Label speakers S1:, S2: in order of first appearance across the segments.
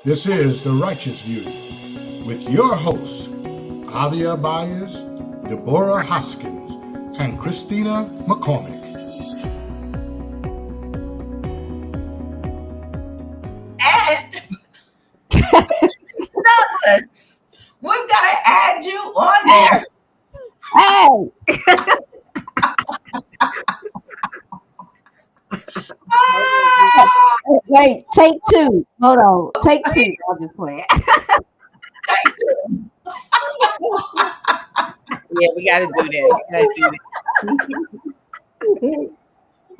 S1: This is The Righteous View with your hosts, Adia Byers, Deborah Hoskins, and Christina McCormick.
S2: And Douglas, we've got to add you on there.
S3: Hey! Wait, take two. Hold on. Take two. I'll just play it.
S2: Take two.
S4: Yeah, we got to do that.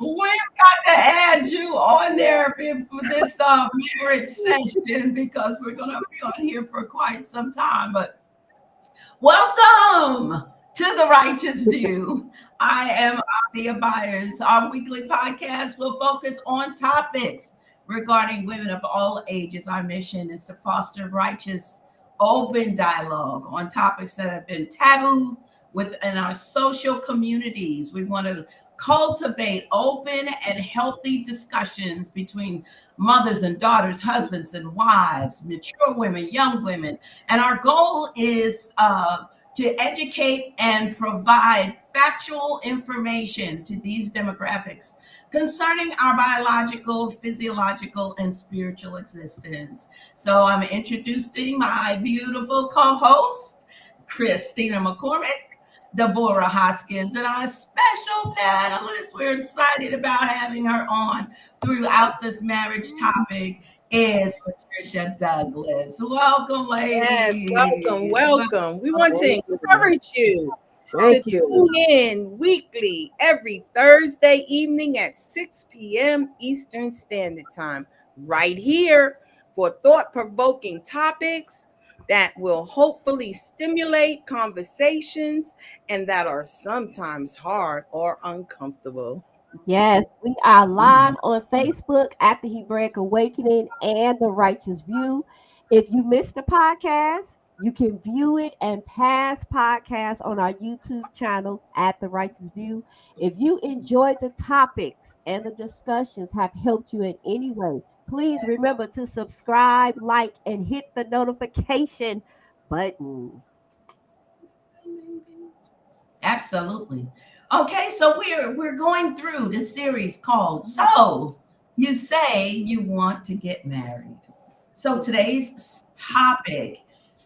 S2: We've got to add you on there for this marriage session because we're going to be on here for quite some time. But welcome to The Righteous View. I am Adia Byers. Our weekly podcast will focus on topics regarding women of all ages. Our mission is to foster righteous, open dialogue on topics that have been taboo within our social communities. We want to cultivate open and healthy discussions between mothers and daughters, husbands and wives, mature women, young women. And our goal is to educate and provide factual information to these demographics concerning our biological, physiological, and spiritual existence. So I'm introducing my beautiful co-host, Christina McCormick, Deborah Hoskins, and our special panelist. We're excited about having her on throughout this marriage topic is Patricia Douglas. Welcome, ladies.
S4: Yes, welcome. We want to encourage you to tune in weekly every Thursday evening at 6 p.m. Eastern Standard Time, right here for thought-provoking topics that will hopefully stimulate conversations and that are sometimes hard or uncomfortable.
S3: Yes, we are live on Facebook at the Hebraic Awakening and the Righteous View. If you missed the podcast, you can view it and past podcasts on our YouTube channels at the Righteous View. If you enjoyed the topics and the discussions have helped you in any way, please remember to subscribe, like, and hit the notification button.
S2: Absolutely. Okay, so we're going through this series called So You Say You Want to Get Married. So today's topic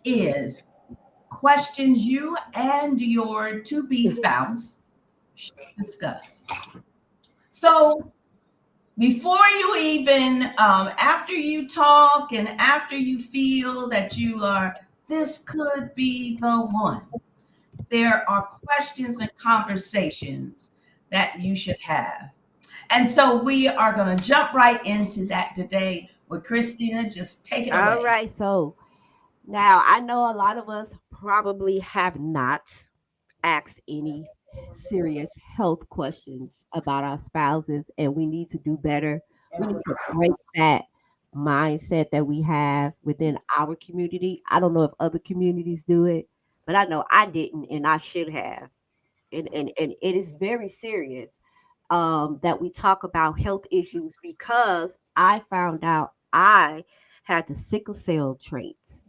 S2: is questions you and your to-be spouse should discuss. So before you even, after you talk and after you feel that this could be the one, there are questions and conversations that you should have. And so we are going to jump right into that today with Christina. Just take it away.
S3: All right. So now I know a lot of us probably have not asked any serious health questions about our spouses, and we need to do better. We need to break that mindset that we have within our community. I don't know if other communities do it, but I know I didn't and I should have. And it is very serious that we talk about health issues because I found out I had the sickle cell traits.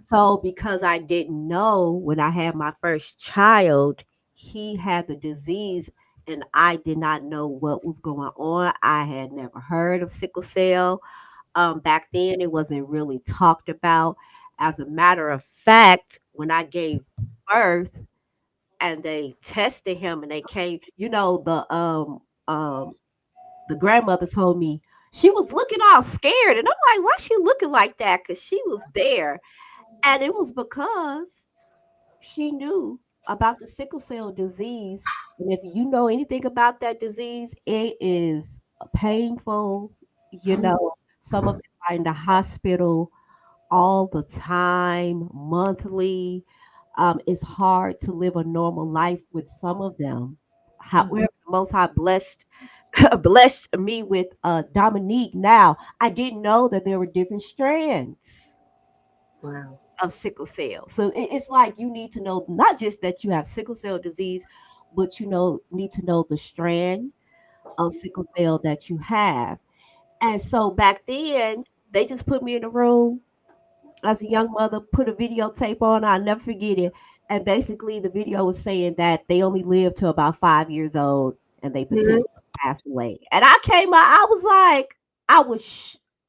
S3: So because I didn't know when I had my first child, he had the disease and I did not know what was going on. I had never heard of sickle cell. Back then, it wasn't really talked about. As a matter of fact, when I gave birth and they tested him and they came, the grandmother told me she was looking all scared, and I'm like, why she looking like that? Because she was there. And it was because she knew about the sickle cell disease. And if you know anything about that disease, it is painful. Some of them are in the hospital all the time, monthly. It's hard to live a normal life with some of them. However, the Most High blessed me with Dominique. Now, I didn't know that there were different strands.
S4: Wow.
S3: Of sickle cell. So it's like you need to know not just that you have sickle cell disease, but need to know the strand of sickle cell that you have. And so back then, They just put me in a room as a young mother, put a videotape on. I'll never forget it. And basically, the video was saying that they only lived to about 5 years old and they potentially passed away. And I came out, I was like,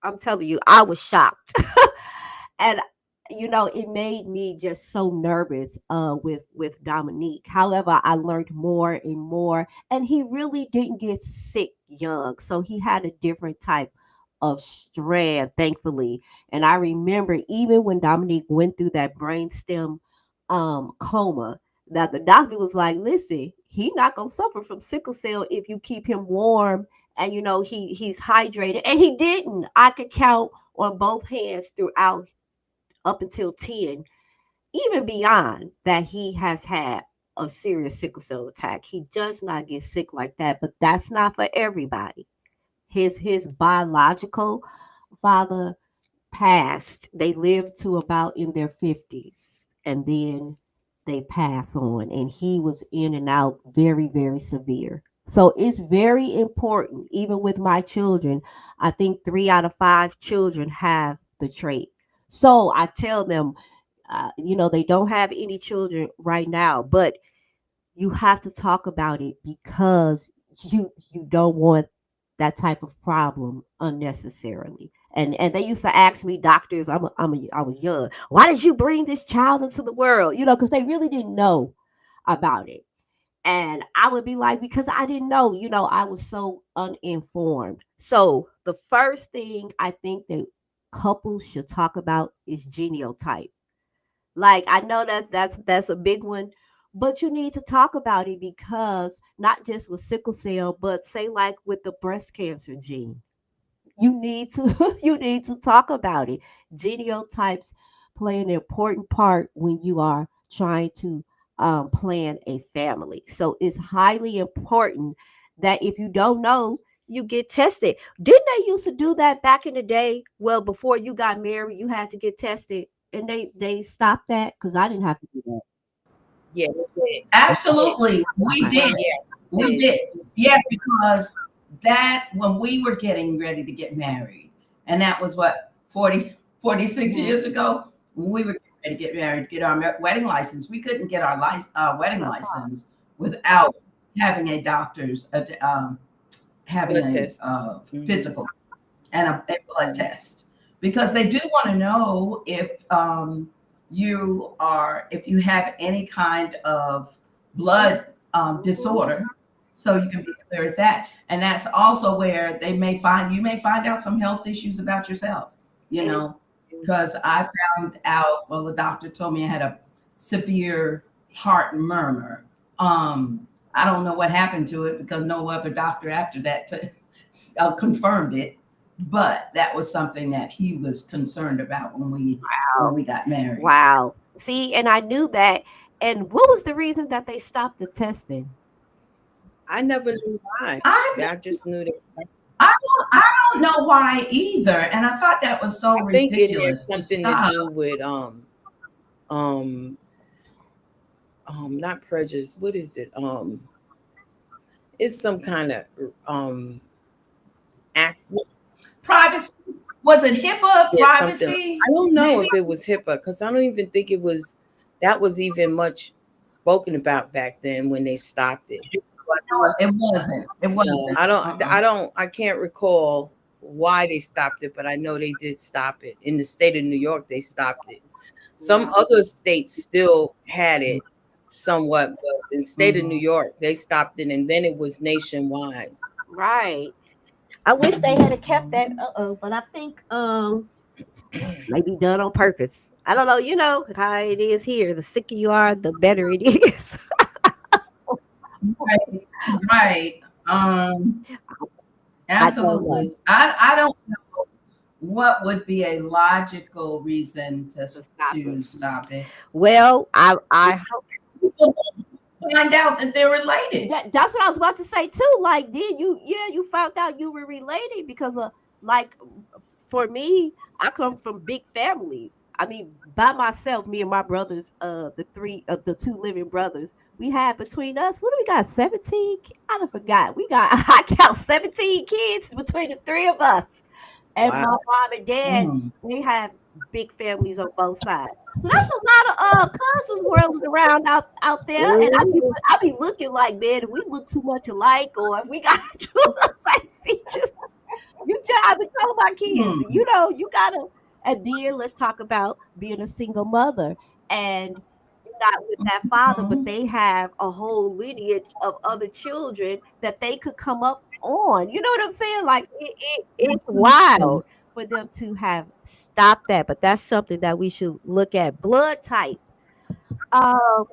S3: I'm telling you, I was shocked. And it made me just so nervous with Dominique. However, I learned more and more, and he really didn't get sick young, so he had a different type of strength, thankfully. And I remember even when Dominique went through that brainstem coma, that the doctor was like, listen, he not gonna suffer from sickle cell if you keep him warm and he's hydrated. And he didn't. I could count on both hands throughout up until 10, even beyond that, he has had a serious sickle cell attack. He does not get sick like that, but that's not for everybody. His biological father passed. They lived to about in their 50s, and then they pass on, and he was in and out very, very severe. So it's very important, even with my children. I think 3 out of 5 children have the trait. So I tell them, they don't have any children right now, but you have to talk about it because you don't want that type of problem unnecessarily. And they used to ask me, doctors, I was young, why did you bring this child into the world? Because they really didn't know about it. And I would be like, because I didn't know, I was so uninformed. So the first thing I think that couples should talk about is genotype. Like, I know that's a big one, but you need to talk about it because not just with sickle cell, but say like with the breast cancer gene, you need to you need to talk about it. Genotypes play an important part when you are trying to plan a family. So it's highly important that if you don't know, you get tested. Didn't they used to do that back in the day? Well, before you got married, you had to get tested, and they stopped that because I didn't have to do that.
S4: Yeah,
S2: absolutely. We did.
S4: Yeah,
S2: we did. Yeah, because that when we were getting ready to get married, and that was what 46 years ago, when we were ready to get married, get our wedding license. We couldn't get our wedding license without having a doctor's having a physical and a blood test, because they do want to know if you have any kind of blood disorder, so you can be clear at that. And that's also where you may find out some health issues about yourself, because I found out, well, the doctor told me I had a severe heart murmur. I don't know what happened to it because no other doctor after that confirmed it, but that was something that he was concerned about when we got married.
S3: Wow. See, and I knew that. And what was the reason that they stopped the testing?
S4: I never knew why. I just knew that.
S2: I don't know why either, and I thought that was so ridiculous.
S4: I think it had something to do with not prejudice. What is it? It's some kind of act.
S2: Privacy. Was it HIPAA?
S4: Yeah,
S2: privacy?
S4: I don't know if it was HIPAA, because I don't even think that was even much spoken about back then when they stopped it.
S2: It wasn't.
S4: I can't recall why they stopped it, but I know they did stop it. In the state of New York, they stopped it. Some other states still had it somewhat, but in the state of New York, they stopped it, and then it was nationwide.
S3: Right. I wish they had kept that, but I think maybe done on purpose. I don't know. You know how it is here. The sicker you are, the better it is.
S2: Right. Absolutely. I don't know what would be a logical reason to stop it.
S3: Well, I hope
S2: people find out that they're related.
S3: That's what I was about to say too. Like, did you found out you were related? Because like for me, I come from big families. I mean, by myself, me and my brothers, the 2 living brothers, we had between us, what do we got? 17? I forgot. I count 17 kids between the 3 of us. And
S4: Wow.
S3: my mom and dad,
S2: Mm.
S3: they have big families on both sides. So that's a lot of cousins whirling around out there. And I be looking like, man, if we look too much alike, or if we got the same features. I be telling my kids,
S2: Mm.
S3: you gotta. And then let's talk about being a single mother, and you're not with that father, but
S2: Mhm.
S3: they have a whole lineage of other children that they could come up on. You know what I'm saying? Like it's
S2: Absolutely.
S3: wild for them to have stopped that. But that's something that we should look at. Blood type. Um,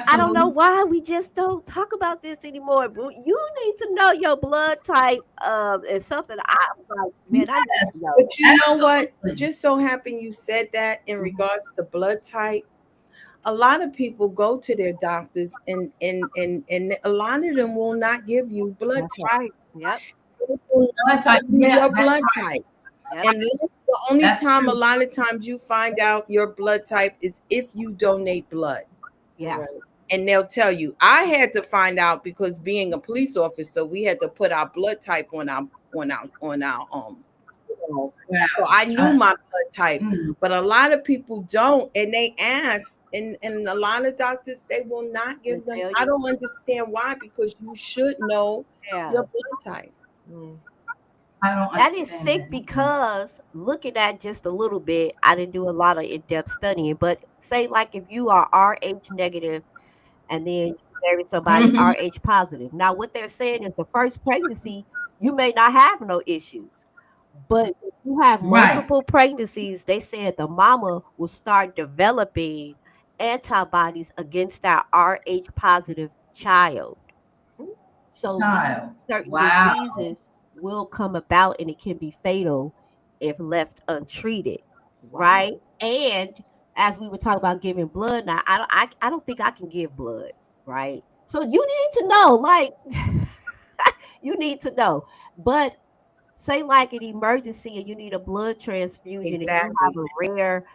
S3: I don't know
S2: Absolutely.
S3: why we just don't talk about this anymore. But you need to know your blood type. It's something I'm like, man, I need to
S2: Yes,
S3: know.
S4: But you know what?
S2: absolutely.
S4: Just so happened you said that in
S3: Mhm.
S4: regards to blood type. A lot of people go to their doctors and a lot of them will not give you blood
S3: That's
S4: type.
S3: right. Yep.
S4: They will
S2: Blood
S4: not
S2: type.
S4: give you
S2: Yeah,
S4: your
S2: that's
S4: blood
S2: right.
S4: type.
S3: Yep.
S4: And that's the only
S2: That's
S4: time a
S2: true.
S4: lot of times you find out your blood type is if you donate blood.
S3: Yeah.
S5: Right.
S4: And they'll tell you. I had to find out because being a police officer, we had to put our blood type on our so
S2: Wow.
S4: I knew my blood type,
S2: Mm.
S4: but a lot of people don't, and they ask, and a lot of doctors they will not give
S3: They
S4: them.
S3: tell
S4: I
S3: you.
S4: don't understand why, because you should know
S3: Yeah.
S4: your blood type.
S5: Mm.
S2: I don't
S3: That is
S2: understand
S3: sick
S2: that.
S3: because looking at just a little bit, I didn't do a lot of in-depth studying, but say like if you are RH negative and then you marry somebody
S2: Mhm.
S3: RH positive. Now what they're saying is the first pregnancy, you may not have no issues. But if you have
S2: Right.
S3: multiple pregnancies, they said the mama will start developing antibodies against that RH positive child. So these
S2: Child.
S3: certain
S2: Wow.
S3: diseases will come about and it can be fatal if left untreated,
S5: Wow.
S3: right? And as we were talking about giving blood, now I don't think I can give blood, right? So you need to know, like you need to know. But say like an emergency and you need a blood transfusion and you have
S4: Exactly.
S3: a rare,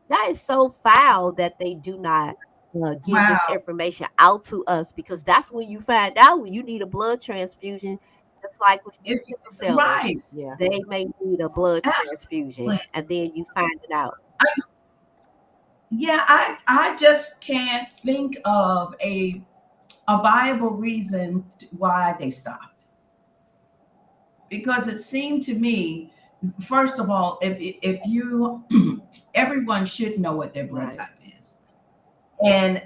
S3: that is so foul that they do not give
S2: Wow.
S3: this information out to us because that's when you find out when you need a blood transfusion. Just like with
S2: If you,
S3: sickle sellers,
S2: right.
S5: Yeah.
S3: they may need a blood transfusion,
S2: Absolutely.
S3: and then you find it out.
S2: Yeah, I just can't think of a viable reason why they stopped. Because it seemed to me, first of all, if you everyone should know what their blood
S3: Right.
S2: type is. And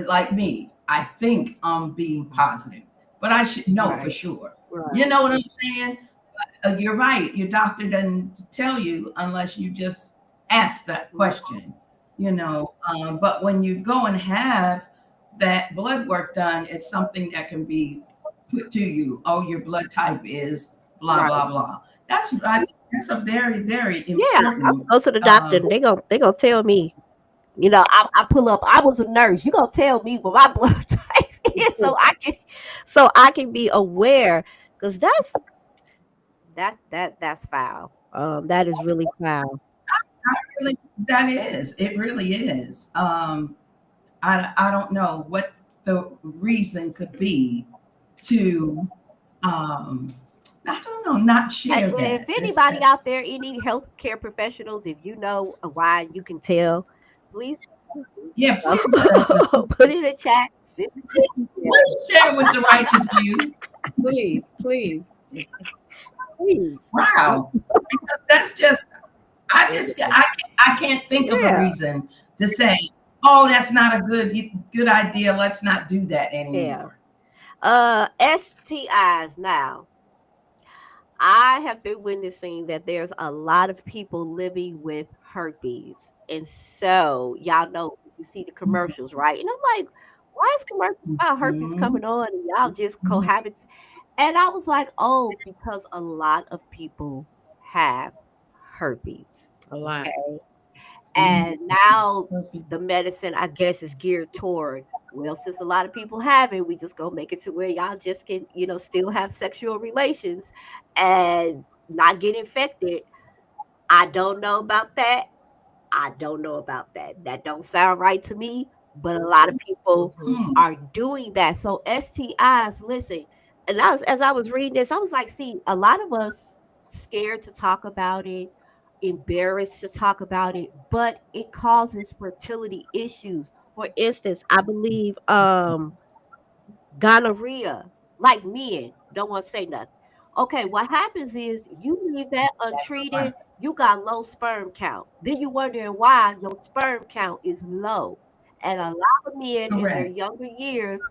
S2: like me, I think I'm being positive, but I should know for
S3: Right.
S2: sure.
S3: Right.
S2: You know what I'm saying? You're right. Your doctor doesn't tell you unless you just ask that question. But when you go and have that blood work done, it's something that can be put to you. Oh, your blood type is blah
S3: Right.
S2: blah blah. That's a very very
S3: Yeah, I
S2: important.
S3: go to the doctor and they gonna tell me. I pull up. I was a nurse. You gonna tell me what my blood type is, so I can be aware, because that's foul. That is really foul.
S2: Really, that is. It really is. I don't know what the reason could be to um, I don't know, not
S3: Hey,
S2: share
S3: if
S2: that.
S3: anybody out
S2: That's
S3: there, any healthcare professionals, if you know why you can tell, please
S2: yeah. Please let us know.
S3: put in a chat.
S2: Please share with the righteous view.
S4: Please, please.
S3: Please.
S2: Wow, because that's just I can't think of a
S3: Yeah.
S2: reason to say, oh, that's not a good idea. Let's not do that
S3: Yeah.
S2: anymore.
S3: STIs now. I have been witnessing that there's a lot of people living with herpes. And so y'all know you see the commercials, right? And I'm like, why is commercials about herpes
S2: Mhm.
S3: coming on and y'all just cohabit? And I was like, oh, because a lot of people have herpes.
S5: A lot.
S3: Okay.
S2: Mhm.
S3: And now the medicine, I guess, is geared toward, well, since a lot of people have it, we just gonna make it to where y'all just can, still have sexual relations and not get infected. I don't know about that. I don't know about that. That don't sound right to me. But a lot of people
S5: Mhm.
S2: Hmm.
S3: are doing that. So STIs, listen, and as I was reading this, I was like, see, a lot of us, scared to talk about it, embarrassed to talk about it, but it causes fertility issues. For instance, I believe gonorrhea, like men, don't want to say nothing. Okay, what happens is you leave that
S2: Right.
S3: untreated, you got low sperm count. Then you wondering why your sperm count is low. And a lot of men in their
S2: Correct.
S3: younger years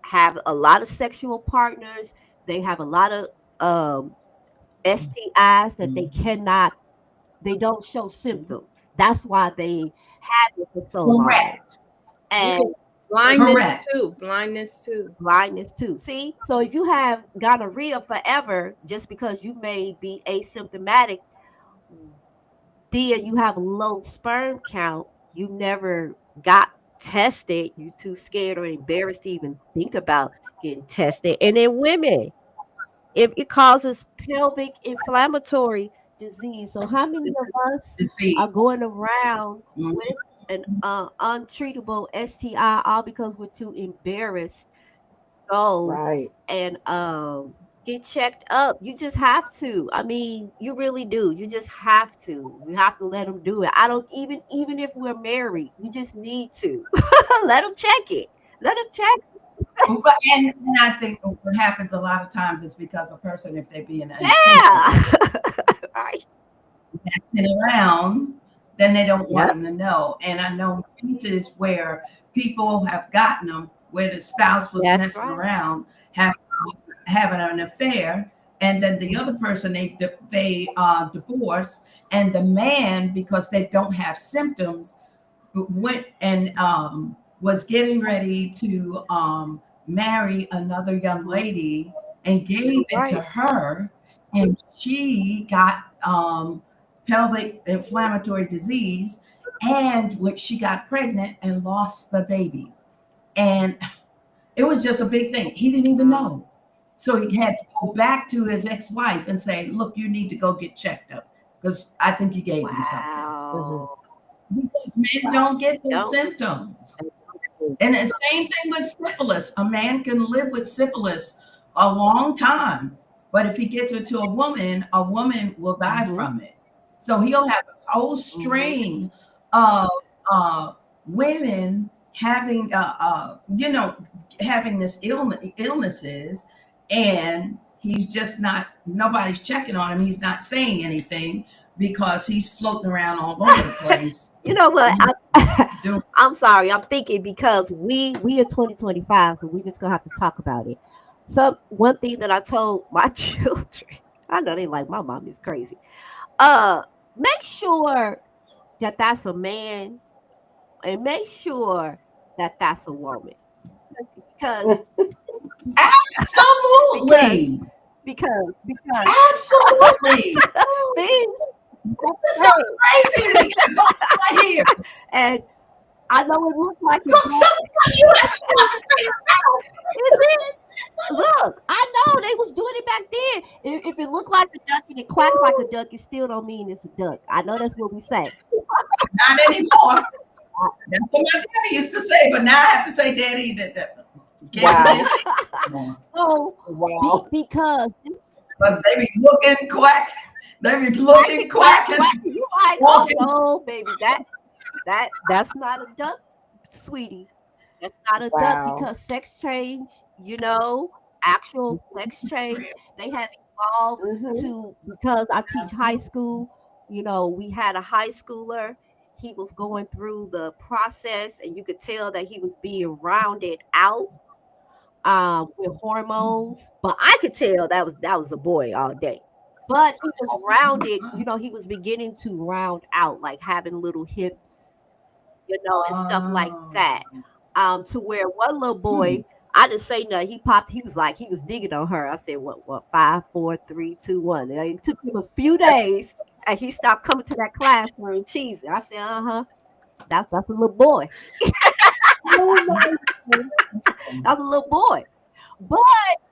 S3: have a lot of sexual partners. They have a lot of STIs that they don't show symptoms. That's why they have it for so long.
S2: Correct.
S3: And
S4: Yeah. Blindness
S2: Correct.
S4: too. Blindness too.
S3: blindness too. See, so if you have gonorrhea forever, just because you may be asymptomatic, then you have a low sperm count, you never got tested, you too scared or embarrassed to even think about getting tested. And in women, it causes pelvic inflammatory disease. So how many of us are
S2: Disease.
S3: going around
S2: Mhm.
S3: with an untreatable STI all because we're too embarrassed to go
S5: Right.
S3: and get checked up? You just have to. I mean, you really do. You just have to. You have to let them do it. I don't even if we're married, we just need to let them check it. Let them check.
S2: And I think what happens a lot of times is because a person, if they be incapable,
S3: Yeah. Right.
S2: messing around, then they don't want
S3: Yep.
S2: them to know. And I know cases where people have gotten them where the spouse was
S3: That's
S2: messing
S3: right.
S2: around, have, having an affair, and then the other person they divorce, and the man, because they don't have symptoms, went and was getting ready to marry another young lady and gave it to
S3: Right.
S2: her, and she got pelvic inflammatory disease, and when she got pregnant and lost the baby, and it was just a big thing. He didn't even
S3: Wow.
S2: know. So he had to go back to his ex-wife and say, look, you need to go get checked up because I think you gave me something.
S5: Mhm.
S3: Wow.
S2: Because men don't get those
S3: Don't.
S2: symptoms. And the same thing with syphilis. A man can live with syphilis a long time, but if he gets it to a woman will die
S3: Mm-hmm.
S2: from it. So he'll have a whole
S3: Mm-hmm.
S2: string of women having, having this illnesses, and he's just not. Nobody's checking on him. He's not saying anything because he's floating around all over the place.
S3: You know what?
S2: Doing,
S3: I'm sorry. I'm thinking because we are 2025, so we just gonna have to talk about it. So one thing that I told my children, I know they like my mom is crazy. Make sure that that's a man, and make sure that that's a woman, because because
S2: absolutely.
S3: because
S2: Absolutely.
S3: things
S2: It's so
S3: hey,
S2: crazy. We can go right here.
S3: and I know it looks like
S2: So
S3: a duck.
S2: you have to stop and say
S3: It is. Look, I know they was doing it back then. If it looked like a duck and it quacks like a duck, it still don't mean it's a duck. I know that's what we say.
S2: not anymore. That's what my daddy used to say, but now I have to say, Daddy, that can't
S5: Wow.
S2: say it anymore.
S3: So
S5: Wow.
S3: because
S2: Because they be looking quack. They be looking
S3: quack,
S2: quack
S3: quack,
S2: and
S3: you like, oh
S2: walking.
S3: no, baby, that's not a duck, sweetie. That's not a duck
S5: Wow.
S3: because sex change, actual sex change, they have evolved
S5: Mhm.
S3: to because I teach high
S2: Absolutely.
S3: school, we had a high schooler. He was going through the process and you could tell that he was being rounded out with hormones, but I could tell that was a boy all day. But he was rounded, he was beginning to round out, like having little hips, and stuff like
S2: Oh.
S3: that. To where one little
S2: Hmm.
S3: boy, I didn't say nothing. He popped. He was like, he was digging on her. I said, what? 5, 4, 3, 2, 1. And it took him a few days, and he stopped coming to that classroom cheesing. I said, that's a little boy.
S5: Oh my goodness.
S3: That's a little boy. But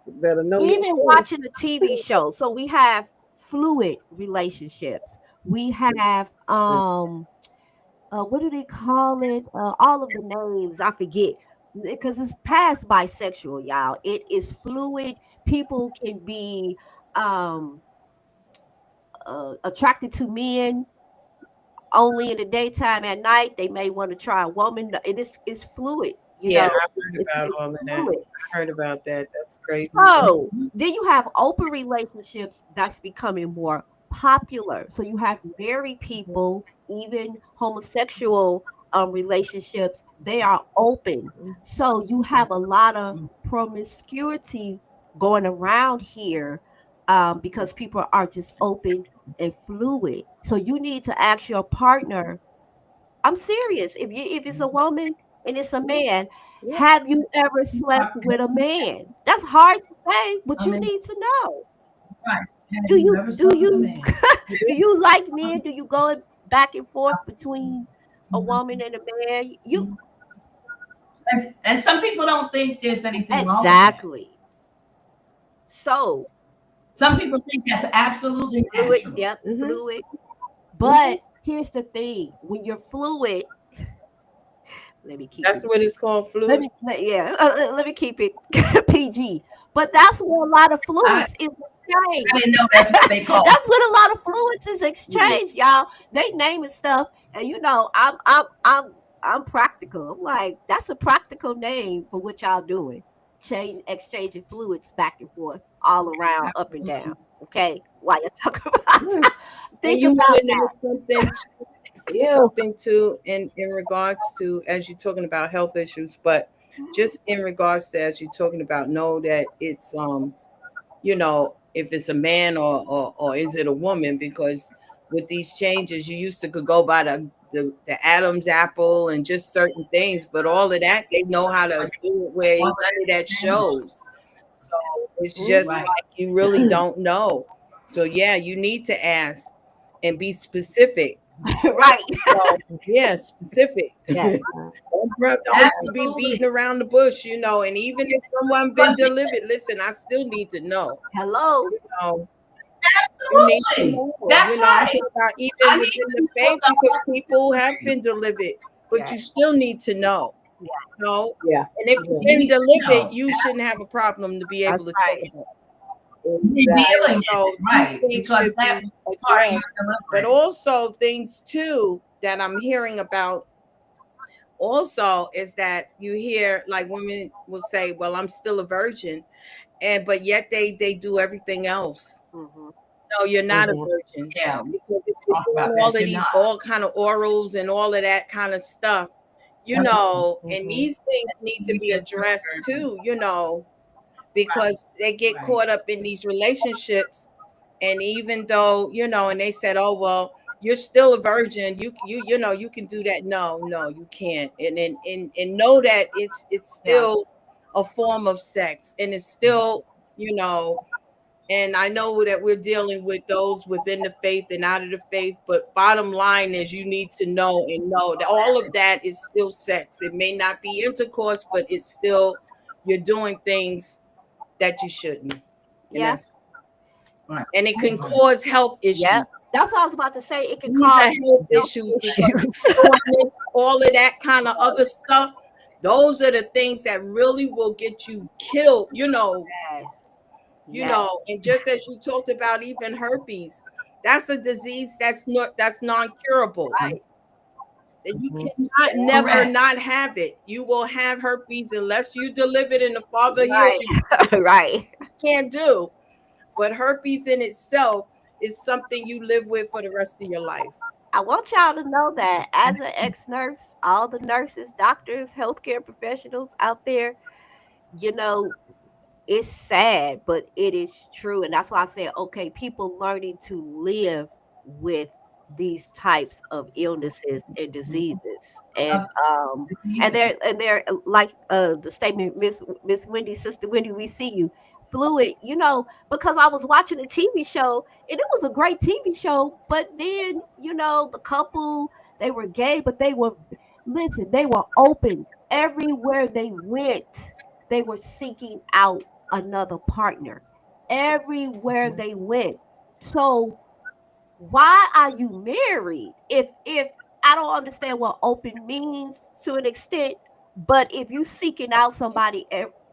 S5: Better know your
S3: even
S5: place.
S3: watching a TV show, so we have fluid relationships. We have what do they call it? All of the names I forget because it's past bisexual, y'all. It is fluid. People can be um attracted to men only in the daytime. At night, they may want to try a woman. It is fluid, you
S4: Yeah,
S3: know.
S4: I heard about
S3: It's
S4: all of that.
S3: fluid.
S4: I heard about that. That's crazy.
S3: So then you have open relationships that's becoming more popular. So you have married people, even homosexual relationships, they are open. So you have a lot of promiscuity going around here because people are just open and fluid. So you need to ask your partner, I'm serious. If it's a woman and it's a man,
S5: Yeah.
S3: have you ever slept with a man? That's hard to say, but
S2: I
S3: you
S2: mean,
S3: need to know.
S2: right. Have
S3: Do you
S2: ever
S3: do
S2: slept with a
S3: you
S2: man?
S3: do you like men? Do you go back and forth between a woman and a man? You
S2: And some people don't think there's anything wrong with that.
S3: exactly. So
S2: Some people think that's absolutely
S3: fluid,
S2: natural.
S3: yep,
S5: Mhm.
S3: fluid. But here's the thing: when you're fluid, let me keep
S4: That's
S3: it.
S4: what it's called,
S3: Let
S4: fluid.
S3: me let me keep it PG. But that's where a lot of
S2: I,
S3: fluids is exchanged.
S2: I didn't know that's what they call
S3: That's what a lot of fluids is exchanged, y'all. They naming stuff, and you know, I'm practical. I'm like, that's a practical name for what y'all doing. Exchanging fluids back and forth, all around, up and down. Okay, while you're talking about
S5: Yeah.
S3: it.
S4: And
S3: Think
S4: you
S3: about
S4: want to
S3: that.
S4: know something?
S5: Yeah.
S4: Something too in regards to, as you're talking about health issues, but just in regards to, as you're talking about, know that it's you know, if it's a man or is it a woman, because with these changes you used to could go by the Adam's apple and just certain things, but all of that they know how to do it where none of that shows. So it's just
S2: Right.
S4: like you really don't know. So yeah, you need to ask and be specific.
S3: Right.
S4: So, yeah, specific.
S3: Yes.
S4: Don't be beating around the bush, you know. And even if someone been delivered, listen, I still need to know.
S3: Hello.
S4: You know, you need to
S2: Absolutely.
S4: know.
S2: That's
S4: You know, I'm
S2: right.
S4: talking about
S2: I
S4: even
S2: need
S4: within
S2: to
S4: the
S2: know
S4: faith,
S2: the
S4: because
S2: whole
S4: people have
S2: story.
S4: been delivered, but
S3: Yeah.
S4: you still need to know.
S3: Yeah.
S4: You know,
S5: Yeah.
S4: and if
S5: Yeah.
S4: you've
S2: You
S4: been
S2: need to
S4: delivered,
S2: know.
S4: you shouldn't have a problem to be
S3: That's
S4: able to talk
S3: right.
S4: about it.
S5: Exactly.
S2: Dealing with
S4: So
S2: it,
S4: these
S2: right?
S4: things
S2: Because
S4: should
S2: that
S4: be
S2: was part of
S4: addressed,
S2: your
S4: but
S2: deliverance.
S4: also things too that I'm hearing about also is that you hear like women will say, well, I'm still a virgin, and but yet they do everything else.
S3: Mm-hmm.
S4: No, you're not a
S5: Mhm.
S4: virgin,
S2: Yeah, we
S4: because if you're
S2: talk
S4: doing
S2: about
S4: all
S2: that.
S4: of
S2: You're
S4: these
S2: not.
S4: all kind of orals and all of that kind of stuff, you know, and
S3: Mm-hmm.
S4: these things need to
S2: You
S4: be
S2: just still
S4: addressed
S2: virgin.
S4: too, you know, because they get
S2: Right.
S4: caught up in these relationships. And even though, you know, and they said, oh well, you're still a virgin, you know, you can do that. No, you can't. And know that it's
S3: Yeah.
S4: still a form of sex, and it's still, you know, and I know that we're dealing with those within the faith and out of the faith, but bottom line is you need to know and know that all of that is still sex. It may not be intercourse, but it's still, you're doing things that you shouldn't. And
S3: Yeah.
S2: Right.
S4: and it can cause health issues.
S3: Yep. That's what I was about to say. It can
S4: These are
S3: cause
S4: health
S3: health
S4: issues because
S3: issues.
S4: doing this, all of that kind of other stuff, those are the things that really will get you killed, you know,
S3: Yes.
S4: you
S3: Yes.
S4: know. And just as you talked about even herpes, that's a disease that's non-curable.
S3: Right.
S4: And you
S5: Mhm.
S4: cannot never
S2: Correct.
S4: not have it. You will have herpes unless you deliver it and the Father heals
S3: Right.
S4: you.
S3: Right.
S4: Can't do. But herpes in itself is something you live with for the rest of your life.
S3: I want y'all to know that as an ex-nurse, all the nurses, doctors, healthcare professionals out there, you know, it's sad, but it is true. And that's why I said, okay, people learning to live with these types of illnesses and diseases.
S2: Of
S3: And
S2: diseases.
S3: they're like the statement, Miss Wendy, Sister Wendy, we see you. Fluid, you know, because I was watching a TV show and it was a great TV show, but then, you know, the couple, they were gay, but they were, listen, they were open everywhere they went. They were seeking out another partner everywhere they went. So why are you married? If I don't understand what open means to an extent, but if you seeking out somebody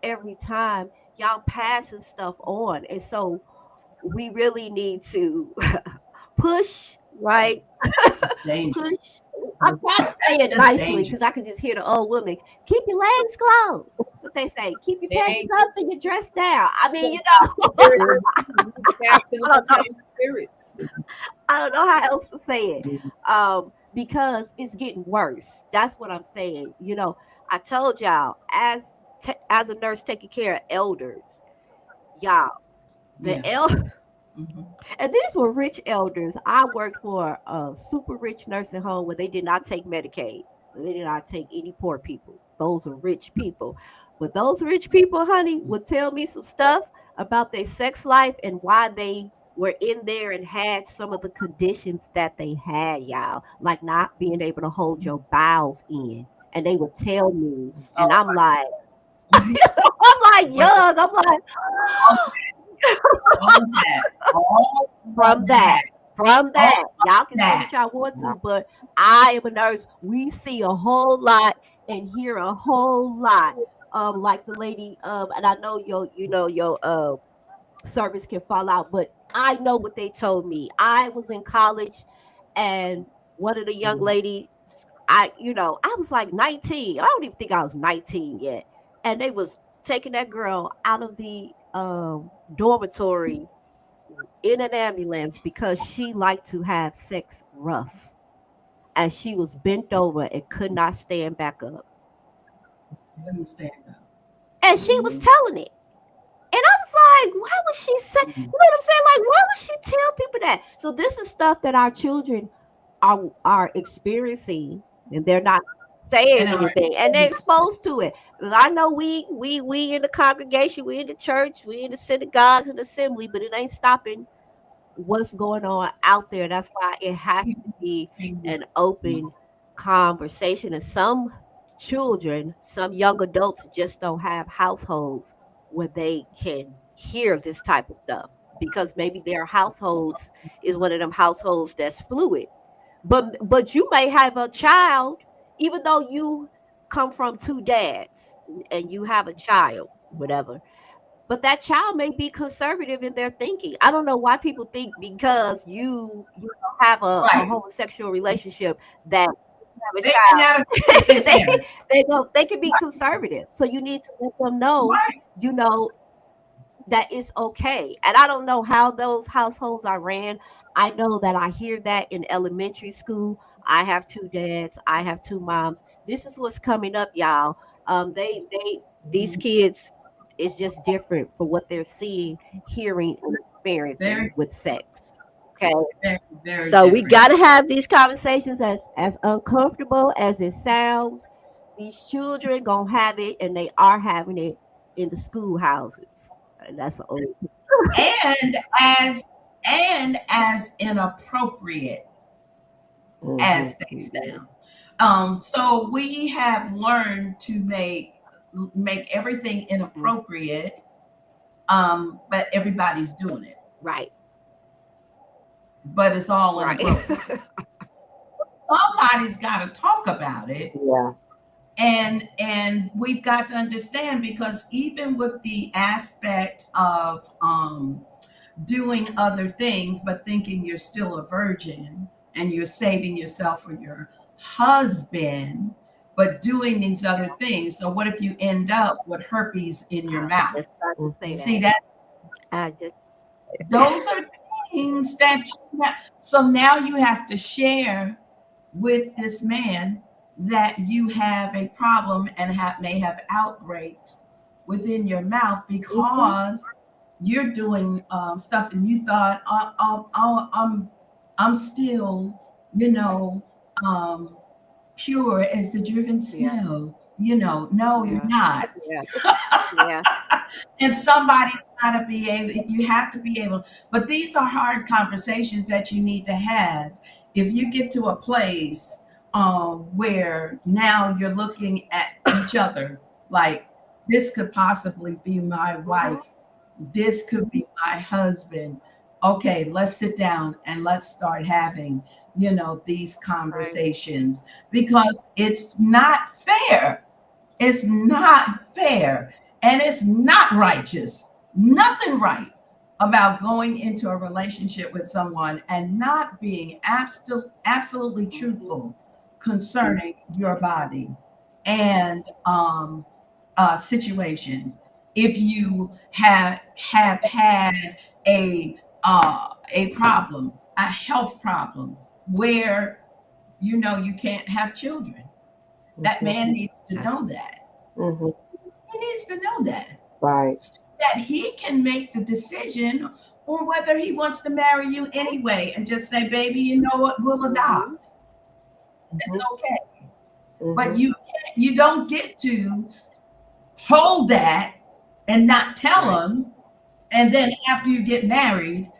S3: every time, y'all passing stuff on, and so we really need to push, right?
S2: Dangerous.
S3: Push. I'm trying to say it
S2: That's
S3: nicely
S2: dangerous.
S3: because I can just hear the old woman. Keep your legs closed. What they say? Keep your pants
S4: Dangerous.
S3: up and your dress down. I mean, you know,
S4: Spirits.
S3: I don't know how else to say it. Because it's getting worse. That's what I'm saying. You know, I told y'all as a nurse taking care of elders, y'all, the
S2: Yeah. Mhm.
S3: and these were rich elders. I worked for a super rich nursing home where they did not take Medicaid. They did not take any poor people. Those were rich people. But those rich people, honey, would tell me some stuff about their sex life and why they were in there and had some of the conditions that they had, y'all, like not being able to hold your bowels in. And they would tell me, and I'm like,
S2: Mhm.
S3: I'm like young. I'm like,
S2: All that. All
S3: from that. From that, y'all can say
S2: that.
S3: what y'all want to, but I am a nurse. We see a whole lot and hear a whole lot. Like the lady, and I know your service can fall out, but I know what they told me. I was in college, and one of the young ladies, I was like 19. I don't even think I was 19 yet, and they was taking that girl out of the dormitory in an ambulance because she liked to have sex rough, and she was bent over and could not stand back up,
S2: Let me stand up.
S3: and she was telling it. And I was like, why would she say, you know what I'm saying? Like, why would she tell people that? So this is stuff that our children are experiencing, and they're not saying
S2: And our
S3: anything, and they're exposed to it. I know we in the congregation, we in the church, we in the synagogues and assembly, but it ain't stopping what's going on out there. That's why it has to be an open conversation. And some children, some young adults just don't have households where they can hear this type of stuff because maybe their households is one of them households that's fluid. But you may have a child, even though you come from two dads and you have a child, whatever, but that child may be conservative in their thinking. I don't know why people think because you don't have a
S2: right.
S3: homosexual relationship that you
S2: They
S3: have a
S2: can
S3: child. They can be conservative. So you need to let them know,
S2: Right.
S3: you know, that it's okay. And I don't know how those households are ran. I know that I hear that in elementary school. I have two dads, I have two moms. This is what's coming up, y'all. These kids, it's just different for what they're seeing, hearing, and experiencing
S2: Very,
S3: with sex. Okay.
S2: very, very
S3: So we
S2: different.
S3: gotta have these conversations as uncomfortable as it sounds. These children gonna have it, and they are having it in the schoolhouses. And that's old.
S2: And as inappropriate as they sound. So we have learned to make everything inappropriate, but everybody's doing it.
S3: Right.
S2: But it's all
S3: Right.
S2: inappropriate. Somebody's got to talk about it.
S5: Yeah.
S2: And we've got to understand, because even with the aspect of doing other things but thinking you're still a virgin and you're saving yourself for your husband, but doing these other things. So what if you end up with herpes in your mouth?
S3: Just started to say
S2: See
S3: that.
S2: that?
S3: I just
S2: Those are things that so now you have to share with this man that you have a problem and may have outbreaks within your mouth because you're doing stuff and you thought, I'm still, pure as the driven snow. No, you're not.
S3: yeah.
S2: And somebody's got to be able, you have to be able, but these are hard conversations that you need to have. If you get to a place where now you're looking at each other like, this could possibly be my wife, this could be my husband. Okay, let's sit down and let's start having, these conversations, because it's not fair. It's not fair, and it's not righteous. Nothing right about going into a relationship with someone and not being absolutely truthful concerning your body and situations. If you have had a problem, a health problem, where you know you can't have children, that man needs to know that.
S5: Mhm.
S2: He needs to know that,
S5: Right.
S2: so that he can make the decision on whether he wants to marry you anyway, and just say, "Baby, you know what? We'll adopt. It's
S5: Mhm.
S2: okay." But
S5: Mhm.
S2: you don't get to hold that and not tell
S3: Right.
S2: him, and then after you get married,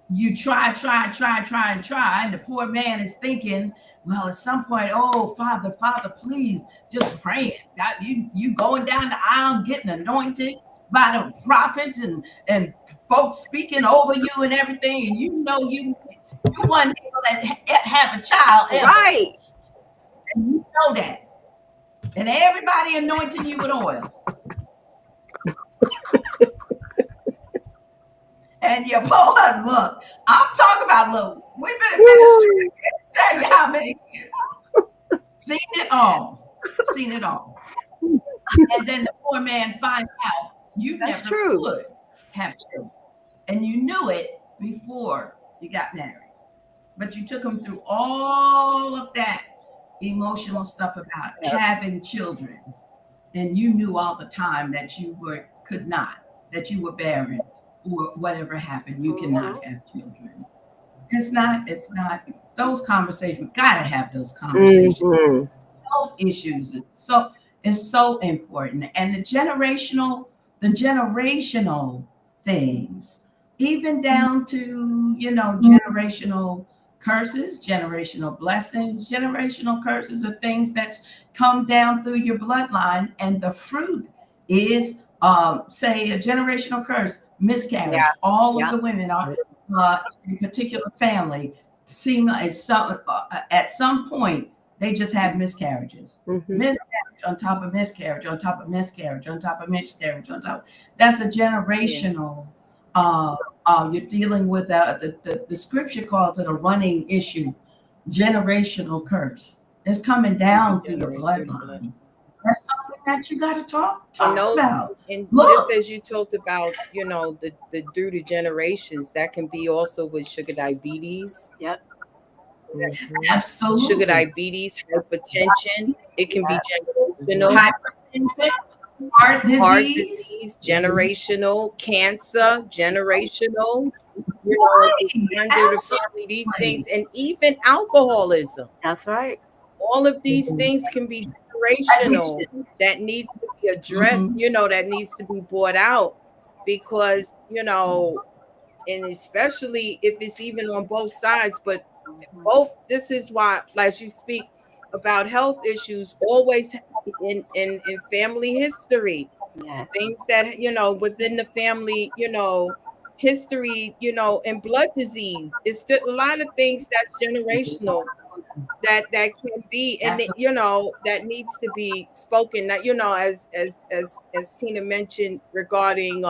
S2: you try, and the poor man is thinking, well, at some point, oh, Father, please, just praying. God, you going down the aisle, getting anointed by the prophets and folks speaking over you and everything, and you know you weren't able to have a child ever,
S3: Right.
S2: and you know that, and everybody anointing you with oil. And your poor husband, look, I'm talking about, look, we've been in ministry. I can't tell you how many years. Seen it all. Seen it all. And then the poor man finds out you
S3: That's
S2: never
S3: true.
S2: could have children. And you knew it before you got married. But you took him through all of that emotional stuff about
S3: Yep.
S2: having children. And you knew all the time that you could not, that you were barren, or whatever happened, you cannot have children. It's not, those conversations, gotta have those conversations.
S5: Mhm.
S2: Health issues is so important. And the generational things, even down to, generational curses, generational blessings, generational curses are things that's come down through your bloodline, and the fruit is, say, a generational curse, miscarriage.
S3: Yeah.
S2: All of
S3: Yep.
S2: the women are in a particular family seem at some point they just have miscarriages.
S5: Mhm.
S2: Miscarriage on top of miscarriage on top of miscarriage on top of miscarriage on top. That's a generational. You're dealing with the scripture calls it a running issue, generational curse. It's coming down through your bloodline. That's something that you got to talk about.
S4: And just
S2: Look,
S4: as you talked about, the through the generations, that can be also with sugar diabetes.
S3: Yep.
S5: Mhm.
S2: absolutely.
S4: Sugar diabetes, hypertension, it can be generational.
S2: Hypertension, heart
S4: Heart
S2: disease.
S4: disease, generational, cancer, generational, under the family, these things, and even alcoholism.
S3: That's right.
S4: All of these
S5: Mhm.
S4: things can be generational.
S2: Addictions.
S4: That needs to be addressed,
S2: Mhm.
S4: that needs to be brought out, because, and especially if it's even on both sides, but both, this is why, as you speak about health issues, always in family history,
S3: Yes.
S4: things that, within the family, history, and blood disease. It's still a lot of things that's generational that can be, and that needs to be spoken, that, as Tina mentioned regarding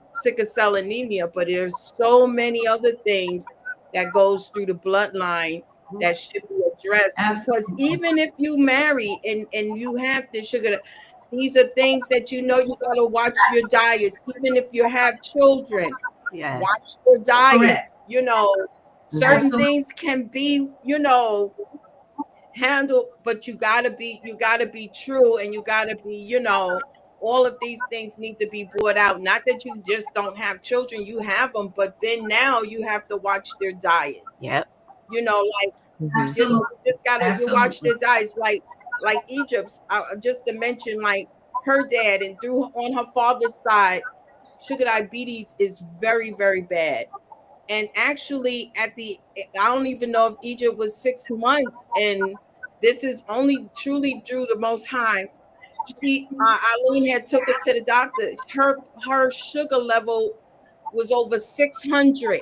S4: sickle cell anemia, but there's so many other things that goes through the bloodline that should be addressed, because
S2: Absolutely.
S4: even if you marry and you have the sugar, these are things that you got to watch your diets. Even if you have children,
S3: Yes.
S4: watch your diet.
S2: Correct.
S4: Certain
S2: Absolutely.
S4: things can be, handled, but you gotta be true, and you gotta be, all of these things need to be brought out. Not that you just don't have children, you have them, but then now you have to watch their diet.
S3: Yep.
S4: Like,
S5: Mhm.
S2: Absolutely.
S4: you just gotta you watch
S2: Absolutely.
S4: their diets. Like Egypt's, just to mention, like her dad, and through on her father's side, sugar diabetes is very, very bad. And actually, I don't even know if Egypt was 6 months, and this is only truly through the Most High. Eileen had took her to the doctor. Her sugar level was over 600.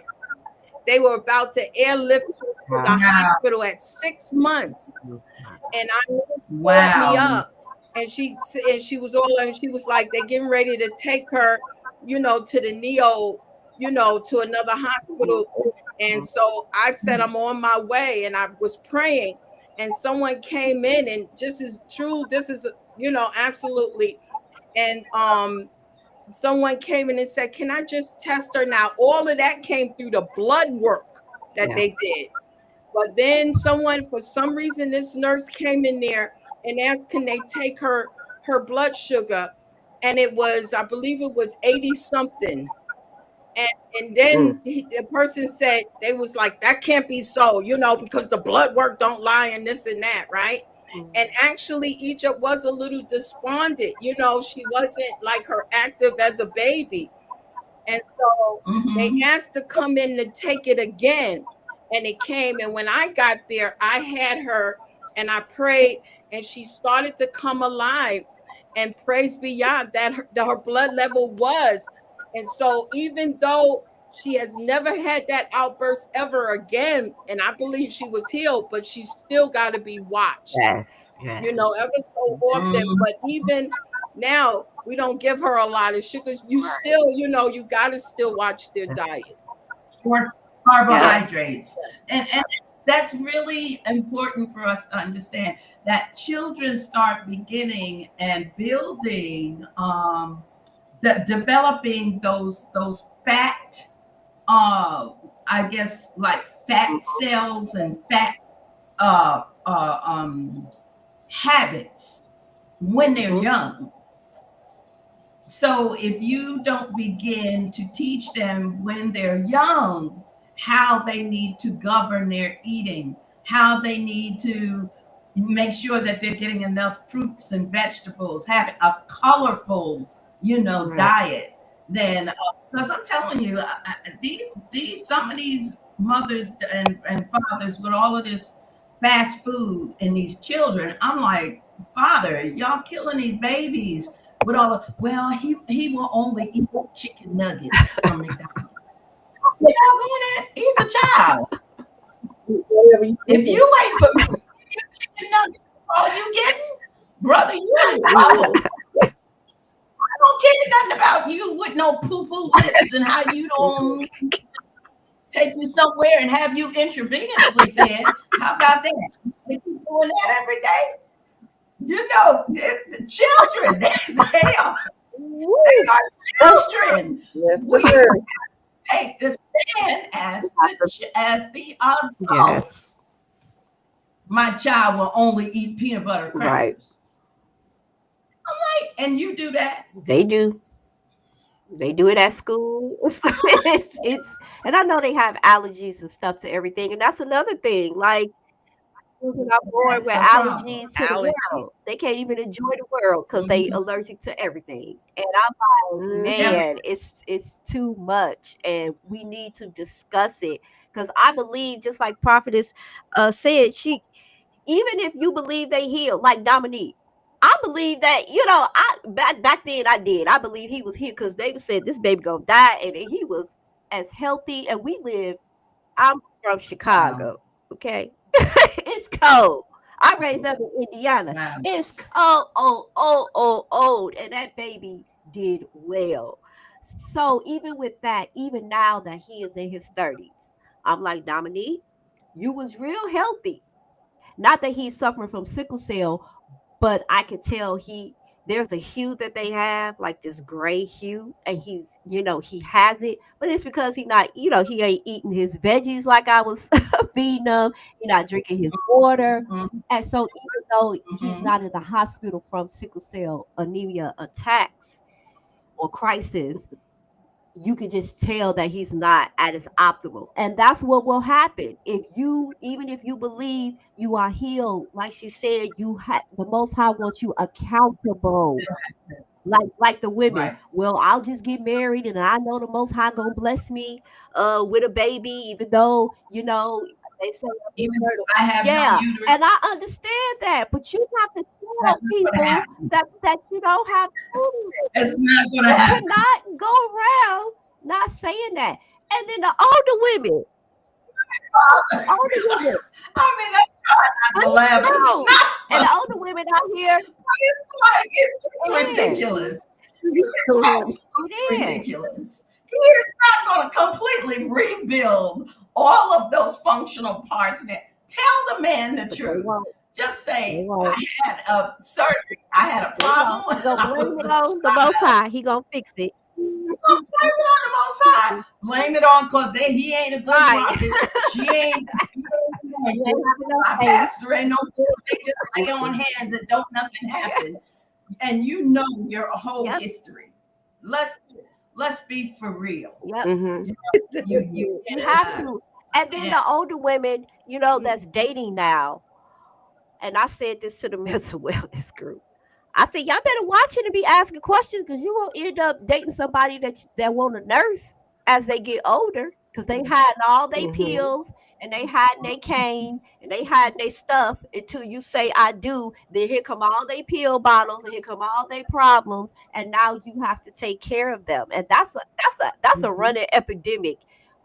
S4: They were about to airlift her to the
S3: Wow.
S4: hospital at 6 months, and I called me
S2: Wow.
S4: up, and she was like, they're getting ready to take her to the neo, to another hospital. And so I said, I'm on my way, and I was praying, and someone came in, and just as true, this is, absolutely. And someone came in and said, can I just test her now? All of that came through the blood work that they did. But then for some reason, this nurse came in there and asked, can they take her blood sugar? And it was, I believe it was 80 something. And then the person said, they was like, that can't be so, because the blood work don't lie and this and that, right? And actually, Egypt was a little despondent. She wasn't like her active as a baby. And so they asked to come in to take it again. And it came. And when I got there, I had her and I prayed, and she started to come alive. And praise be God that her blood level was. And so even though she has never had that outburst ever again, and I believe she was healed, but she's still got to be watched.
S3: Yes.
S4: Ever so often. But even now, we don't give her a lot of sugar. You still, you got to still watch their diet.
S2: Or carbohydrates. And that's really important for us to understand, that children start beginning and building, developing those fat, I guess, like fat cells and fat habits when they're young. So if you don't begin to teach them when they're young how they need to govern their eating, how they need to make sure that they're getting enough fruits and vegetables, have a colorful, diet, then because I'm telling you, some of these mothers and fathers with all of this fast food and these children, I'm like, Father, y'all killing these babies with all of, well, he will only eat chicken nuggets from McDonald's. He's a child. If you wait for me, chicken nuggets, all you getting, brother, you in trouble. I don't care nothing about you with no poo-poo lips and how you don't take you somewhere and have you intravenously fed. How about that? They keep doing that every day. The children, they are children.
S5: Yes,
S2: we
S5: sir.
S2: take the stand as the adults.
S3: Yes.
S2: My child will only eat peanut butter crackers.
S3: Right.
S2: I'm like, and you do that?
S3: They do. They do it at school. it's and I know they have allergies and stuff to everything, and that's another thing. Like, children are born with allergies to the world. They can't even enjoy the world because they allergic to everything. And I'm like, man, it's too much, and we need to discuss it, because I believe, just like Prophetess said, even if you believe they heal, like Dominique, I believe that, I back then I did. I believe he was here because they said this baby gonna die, and he was as healthy. And I'm from Chicago, okay? It's cold. I raised up in Indiana. Wow. It's cold, old, and that baby did well. So even with that, even now that he is in his 30s, I'm like, Dominique, you was real healthy. Not that he's suffering from sickle cell, but I could tell there's a hue that they have, like this gray hue, and he's, he has it, but it's because he ain't eating his veggies like I was feeding him. He's not drinking his water. And so even though he's not in the hospital from sickle cell anemia attacks or crisis, you can just tell that he's not at his optimal. And that's what will happen even if you believe you are healed. Like she said, the Most High wants you accountable. Like the women. Right. Well, I'll just get married and I know the Most High gonna bless me with a baby, even though, they say
S2: I have no uterus.
S3: And I understand that, but you have to tell people that you don't have uterus.
S2: It's not gonna happen.
S3: You cannot go around not saying that. And then the older women.
S2: I mean, that's not laugh.
S3: And the older women out here.
S2: It's ridiculous. Absolutely ridiculous. He is not going to completely rebuild all of those functional parts. Tell the man the truth. Just say, I had a surgery. I had a problem.
S3: He's gonna blame it on the Most High. He gonna fix it.
S2: Blame it on the Most High. Blame it on because he ain't a good prophet. She ain't. My pastor ain't no good. They just lay on hands and don't nothing happen. And you know your whole history. Let's be for real.
S3: Yep.
S5: Mm-hmm.
S2: You
S3: have to. And then the older women, that's dating now. And I said this to the mental wellness group. I said, y'all better watch it and be asking questions because you're going to end up dating somebody that want a nurse as they get older because they hiding all their pills and they hiding their cane and they hiding their stuff until you say, I do. Then here come all their pill bottles and here come all their problems. And now you have to take care of them. And that's a running epidemic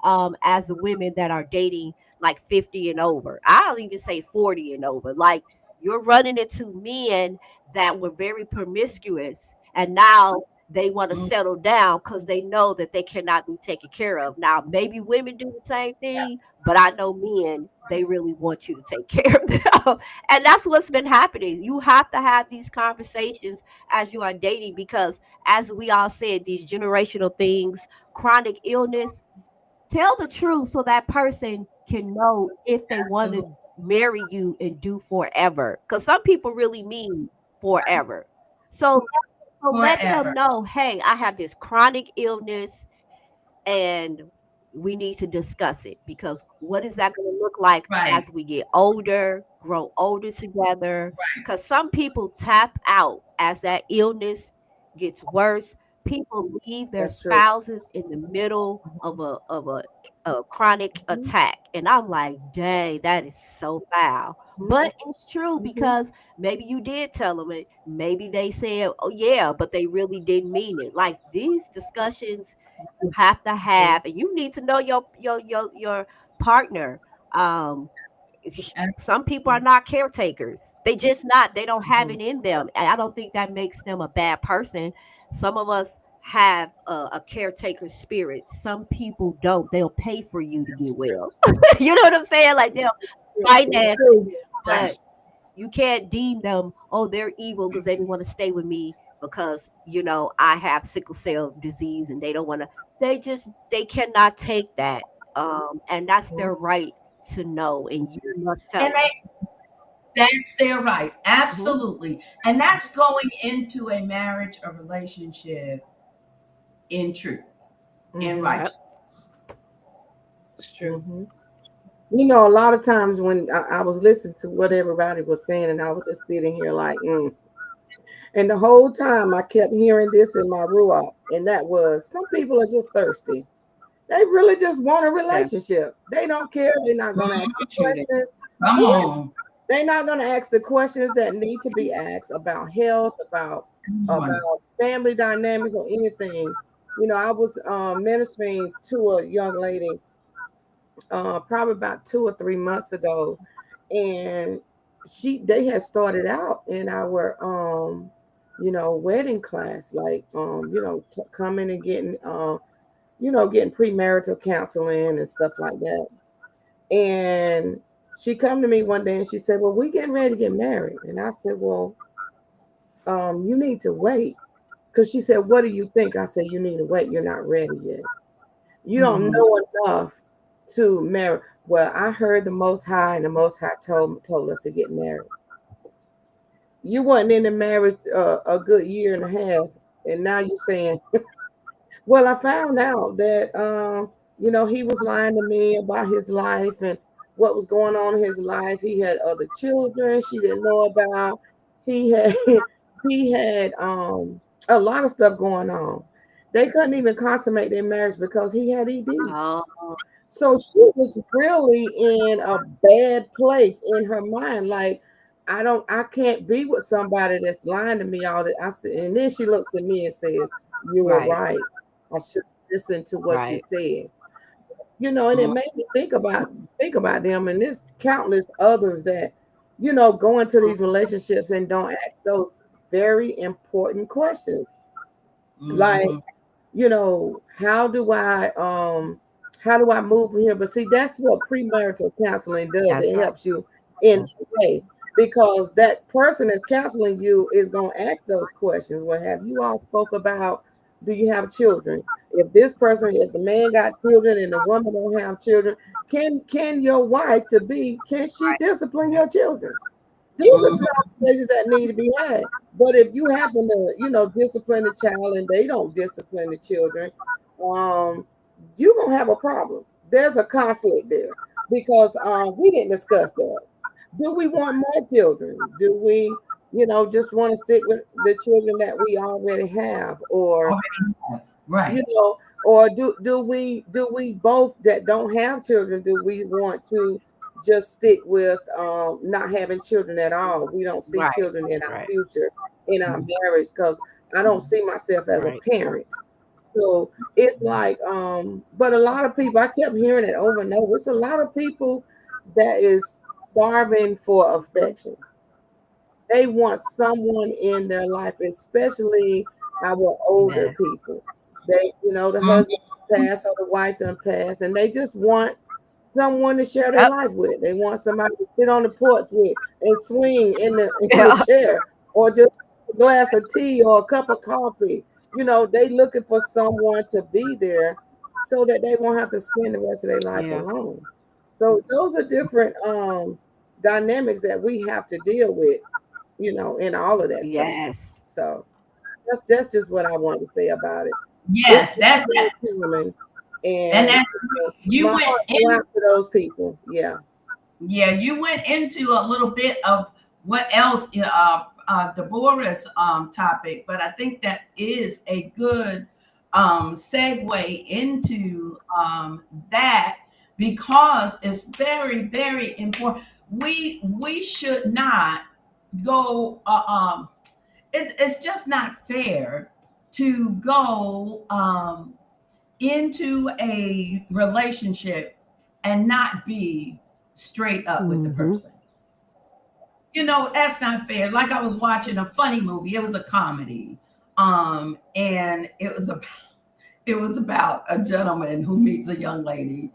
S3: as the women that are dating like 50 and over. I'll even say 40 and over. Like, you're running into men that were very promiscuous and now they want to settle down because they know that they cannot be taken care of. Now, maybe women do the same thing, but I know men, they really want you to take care of them. And that's what's been happening. You have to have these conversations as you are dating because, as we all said, these generational things, chronic illness, tell the truth so that person can know if they want to marry you and do forever, because some people really mean forever. So let them know, hey, I have this chronic illness and we need to discuss it, because what is that going to look like as we get older, grow older together? Because some people tap out as that illness gets worse. People leave their spouses in the middle of a chronic attack. And I'm like, dang, that is so foul. But it's true because maybe you did tell them it. Maybe they said, oh, yeah, but they really didn't mean it. Like, these discussions you have to have, and you need to know your partner. Some people are not caretakers. They just not. They don't have it in them. And I don't think that makes them a bad person. Some of us have a caretaker spirit. Some people don't. They'll pay for you to get well. You know what I'm saying? Like, they'll finance, but you can't deem them, oh, they're evil because they didn't want to stay with me because, I have sickle cell disease and they don't want to. They cannot take that. And that's their right to know, and you must tell them.
S2: That's their right. Absolutely. And that's going into a marriage, a relationship in truth, in righteousness.
S5: It's true. A lot of times when I was listening to what everybody was saying, and I was just sitting here like, and the whole time I kept hearing this in my ruach, and that was, some people are just thirsty. They really just want a relationship. They don't care. They're not going to ask the questions. They're not going to ask the questions that need to be asked about health, about family dynamics, or anything. I was ministering to a young lady probably about 2 or 3 months ago, and they had started out in our wedding class, like coming and getting getting premarital counseling and stuff like that. And she come to me one day and she said, well, we getting ready to get married. And I said, well, you need to wait. Because she said, what do you think? I said, you need to wait. You're not ready yet. You don't know enough to marry. Well, I heard the Most High, and the Most High told us to get married. You wasn't in the marriage a good year and a half, and now you're saying, well, I found out that, he was lying to me about his life and what was going on in his life. He had other children she didn't know about. He had a lot of stuff going on. They couldn't even consummate their marriage because he had ED. So she was really in a bad place in her mind. Like, I can't be with somebody that's lying to me all that. I said, and then she looks at me and says, you were right. I should listen to what you said. And it made me think about them, and there's countless others that, go into these relationships and don't ask those very important questions. Like, how do I move from here? But see, that's what premarital counseling does.
S3: That's
S5: It
S3: right.
S5: helps you in that way, because that person that's counseling you is going to ask those questions. Well, have you all spoke about, do you have children? If the man got children and the woman don't have children, can your wife can she discipline your children? These are conversations that need to be had. But if you happen to, discipline the child and they don't discipline the children, you're gonna have a problem. There's a conflict there, because we didn't discuss that. Do we want more children? Do we, just want to stick with the children that we already have, or
S2: Right.
S5: or do we both that don't have children, do we want to just stick with not having children at all? We don't see
S3: Right.
S5: children in our
S3: Right.
S5: future, in our marriage, because I don't see myself as
S3: Right.
S5: a parent. So it's like, but a lot of people, I kept hearing it over and over. It's a lot of people that is starving for affection. They want someone in their life, especially our older
S3: Yes.
S5: people. They, the husband passed or the wife done passed, and they just want someone to share their
S3: Yep.
S5: life with. They want somebody to sit on the porch with and swing in the
S3: Yeah.
S5: chair, or just a glass of tea or a cup of coffee. They looking for someone to be there so that they won't have to spend the rest of their life
S3: Yeah.
S5: alone. So those are different dynamics that we have to deal with, in all of that stuff.
S3: Yes.
S5: So that's just what I wanted to say about it.
S2: Yes,
S5: It's
S2: that
S5: common,
S2: and
S5: and
S2: that's you
S5: my
S2: went
S5: heart go
S2: in.
S5: out to those people. Yeah.
S2: Yeah, you went into a little bit of what else, Deborah's topic, but I think that is a good segue into that, because it's very, very important. We should not go. It's just not fair to go into a relationship and not be straight up with the person. That's not fair. Like, I was watching a funny movie. It was a comedy. And it was about a gentleman who meets a young lady.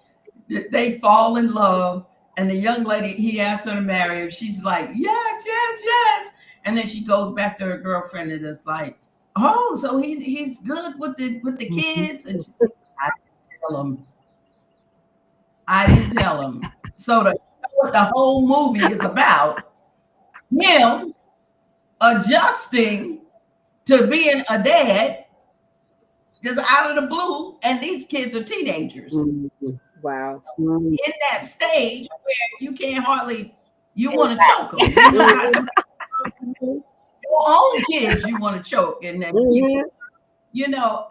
S2: They fall in love, and the young lady, he asks her to marry him. She's like, yes, yes, yes. And then she goes back to her girlfriend and is like, oh, so he's good with the kids. And I didn't tell him. So what the whole movie is about, him adjusting to being a dad just out of the blue, and these kids are teenagers.
S5: Wow.
S2: In that stage where you can't hardly, you want to choke them. Your own kids, you want to choke, and then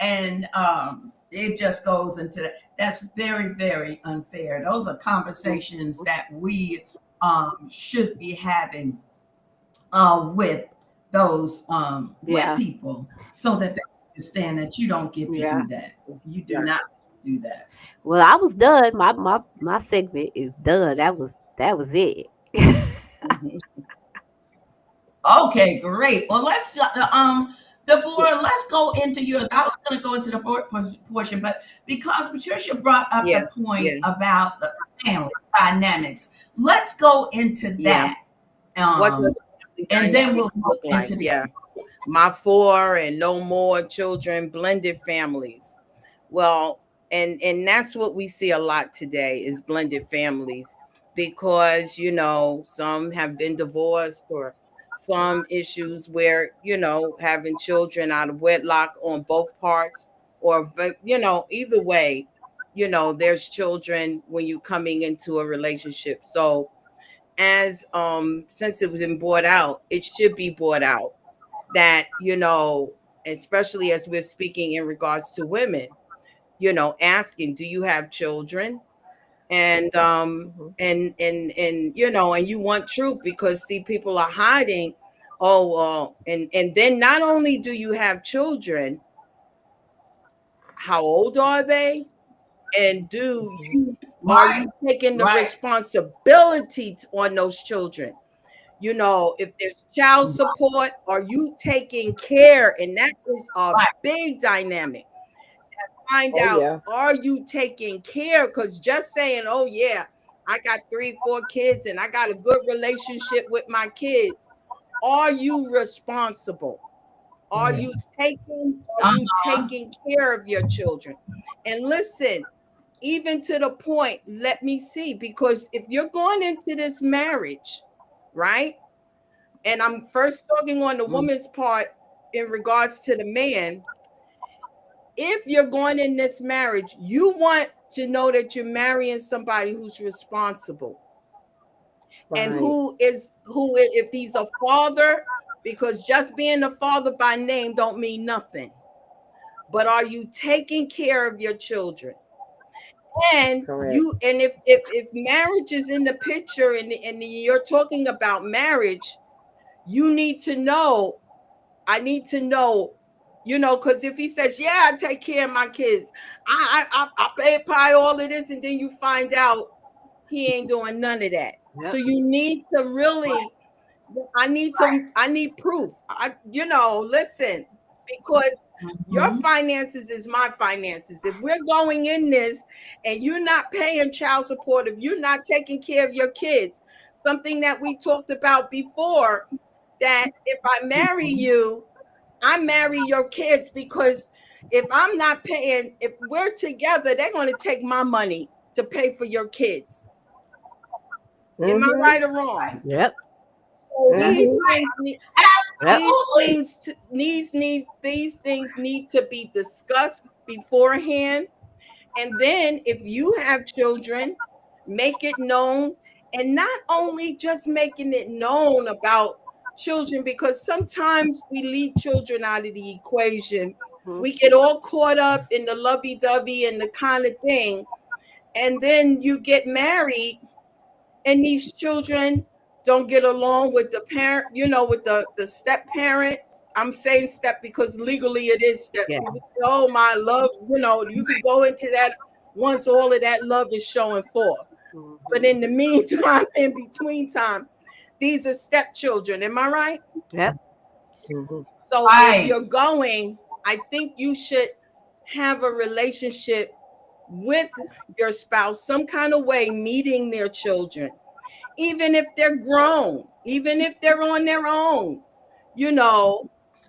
S2: and it just goes into that. That's very, very unfair. Those are conversations that we should be having with those with people, so that they understand that you don't get to do that. You do not do that.
S3: Well, I was done. My segment is done. That was it.
S2: Okay, great. Well, let's Deborah, let's go into yours. I was going to go into the portion, but because Patricia brought up the point about the family dynamics, let's go into that.
S4: What does
S2: and then we'll
S4: look like? My 4 and no more children, blended families. Well, and that's what we see a lot today is blended families, because some have been divorced, or some issues where having children out of wedlock on both parts, or either way, there's children when you're coming into a relationship. So as since it was been brought out, it should be brought out that especially as we're speaking in regards to women, asking, do you have children? And and you want truth, because see, people are hiding. And then not only do you have children, how old are they? And are you taking the responsibility on those children? You know, if there's child support, are you taking care? And that is a big dynamic. Find out, are you taking care? Because just saying, oh yeah, I got 3-4 kids and I got a good relationship with my kids. Are you responsible? Are you taking care of your children? And listen, even to the point, let me see, because if you're going into this marriage, right? And I'm first talking on the woman's part in regards to the man. If you're going in this marriage, you want to know that you're marrying somebody who's responsible. Right. And who if he's a father, because just being a father by name don't mean nothing. But are you taking care of your children? And correct. If marriage is in the picture and you're talking about marriage, you need to know, I need to know, you know, because if he says, yeah, I take care of my kids, I pay all of this, and then you find out he ain't doing none of that. Yep. So you need to really, I need proof. Listen, because your finances is my finances. If we're going in this and you're not paying child support, if you're not taking care of your kids, something that we talked about before, that if I marry you, I marry your kids, because if I'm not paying, if we're together, they're going to take my money to pay for your kids. Am I right or wrong?
S3: Yep.
S4: So these things need to be discussed beforehand. And then if you have children, make it known. And not only just making it known about children, because sometimes we leave children out of the equation. We get all caught up in the lovey-dovey and the kind of thing. And then you get married and these children don't get along with the parent, with the step parent. I'm saying step because legally it is step. Yeah. Oh, my love, you can go into that once all of that love is showing forth. Mm-hmm. But in the meantime, in between time, these are stepchildren. Am I right?
S3: Yep.
S4: Mm-hmm. So if you're going, I think you should have a relationship with your spouse, some kind of way, meeting their children, even if they're grown, even if they're on their own,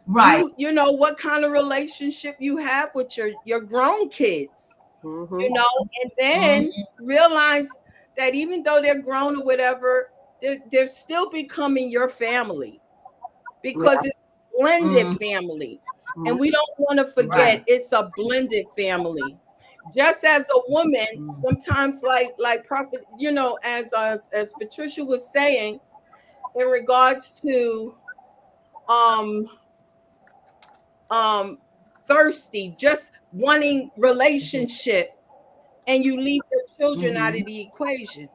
S4: right. You know what kind of relationship you have with your grown kids, and then realize that even though they're grown or whatever, they're still becoming your family, because it's blended family. And we don't want to forget it's a blended family. Just as a woman, sometimes like Prophet, as Patricia was saying, in regards to thirsty, just wanting relationship, and you leave your children out of the equation.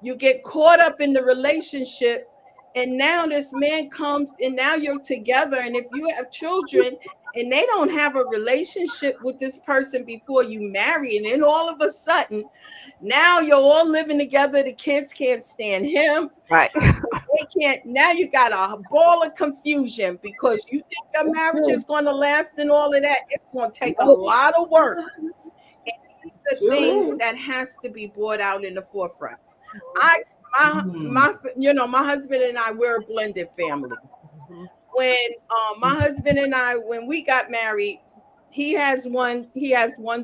S4: You get caught up in the relationship, and now this man comes, and now you're together. And if you have children and they don't have a relationship with this person before you marry, and then all of a sudden, now you're all living together. The kids can't stand him.
S3: Right.
S4: They can't. Now you got a ball of confusion because you think your marriage is going to last and all of that. It's going to take a lot of work. And these are things that has to be brought out in the forefront. My husband and I, we're a blended family. When my husband and I, when we got married, he has one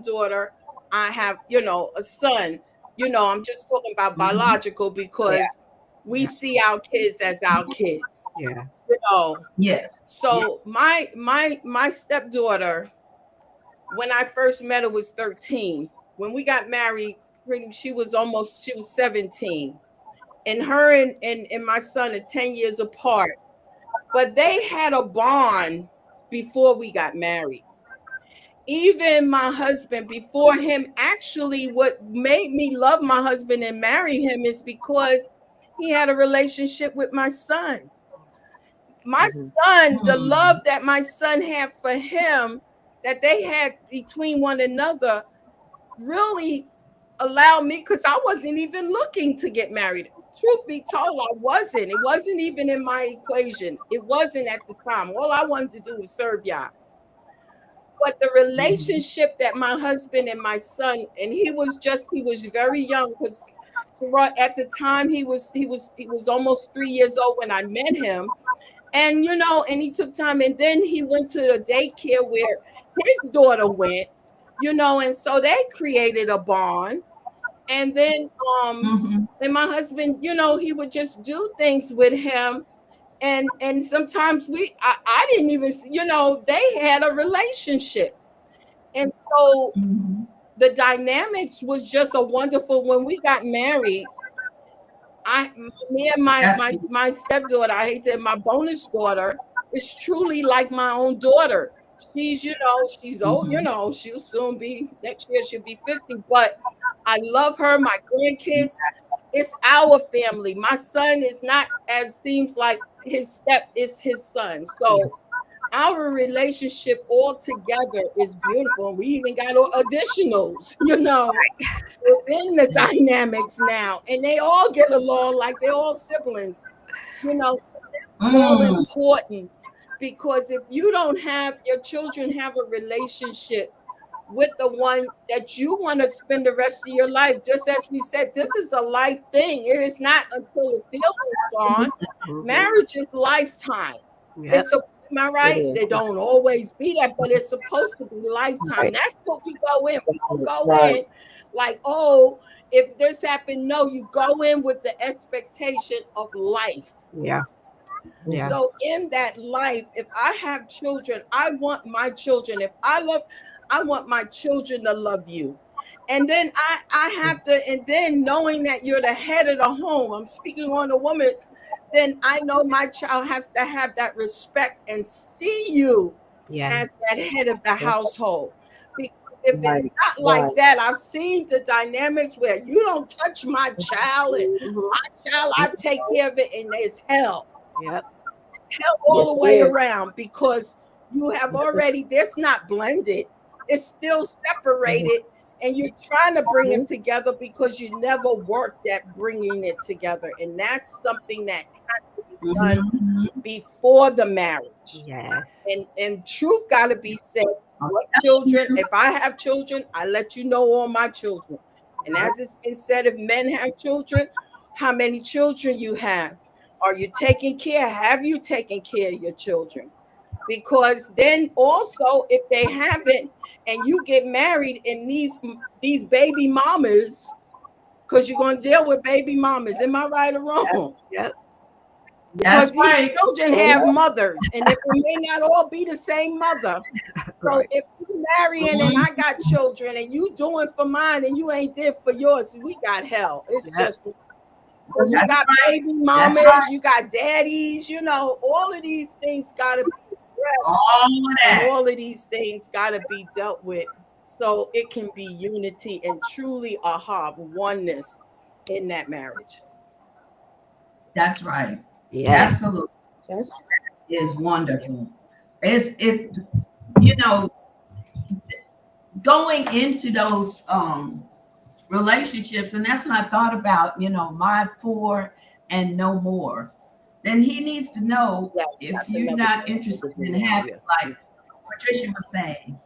S4: daughter. I have, a son. I'm just talking about biological, because we see our kids as our kids.
S3: Yeah.
S4: Yes. So my stepdaughter, when I first met her, was 13. When we got married, she was 17. And her and my son are 10 years apart. But they had a bond before we got married. Even my husband, before him, actually what made me love my husband and marry him is because he had a relationship with my son. My son, the love that my son had for him, that they had between one another, really allowed me, because I wasn't even looking to get married. truth be told, I wasn't. It wasn't even in my equation. It wasn't at the time. All I wanted to do was serve y'all. But the relationship that my husband and my son, and he was very young, because at the time he was almost 3 years old when I met him. And and he took time, and then he went to a daycare where his daughter went, and so they created a bond. And then and my husband, he would just do things with him. And sometimes I didn't even, they had a relationship. And so the dynamics was just a wonderful. When we got married, me and my stepdaughter, I hate to, my bonus daughter is truly like my own daughter. She's, she's old, she'll soon be, next year she'll be 50, but I love her, my grandkids. It's our family. My son is not, as seems like his step is his son. So our relationship all together is beautiful. We even got additionals, within the dynamics now. And they all get along like they're all siblings, So that's more important, because if you don't have, your children have a relationship with the one that you want to spend the rest of your life. Just as we said, this is a life thing. It is not until the feeling's gone. Marriage is lifetime. Yep. Am I right? They don't always be that, but it's supposed to be lifetime. Right. That's what we go in. We don't go in like, oh, if this happened. No, you go in with the expectation of life.
S3: Yeah. Yeah.
S4: So in that life, if I have children, I want my children. I want my children to love you. And then I have to, and then knowing that you're the head of the home, I'm speaking on a woman, then I know my child has to have that respect and see you as that head of the household. Because if it's not like that, I've seen the dynamics where you don't touch my child, and my child, I take care of it, and there's hell.
S3: Yep.
S4: Hell all the way around, because you have already, this not blended. It's still separated, and you're trying to bring it together because you never worked at bringing it together. And that's something that has to be done before the marriage.
S3: Yes.
S4: And truth got to be said. What children, if I have children, I let you know all my children. And as it's been said, if men have children, how many children you have? Are you taking care? Have you taken care of your children? Because then also, if they haven't, and you get married, and these baby mamas, because you're going to deal with baby mamas. Am I right or wrong?
S3: Yep.
S4: Because these children have mothers, and it may not all be the same mother. So if you marrying and I got children, and you doing for mine, and you ain't did for yours, we got hell. It's just, you got baby mamas, you got daddies, all of these things got to be all of these things got to be dealt with, so it can be unity and truly oneness in that marriage.
S2: That's right.
S3: Yeah,
S2: absolutely. That is wonderful. It going into those relationships, and that's when I thought about my 4 and no more. Then he needs to know if you're not interested in having, like Patricia was saying,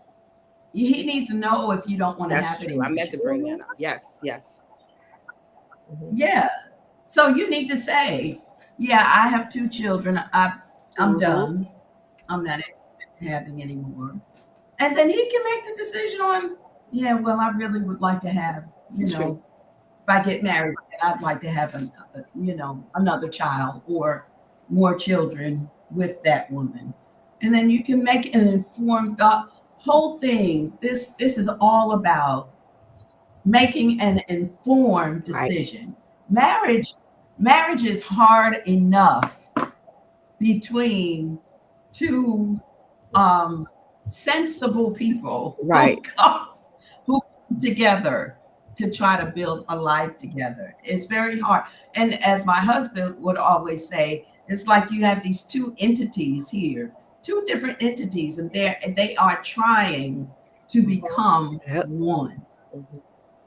S2: he needs to know if you don't want to have it.
S4: I meant to bring that up. Yes.
S2: Yeah. So you need to say, I have 2 children. I'm done. I'm not interested in having any more. And then he can make the decision on, I really would like to have, if I get married, I'd like to have another child or more children with that woman. And then you can make an informed whole thing. This is all about making an informed decision. Marriage is hard enough between 2 sensible people who come together to try to build a life together. It's very hard. And as my husband would always say, it's like you have these 2 entities here, 2 different entities, and they are trying to become one.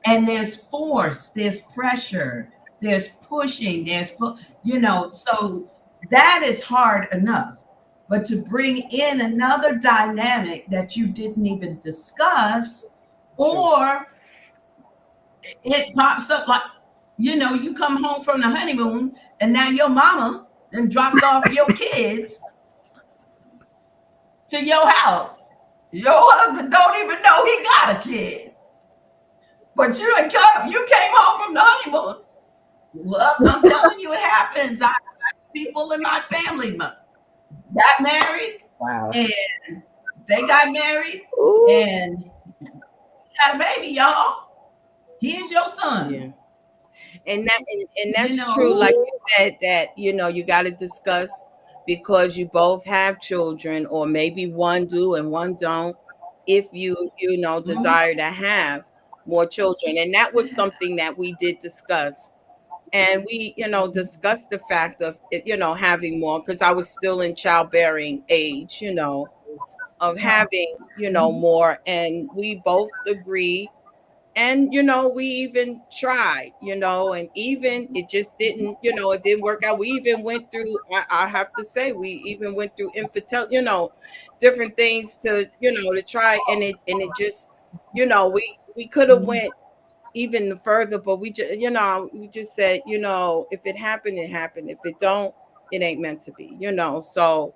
S2: And there's force, there's pressure, there's pushing, so that is hard enough. But to bring in another dynamic that you didn't even discuss, or it pops up like, you come home from the honeymoon and now your mama then dropped off your kids to your house. Your husband don't even know he got a kid. But you came home from the honeymoon. Well, I'm telling you, it happens. I have people in my family got married.
S5: Wow.
S2: And they got married.
S3: Ooh.
S2: And got a baby, y'all. He is your son.
S4: Yeah. And that's true. Like you said, that, you got to discuss, because you both have children, or maybe one do and one don't, if you desire to have more children. And that was something that we did discuss. And we, discussed the fact of, having more, because I was still in childbearing age, of having, more. And we both agree. And, we even tried, and even it just didn't, it didn't work out. We even went through, I have to say, we even went through infertility, different things to, to try. And it just, we could have went even further, but we just, we just said, if it happened, it happened. If it don't, it ain't meant to be, So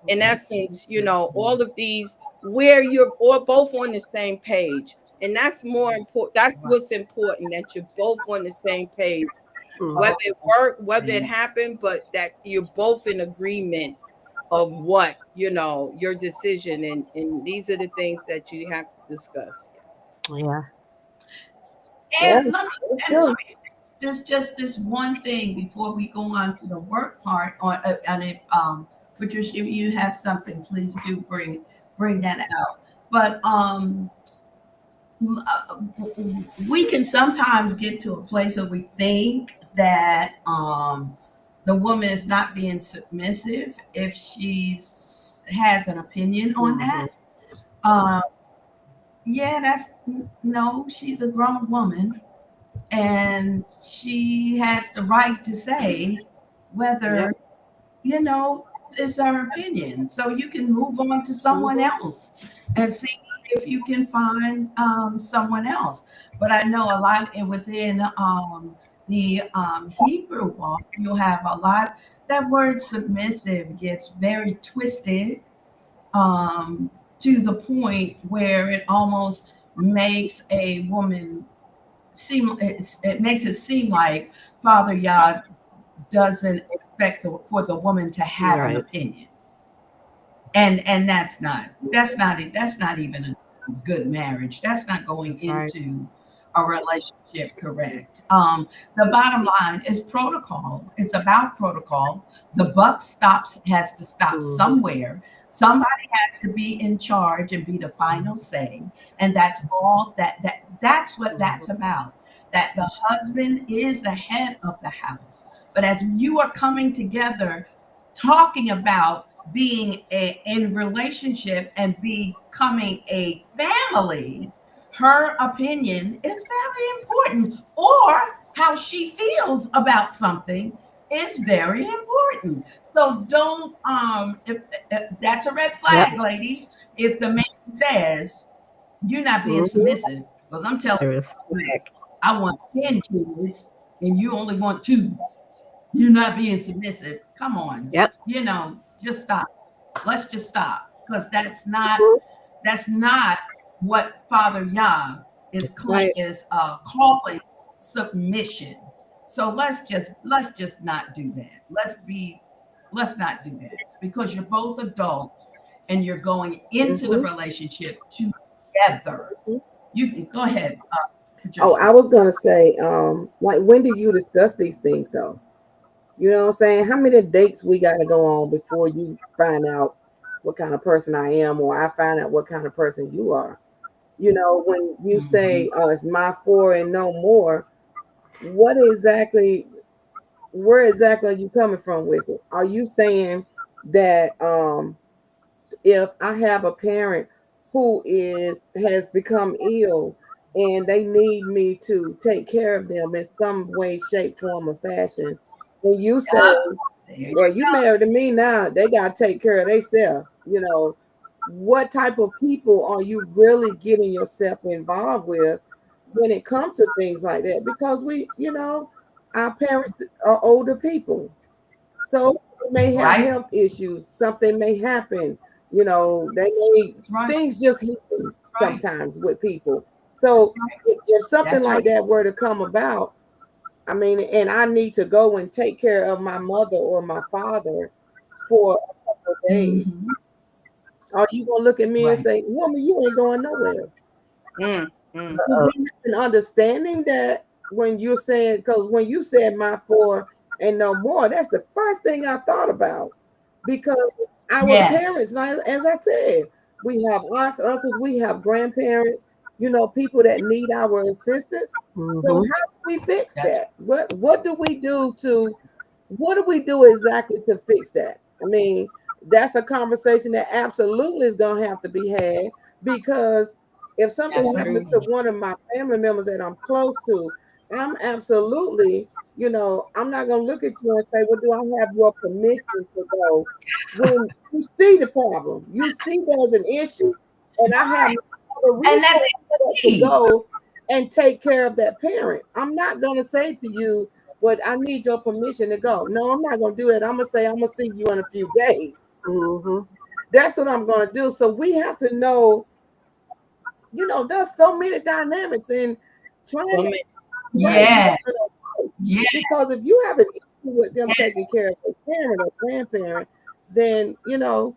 S4: in essence, all of these, where you're all both on the same page. And that's more important. That's what's important, that you're both on the same page, whether it worked, whether it happened, but that you're both in agreement of what, your decision. And these are the things that you have to discuss.
S3: Yeah.
S2: And let me say this one thing before we go on to the work part. And if Patricia, you have something, please do bring that out. But we can sometimes get to a place where we think that the woman is not being submissive if she has an opinion on that. She's a grown woman, and she has the right to say whether it's her opinion. So you can move on to someone else and see if you can find someone else. But I know a lot within the Hebrew walk, you'll have a lot. That word submissive gets very twisted to the point where it almost makes a woman it makes it seem like Father Yah doesn't expect for the woman to have an opinion. And that's not even a good marriage. That's not going into a relationship correct. The bottom line is protocol. It's about protocol. The buck has to stop somewhere. Somebody has to be in charge and be the final say. And that's all that's what that's about. That the husband is the head of the house. But as you are coming together, talking about being in relationship and becoming a family, her opinion is very important, or how she feels about something is very important. So don't if that's a red flag, ladies. If the man says you're not being submissive, because I'm telling you, I want 10 kids and you only want 2. You're not being submissive. Come on. Just stop. Let's just stop, because that's not what Father Yah is calling submission. So let's just not do that. Let's not do that, because you're both adults and you're going into the relationship together. You can go ahead. Patricia.
S5: I was gonna say, like, when do you discuss these things though? You know what I'm saying? How many dates we got to go on before you find out what kind of person I am, or I find out what kind of person you are? When you say, it's my 4 and no more, where exactly are you coming from with it? Are you saying that if I have a parent who has become ill and they need me to take care of them in some way, shape, form, or fashion. And you say, well, you married to me now, they got to take care of themselves. What type of people are you really getting yourself involved with when it comes to things like that? Because our parents are older people. So they may have health issues, something may happen, they may, things just happen sometimes with people. So if something like that were to come about, and I need to go and take care of my mother or my father for a couple of days, are you gonna look at me and say, woman, you ain't going nowhere? You have an understanding that when you're saying, because when you said my four and no more, that's the first thing I thought about, because our parents, as I said, we have aunts, uncles, we have grandparents, people that need our assistance. So how do we fix that? What do we do exactly to fix that? That's a conversation that absolutely is going to have to be had, because if something happens to one of my family members that I'm close to, I'm absolutely, I'm not going to look at you and say, well, do I have your permission to go? When you see the problem, you see there's an issue, and I have the resources to go and take care of that parent. I'm not going to say to you, but I need your permission to go. No, I'm not going to do that. I'm going to say, I'm going to see you in a few days. That's what I'm going to do. So we have to know, there's so many dynamics in trying to. Because if you have an issue with them taking care of a parent or grandparent, then, we got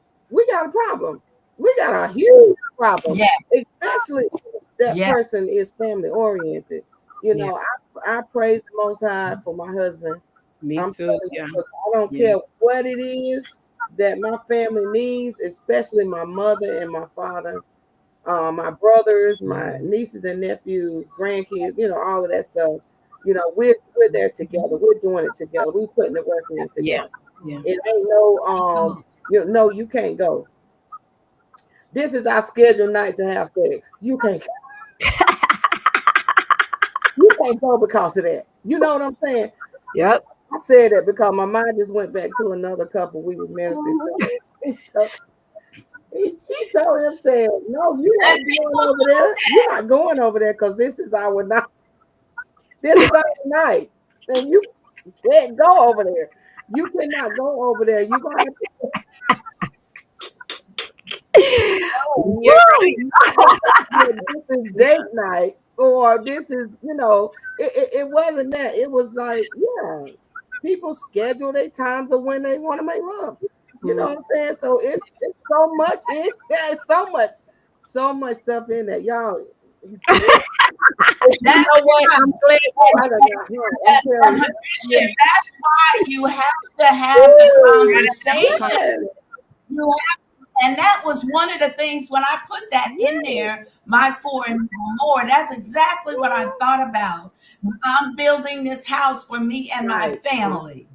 S5: a problem. We got a huge problem. Especially if that person is family oriented. I praise the Most High for my husband.
S4: Me too.
S5: I don't care what it is that my family needs, especially my mother and my father, my brothers, my nieces and nephews, grandkids, all of that stuff. We're there together. We're doing it together. We're putting the work in together. It ain't no, you can't go. This is our scheduled night to have sex. You can't go. You can't go because of that. You know what I'm saying?
S3: Yep.
S5: I said that because my mind just went back to another couple we was ministering to. She told him, said, no, you ain't going over there. You're not going over there because this is our night. This is our night. And you can't go over there. You cannot go over there. You're going to have to. This is date night, or this is, it wasn't that. It was like, people schedule their times of when they want to make love. You know what I'm saying? So it's so much in there. So much stuff in there, y'all.
S2: That's what I'm glad. That's why you have to have the conversation. And that was one of the things when I put that in there, my four and more. That's exactly what I thought about. I'm building this house for me and my family.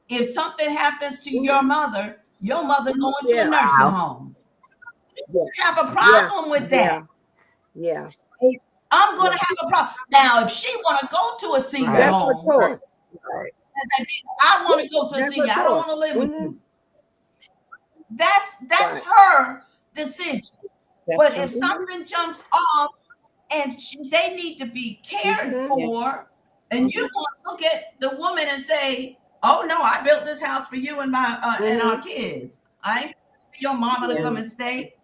S2: If something happens to your mother going to a nursing home. You have a problem with that.
S5: Yeah.
S2: I'm going to have a problem. Now, if she want to go to a senior home, I want to go to a senior. I don't want to live with you. That's her decision. But if something jumps off and they need to be cared for, and you want to look at the woman and say, "Oh no, I built this house for you and my and our kids. I ain't your mama to come and stay,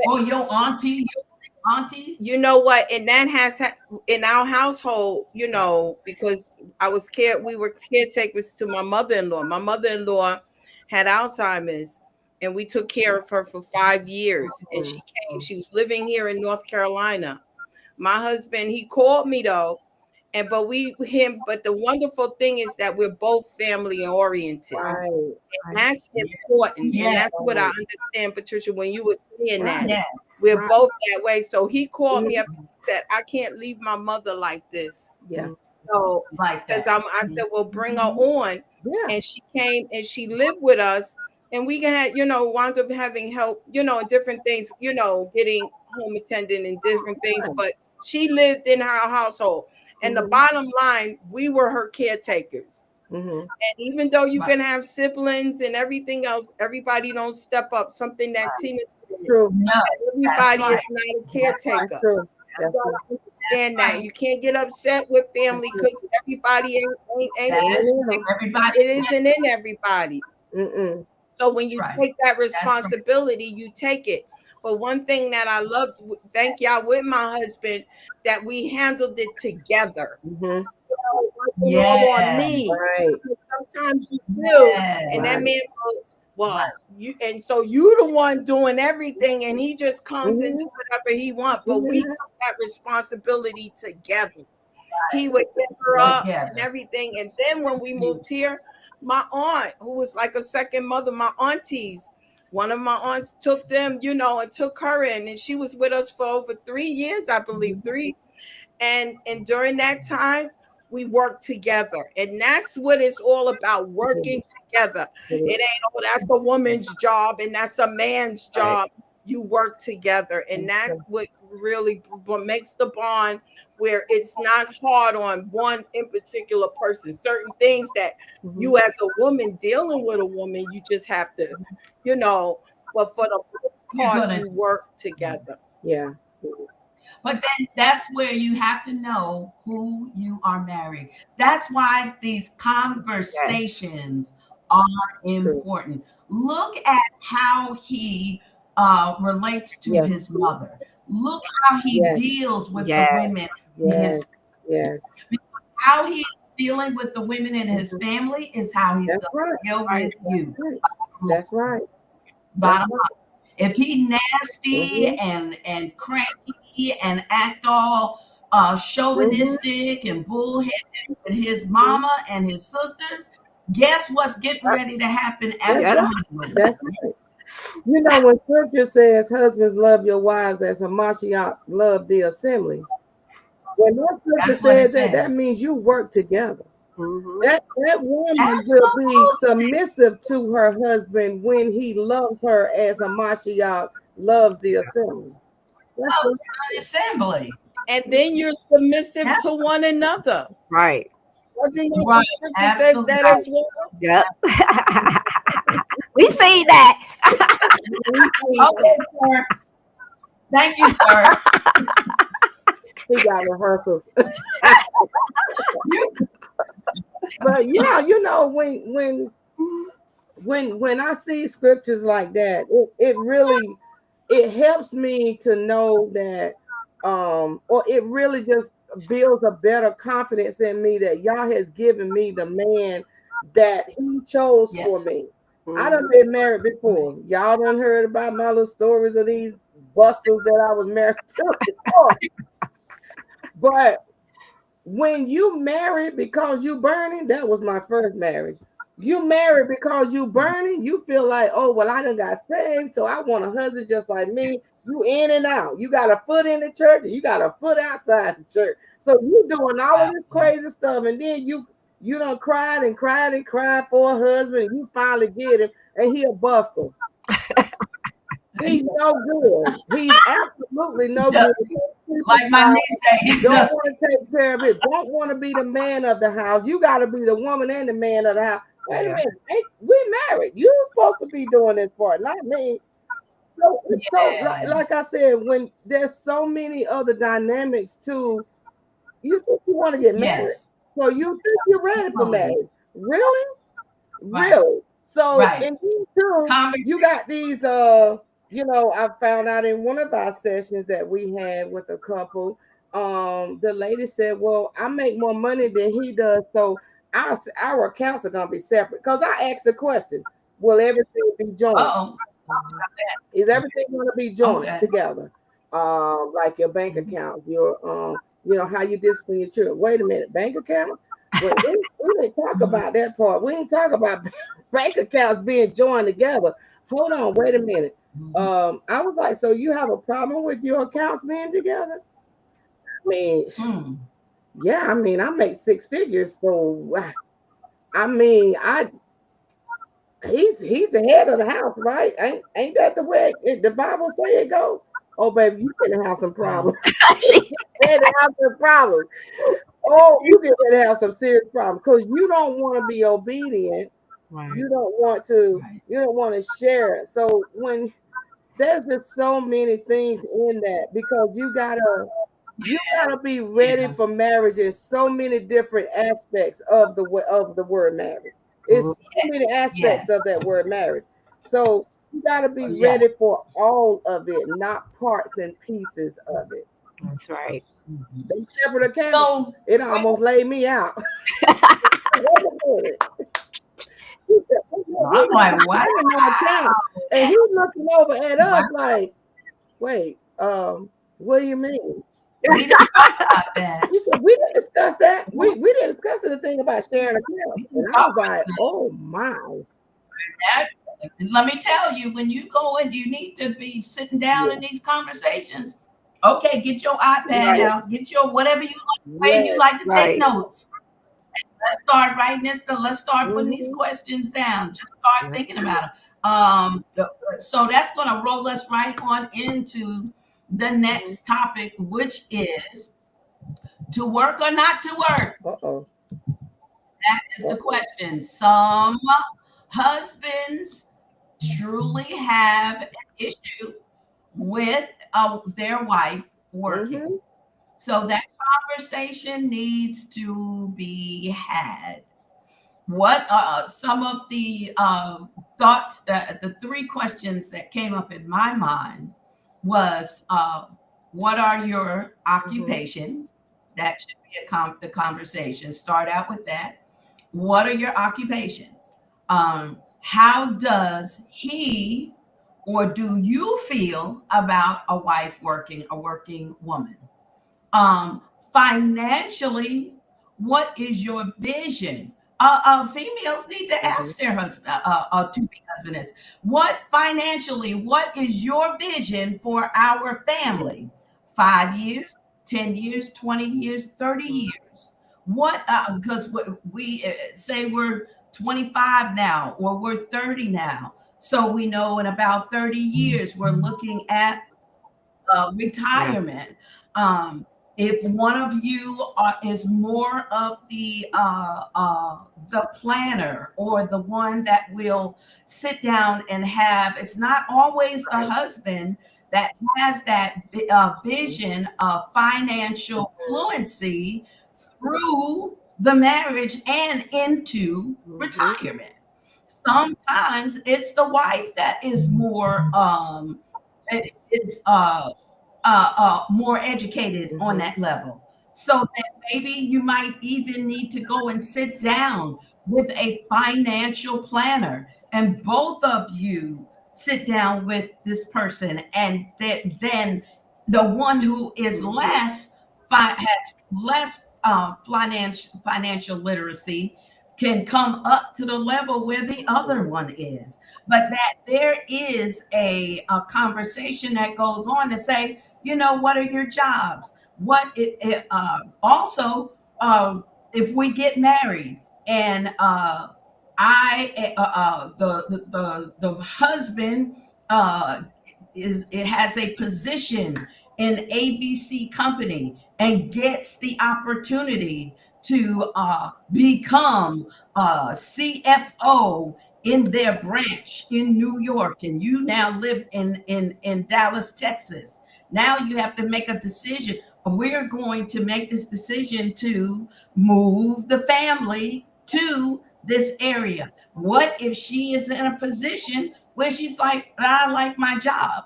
S2: or your auntie."
S4: You know what? And that has in our household, because we were caretakers to my mother-in-law. My mother-in-law had Alzheimer's, and we took care of her for 5 years. And she came. She was living here in North Carolina. My husband, he called me though, but the wonderful thing is that we're both family oriented.
S5: Right.
S4: And that's important. Yeah. And that's what I understand, Patricia, when you were saying that. We're both that way. So he called me up and said, I can't leave my mother like this.
S5: Yeah.
S4: So because I said, well, bring her on. Yeah. And she came and she lived with us and we had, wound up having help, in different things, getting home attendant and different things. But she lived in her household. And the bottom line, we were her caretakers. And even though you can have siblings and everything else, everybody don't step up. Something that Tina said.
S5: True.
S2: No,
S4: Everybody
S2: right.
S4: is not a caretaker.
S5: True.
S4: You gotta understand that. You can't get upset with family because everybody ain't
S2: everybody.
S4: it isn't in everybody.
S5: Mm-mm.
S4: So when you
S2: Right.
S4: take that responsibility, you take it. But one thing that I love, thank y'all with my husband, that we handled it together. On me.
S5: Right.
S4: Sometimes you do, and that man goes, well, you, and so you the one doing everything, and he just comes and do whatever he wants. But we took that responsibility together. He would get her up and everything. And then when we moved here, my aunt, who was like a second mother, my aunties, one of my aunts took them, and took her in, and she was with us for over 3 years, I believe, 3. And during that time, we worked together, and that's what it's all about, working together. It ain't, that's a woman's job and that's a man's job. You work together, and that's what makes the bond, where it's not hard on one in particular person. Certain things that you as a woman dealing with a woman, you just have to, but for the most part, you work together.
S5: Yeah.
S2: But then that's where you have to know who you are marrying. That's why these conversations are important. Look at how he relates to his mother. Look how he deals with the women in his how he's dealing with the women in his family is how he's going to deal with you.
S5: That's right.
S2: Bottom line. If he nasty and cranky and act all chauvinistic and bullheaded with his mama and his sisters, guess what's getting ready to happen after the honeymoon?
S5: That's right. When scripture says husbands love your wives as Hamashiach loved the assembly, when that scripture says that means you work together. That woman will be submissive to her husband when he loves her as a Mashiach loves the assembly.
S2: The assembly.
S4: And then you're submissive to one another.
S3: Right.
S4: Wasn't that the scripture says that as well?
S3: Yep. We see that.
S2: Okay, sir. Thank you, sir.
S5: He got rehearsals. But yeah, when I see scriptures like that, it helps me to know that or it really just builds a better confidence in me that Yah has given me the man that he chose for me. I done been married before. Y'all done heard about my little stories of these busters that I was married to before. But when you married because you burning, that was my first marriage. You married because you burning, you feel like, oh, well, I done got saved, so I want a husband just like me. You in and out. You got a foot in the church and you got a foot outside the church. So you doing all of this crazy stuff, and then you done cried and cried and cried for a husband, and you finally get him, and he a buster. He's no good. He's absolutely no good.
S2: Like my niece said, he
S5: don't want to take care of it. Don't want to be the man of the house. You got to be the woman and the man of the house. Wait a minute, we married. You're supposed to be doing this part, not me. So like I said, when there's so many other dynamics too, you think you want to get married. So you think you're ready for marriage. Really? Really? So and then too, you got these I found out in one of our sessions that we had with a couple, the lady said, well, I make more money than he does, so our accounts are going to be separate. Because I asked the question, will everything be joined? Is everything going to be joined together? Like your bank account, your, how you discipline your children. Wait a minute, bank account? Well, we didn't talk about that part. We didn't talk about bank accounts being joined together. Hold on, wait a minute. I was like, so you have a problem with your accounts being together? I mean, I make 6 figures. So, I mean, he's the head of the house, right? Ain't that the way the Bible say it go? Oh, baby, you gonna have some problems. Head to have some problems. Oh, you get ready to have some serious problems because you don't want to be obedient.
S3: Right.
S5: You don't want to. You don't want to share it. So when there's just so many things in that because you gotta be ready for marriage in so many different aspects of the word marriage. It's so many aspects of that word marriage. So you gotta be ready for all of it, not parts and pieces of it.
S3: That's right.
S5: They separate account. So, it almost laid me out.
S2: I'm like, wow.
S5: And he's looking over at us like, wait, what do you mean?
S2: We didn't talk about that.
S5: He said, we didn't discuss that. We didn't discuss anything about sharing account. And I was like, oh my.
S2: Let me tell you, when you go and you need to be sitting down in these conversations, okay, get your iPad out, get your whatever you like, way you like to take notes. Let's start writing this. Let's start putting these questions down. Just start thinking about them. So that's going to roll us right on into the next topic, which is to work or not to work. That is the question. Some husbands truly have an issue with their wife working. So that conversation needs to be had. What some of the thoughts, the three questions that came up in my mind was, what are your occupations? That should be the conversation. Start out with that. What are your occupations? How does he or do you feel about a working woman? Financially, what is your vision? Females need to ask their husband, to-be husbands, what is your vision for our family? 5 years, 10 years, 20 years, 30 years? What, because we say we're 25 now, or we're 30 now. So we know in about 30 years, we're looking at retirement. If one of you is more of the planner or the one that will sit down and have, it's not always the husband that has that vision of financial fluency through the marriage and into retirement. Sometimes it's the wife that is more more educated on that level. So that maybe you might even need to go and sit down with a financial planner, and both of you sit down with this person, and then the one who is has less financial literacy can come up to the level where the other one is. But that there is a conversation that goes on to say, what are your jobs? Also, if we get married and the husband has a position in ABC company and gets the opportunity to become CFO in their branch in New York, and you now live in Dallas, Texas. Now you have to make a decision. We're going to make this decision to move the family to this area. What if she is in a position where she's like, I like my job?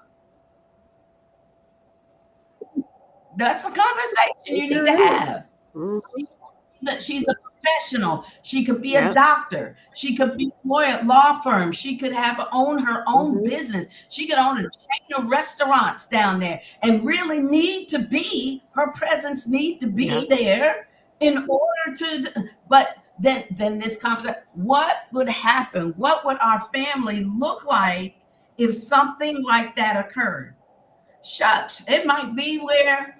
S2: That's a conversation you need to have. She's a professional. She could be a doctor. She could be a law firm. She could own her own business. She could own a chain of restaurants down there, and really her presence need to be there in order to. But then this conversation, what would happen? What would our family look like if something like that occurred? Shucks, it might be where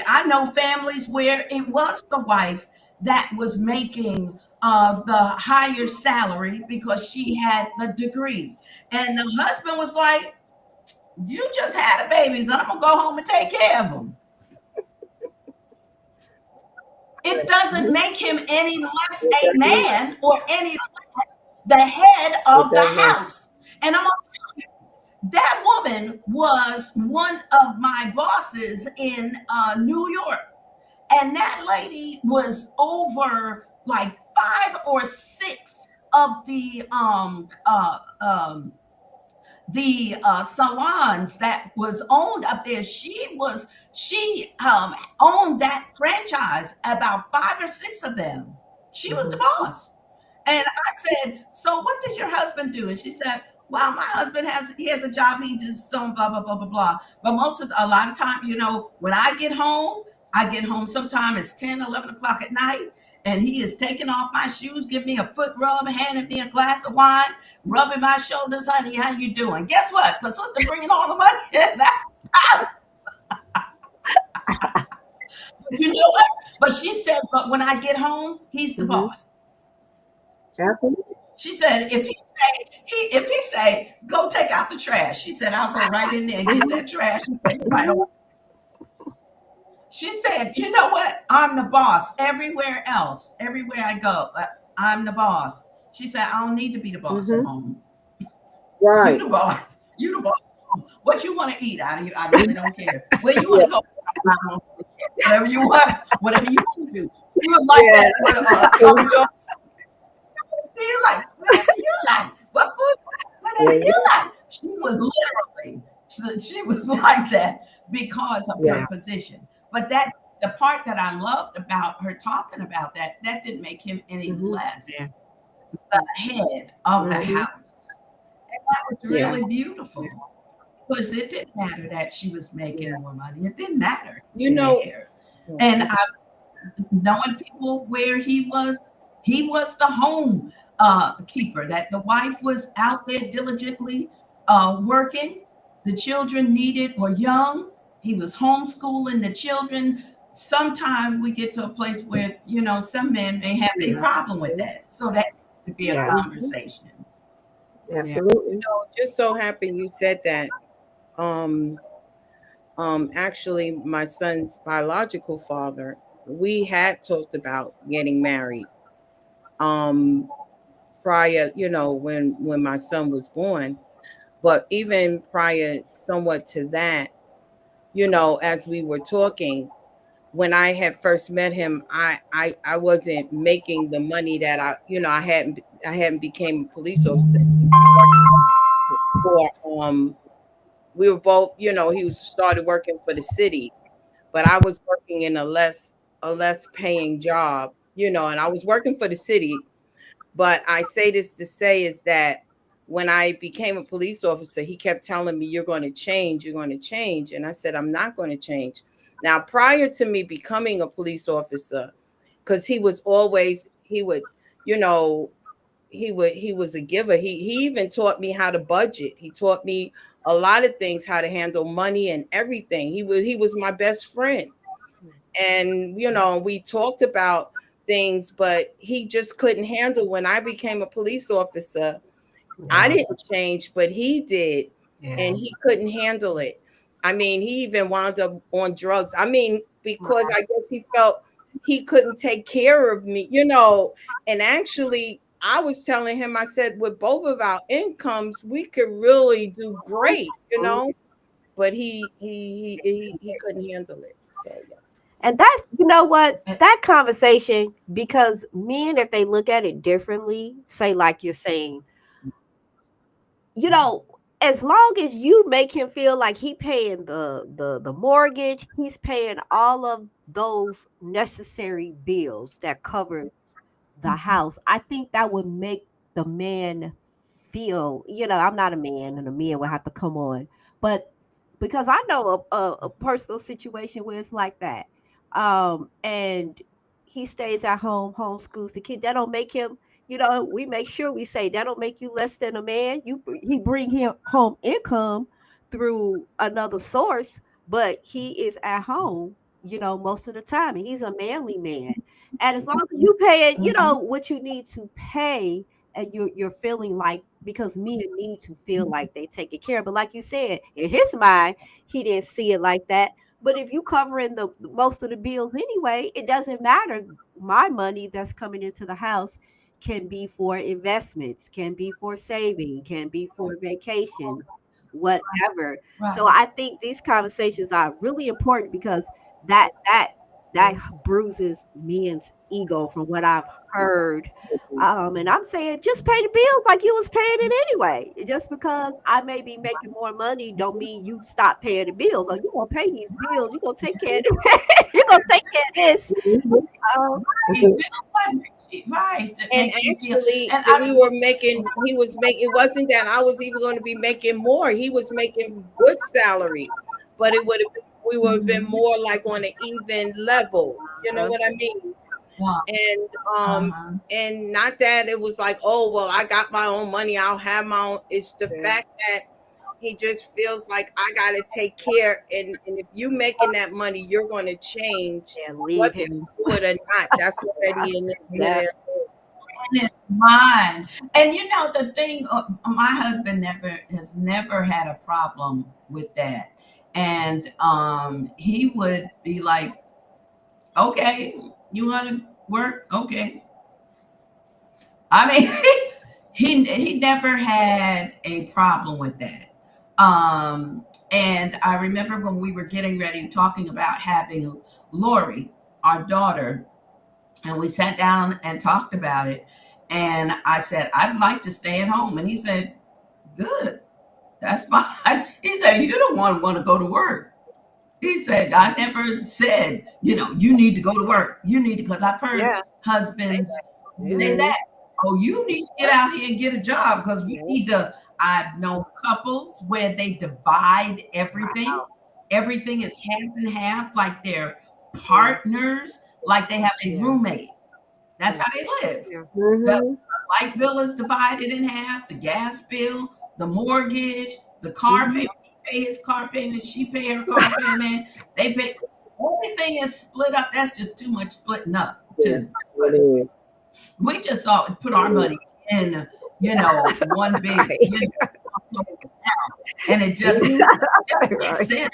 S2: I know families where it was the wife that was making the higher salary because she had the degree. And the husband was like, you just had a baby, so I'm gonna go home and take care of them. It doesn't make him any less a man or any less the head of the house. And I'm like, that woman was one of my bosses in New York. And that lady was over like 5 or 6 of the salons that was owned up there. She owned that franchise, about 5 or 6 of them. She was the boss. And I said, so what does your husband do? And she said, well, my husband has a job. He does some blah, blah, blah, blah, blah. But a lot of time, when I get home sometime it's 10, 11 o'clock at night. And he is taking off my shoes, giving me a foot rub, handing me a glass of wine, rubbing my shoulders. Honey, how you doing? Guess what? Because sister bringing all the money in that house. You know what? But she said, but when I get home, he's the boss.
S5: Absolutely.
S2: She said, if he say, go take out the trash, she said, I'll go right in there and get that trash and take it right away. She said, you know what? I'm the boss everywhere else. Everywhere I go, I'm the boss. She said, I don't need to be the boss at home.
S5: Right.
S2: You the boss. You the boss at home. What you want to eat out of you, I really don't care. Where you want to go, I don't care. Whatever you want to do. You would like that. You like whatever you like. What food? Whatever you like. She was like that because of her position. But the part that I loved about her talking about that didn't make him any less the head of the house. And that was really beautiful. Because it didn't matter that she was making more money. It didn't matter. And knowing people where he was the home keeper, that the wife was out there diligently working. The children were young. He was homeschooling the children. Sometimes we get to a place where, some men may have a problem with that. So that needs to be a conversation.
S5: Absolutely.
S4: Just so happy you said that. Actually, my son's biological father, we had talked about getting married prior, when my son was born. But even prior somewhat to that, as we were talking, when I had first met him, I wasn't making the money that I hadn't became a police officer. We were both, he started working for the city, but I was working in a less paying job, and I was working for the city. But I say this to say is that when I became a police officer, he kept telling me, you're going to change. And I said, I'm not going to change. Now, prior to me becoming a police officer, because he was always, he was a giver. He even taught me how to budget. He taught me a lot of things, how to handle money and everything. He was my best friend. And, we talked about things, but he just couldn't handle when I became a police officer. I didn't change, but he did. And he couldn't handle it. I mean, he even wound up on drugs. I mean, because I guess he felt he couldn't take care of me, and actually I was telling him, I said, with both of our incomes, we could really do great, but he couldn't handle it. So, yeah.
S3: And that's, what, that conversation, because men, if they look at it differently, say, like you're saying, as long as you make him feel like he paying the mortgage, he's paying all of those necessary bills that cover the house, I think that would make the man feel, I'm not a man and a man will have to come on, but because I know a personal situation where it's like that. And he stays at home, homeschools the kid. That don't make him, we make sure we say that don't make you less than a man. He bring him home income through another source, but he is at home, most of the time, and he's a manly man. And as long as you pay it, you know what you need to pay, and you're feeling like, because men need to feel like they taken care of. But like you said, in his mind, he didn't see it like that. But if you covering the most of the bills anyway, it doesn't matter. My money that's coming into the house can be for investments, can be for saving, can be for vacations, whatever. So
S2: Right.
S3: I think these conversations are really important, because that bruises men's ego from what I've heard. And I'm saying just pay the bills like you was paying it anyway. Just because I may be making more money don't mean you stop paying the bills. Or you gonna pay these bills, you gonna take care of you're gonna take care of this. Um,
S2: You do what makes you right. That
S4: And
S2: makes you feel.
S4: actually,
S2: And
S4: we were making, he was making, it wasn't that I was even going to be making more. He was making good salary, but it would have been, we would have been more like on an even level. You know what I mean? And not that it was like, oh, well, I got my own money, I'll have my own. It's the fact that he just feels like I gotta take care, and if you making that money, you're going to change
S3: leave
S4: whether you
S3: him.
S4: do it or not. That's already in there.
S2: It's mine. And you know the thing, my husband has never had a problem with that. And he would be like, okay, you want to work? Okay. I mean, he never had a problem with that. And I remember when we were getting ready talking about having Lori, our daughter, and we sat down and talked about it. And I said, I'd like to stay at home. And he said, good, that's fine. He said, you don't want to go to work. He said, I never said, you need to go to work. You need to, because I've heard husbands say that. Oh, you need to get out here and get a job, because we need to. I've known couples where they divide everything. Wow. Everything is half and half, like they're partners, like they have a roommate. That's how they live. The light bill is divided in half, the gas bill, the mortgage, the car payment. He pay his car payment, she pay her car payment. They pay. Everything is split up. That's just too much splitting up. We just put our money in, one big, and it just makes sense.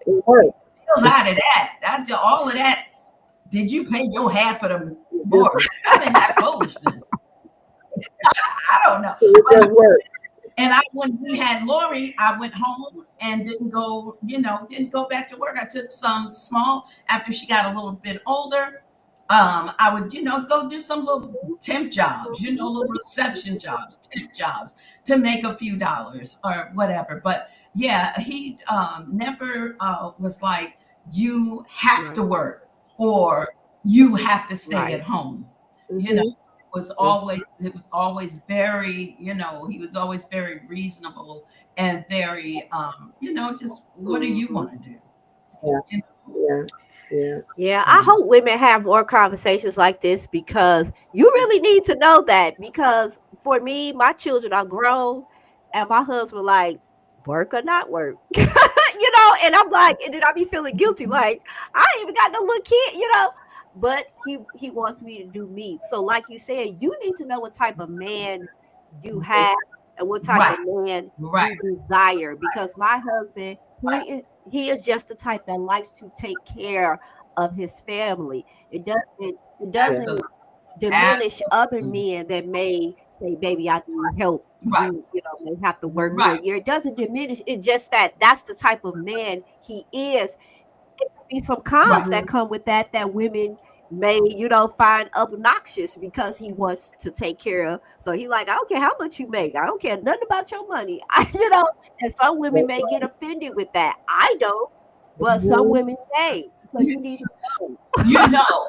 S2: It feels out of that. All of that. Did you pay your half of the mortgage? I mean, that foolishness. I don't know. And when we had Lori, I went home and didn't go back to work. I took some small, after she got a little bit older. I would, go do some little temp jobs, little reception jobs, temp jobs to make a few dollars or whatever. But yeah, he never was like, you have to work or you have to stay at home. It was always very, he was always very reasonable and very, just what do you want to do?
S3: Yeah, I hope women have more conversations like this, because you really need to know that. Because for me, my children are grown, and my husband like, work or not work, and I'm like, and then I be feeling guilty, like I ain't even got no little kid, but he wants me to do me. So like you said, you need to know what type of man you have and what type of man you desire, because my husband, he is just the type that likes to take care of his family. It doesn't diminish other men that may say, baby, I need help. May have to work for a year. It doesn't diminish. It's just that's the type of man he is. It could be some cons that come with that women may, find obnoxious, because he wants to take care of. So he like, I don't care how much you make. I don't care nothing about your money. And some women may get offended with that. I don't, but some women may. So you need to know.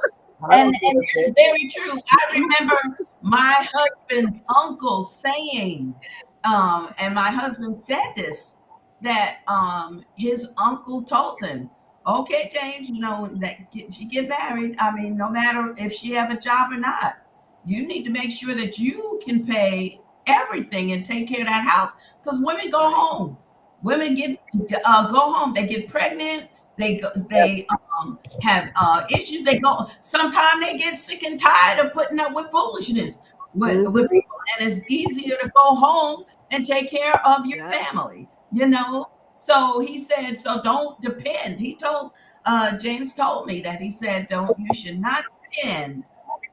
S2: And it's very true. I remember my husband's uncle saying, and my husband said this, that his uncle told him, okay, James, that she get married. I mean, no matter if she have a job or not, you need to make sure that you can pay everything and take care of that house. Because women go home. Women go home. They get pregnant. They have issues. They go. Sometimes they get sick and tired of putting up with foolishness with people, and it's easier to go home and take care of your family. So he said, so don't depend. He told James told me that. He said, you should not depend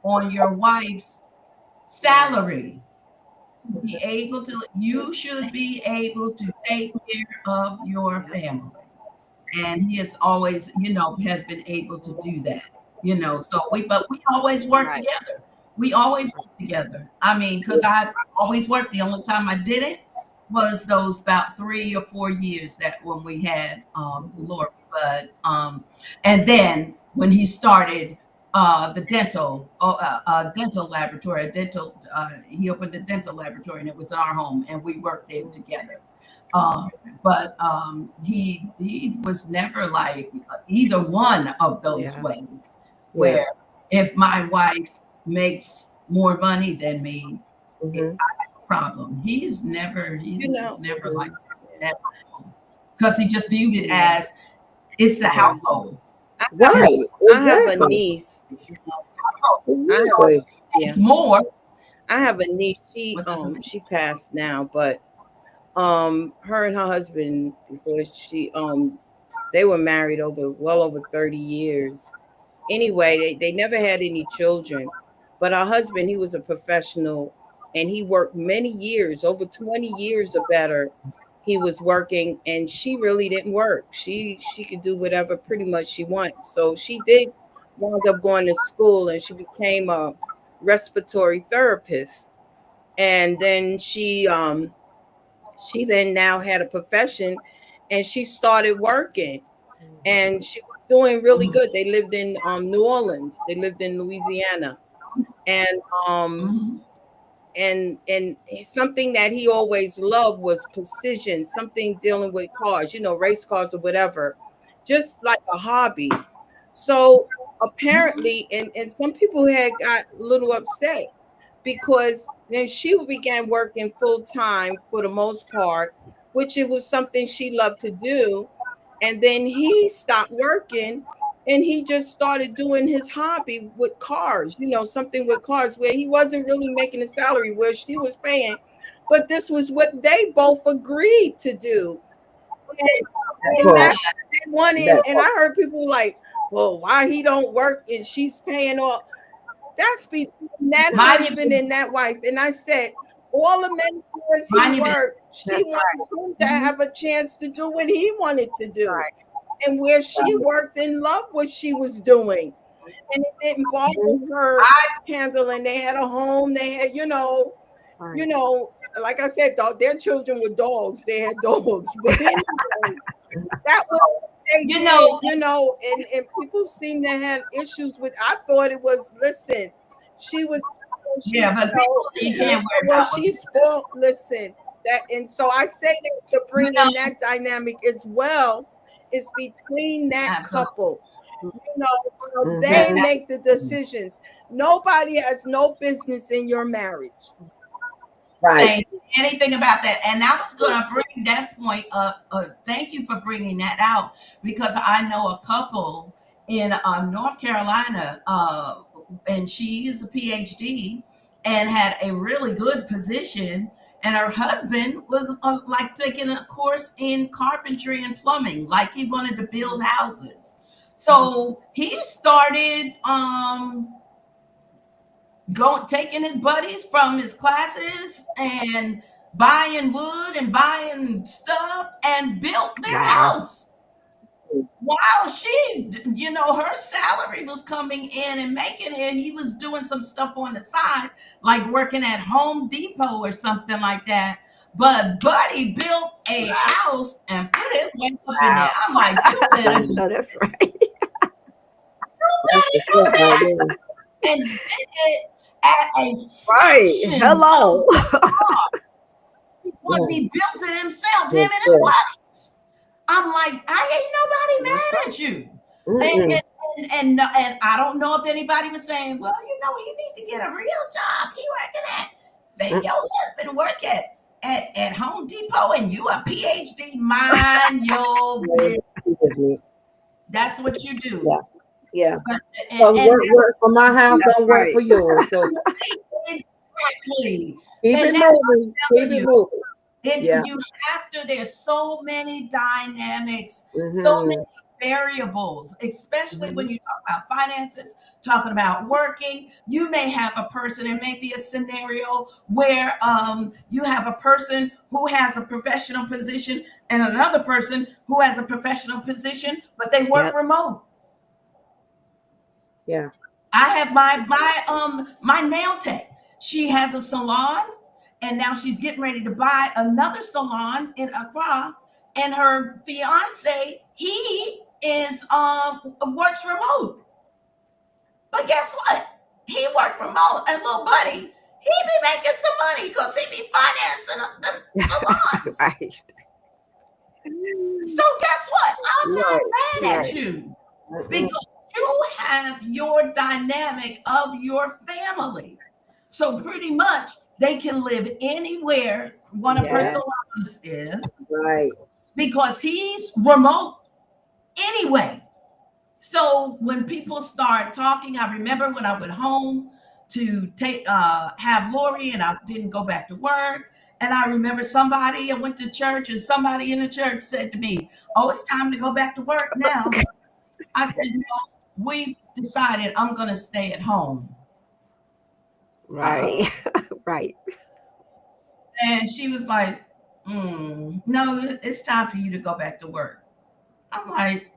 S2: on your wife's salary to be able to. You should be able to take care of your family. And he has always, has been able to do that, so we always work together. We always work together. I mean, because I always worked. The only time I didn't was those about 3 or 4 years that when we had Lori, but and then when he started the dental laboratory, he opened a dental laboratory, and it was in our home, and we worked there together. But he was never like either one of those ways where if my wife makes more money than me, I have a problem. He's never like that, because he just viewed it as it's the household.
S5: Right.
S4: I have a niece.
S2: It's more.
S4: I have a niece. She passed now, but her and her husband, before they were married well over 30 years. Anyway, they never had any children, but her husband, he was a professional, and he worked many years, over 20 years or better. He was working, and she really didn't work. She could do whatever pretty much she wanted. So she did wind up going to school, and she became a respiratory therapist. And then she then now had a profession, and she started working, and she was doing really good. They lived in New Orleans. They lived in Louisiana, and something that he always loved was precision, something dealing with cars, race cars or whatever, just like a hobby. So apparently, and some people had got a little upset, because then she began working full time for the most part, which it was something she loved to do. And then he stopped working, and he just started doing his hobby with cars, something with cars, where he wasn't really making a salary, where she was paying. But this was what they both agreed to do. And that's what they wanted. And I heard people like, well, why he don't work and she's paying all? That's between that husband and that wife. And I said, all the men he worked, she wanted him to have a chance to do what he wanted to do. Right. And where she worked and loved what she was doing. And it didn't bother her handling. They had a home, they had, like I said, their children were dogs. They had dogs. But anyway, that was they did, and people seem to have issues with. I thought it was, listen, but you can't she's spoiled. Listen, that, and so I say that to bring in that dynamic as well, is between that couple. They make the decisions. Nobody has no business in your marriage.
S2: Right. Anything about that. And I was going to bring that point up. Thank you for bringing that out, because I know a couple in North Carolina, and she is a PhD and had a really good position. And her husband was like taking a course in carpentry and plumbing, like he wanted to build houses. So he started taking his buddies from his classes and buying wood and buying stuff and built their house. While she, her salary was coming in and making it, he was doing some stuff on the side, like working at Home Depot or something like that. But Buddy built a house and put his wife up in there. I'm like, you better.
S3: No, that's right.
S2: And did it at a
S3: hello.
S2: Because he built it himself, him and his buddies. I'm like, I ain't nobody mad at you. And I don't know if anybody was saying, well, you need to get a real job. He working at your husband work at Home Depot and you a PhD. Mind your business. That's what you do.
S5: Yeah. Yeah.
S2: But,
S5: So work works for my house, don't work for yours. So
S2: exactly.
S5: keep
S2: And
S5: it
S2: that's
S5: moving. Keep it moving. Yeah.
S2: You have to, there's so many dynamics, so many variables, especially when you talk about finances, talking about working. You may have a person, it may be a scenario where you have a person who has a professional position and another person who has a professional position, but they work remote.
S5: Yeah.
S2: I have my nail tech. She has a salon, and now she's getting ready to buy another salon in Accra. And her fiance, he is works remote. But guess what? He worked remote, and little buddy, he be making some money because he be financing the salons.
S3: Right.
S2: So guess what? I'm not mad at you because you have your dynamic of your family. So pretty much they can live anywhere one of her salons is.
S5: Right.
S2: Because he's remote anyway. So when people start talking, I remember when I went home to have Lori and I didn't go back to work. And I remember I went to church and somebody in the church said to me, "Oh, it's time to go back to work now." I said, "No, we decided I'm going to stay at home."
S3: Right. Right.
S2: And she was like, "No, it's time for you to go back to work." I'm like,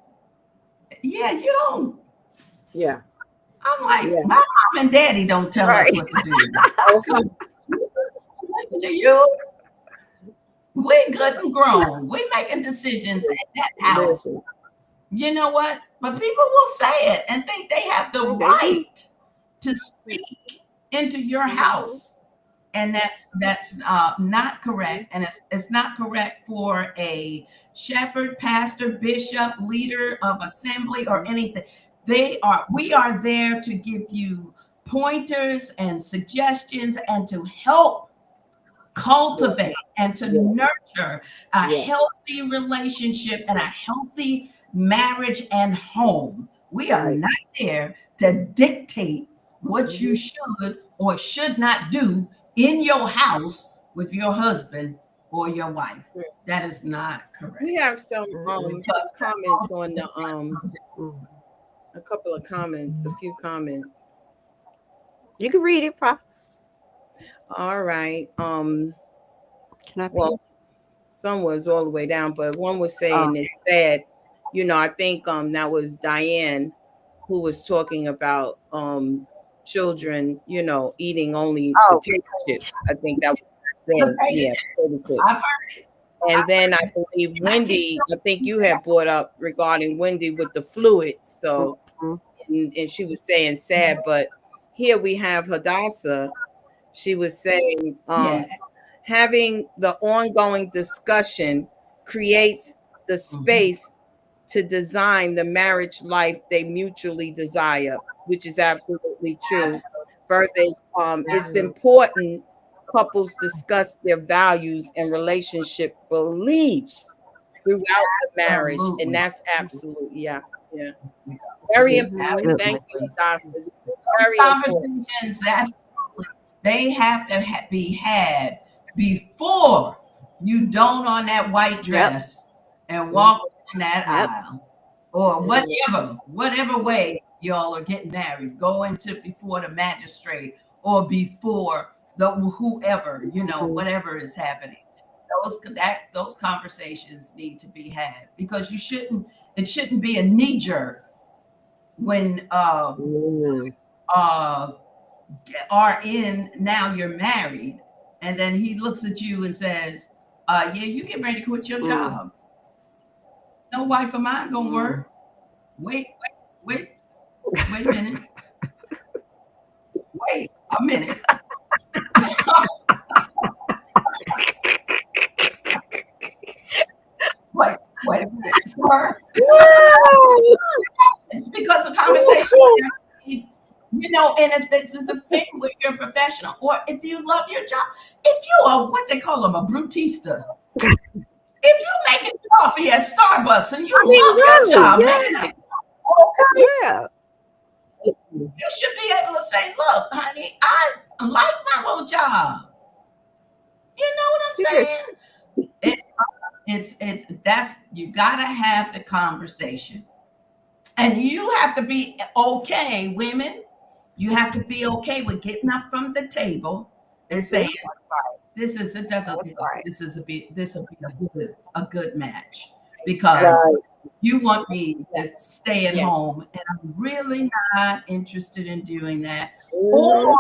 S2: "Yeah, you don't."
S5: Yeah.
S2: I'm like, my mom and daddy don't tell us what to do. So listen to you. We're good and grown. We're making decisions at that house. You know what? But people will say it and think they have the right to speak into your house. And that's not correct. And it's not correct for a shepherd, pastor, bishop, leader of assembly or anything. We are there to give you pointers and suggestions and to help cultivate and to nurture a healthy relationship and a healthy marriage and home. We are not there to dictate what you should or should not do in your house with your husband or your wife. That is not correct.
S4: We have some comments on the a couple of comments, a few comments.
S3: You can read it, Prof.
S4: All right.
S3: Can I
S4: some was all the way down, but one was saying it's sad. You know, I think that was Diane who was talking about children, you know, eating only potato chips. I think that was potato chips. And then I believe Wendy, I think you had brought up regarding Wendy with the fluids. So, and she was saying sad, but here we have Hadassah. She was saying having the ongoing discussion creates the space to design the marriage life they mutually desire, which is absolutely true. Further, it's important couples discuss their values and relationship beliefs throughout the marriage, and that's absolutely very important. Thank you, Dawson. Very
S2: conversations, absolutely, they have to be had before you don on that white dress and walk in that aisle, or whatever way y'all are getting married. Go into before the magistrate or before the whoever, you know, whatever is happening. Those conversations need to be had, because it shouldn't be a knee jerk when now you're married, and then he looks at you and says, you get ready to quit your job. No wife of mine gonna work. Wait a minute. Wait a minute. Wait a minute, sir. Because the conversation, you know, and it's the thing with your professional, or if you love your job, if you are what they call them, a brutista, if you making coffee at Starbucks and you love your job, making
S3: Yeah.
S2: You should be able to say, look, honey, I like my little job. You know what I'm saying? That's, you gotta have the conversation. And you have to be okay, women. You have to be okay with getting up from the table and saying, this is it doesn't
S3: That's right.
S2: this will be a good match, because
S5: Right.
S2: you want me to stay at
S4: Yes.
S2: home and I'm really not interested in doing that.
S5: Mhm.
S2: Or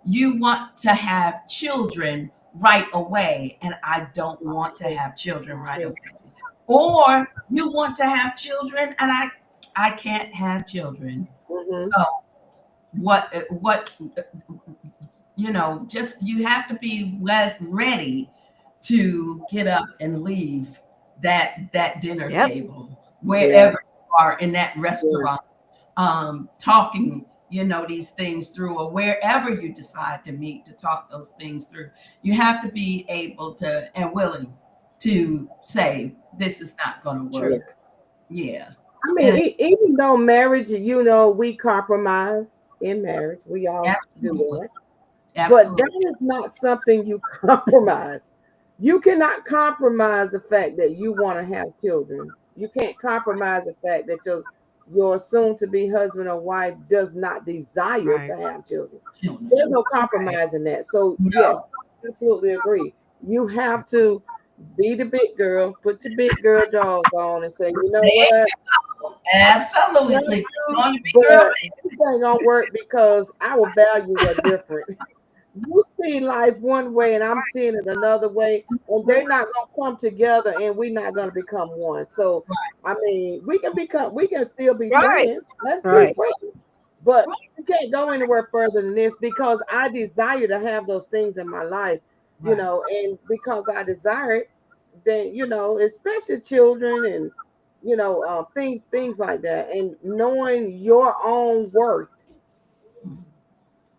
S2: you want to have children right away and I don't want to have children right away. Or you want to have children and I can't have children.
S5: Mhm.
S2: So what just you have to be ready to get up and leave that dinner
S3: Yep.
S2: table wherever you are in that restaurant, talking these things through, or wherever you decide to meet to talk those things through. You have to be able to and willing to say, this is not going to work. Yeah.
S5: I mean, even though marriage, we compromise in marriage. We all do that. But that is not something you compromise. You cannot compromise the fact that you want to have children. You can't compromise the fact that your soon-to-be husband or wife does not desire to have children. There's no compromise in that. So, yes, I absolutely agree. You have to be the big girl, put your big girl jaws on and say, you know what?
S2: Absolutely.
S5: But this ain't gonna work because our values are different. You see life one way and I'm seeing it another way, and they're not gonna come together and we're not gonna become one. So I mean, we can still be friends. Let's be friends. But you can't go anywhere further than this, because I desire to have those things in my life, and because I desire it, then especially children and things like that, and knowing your own worth.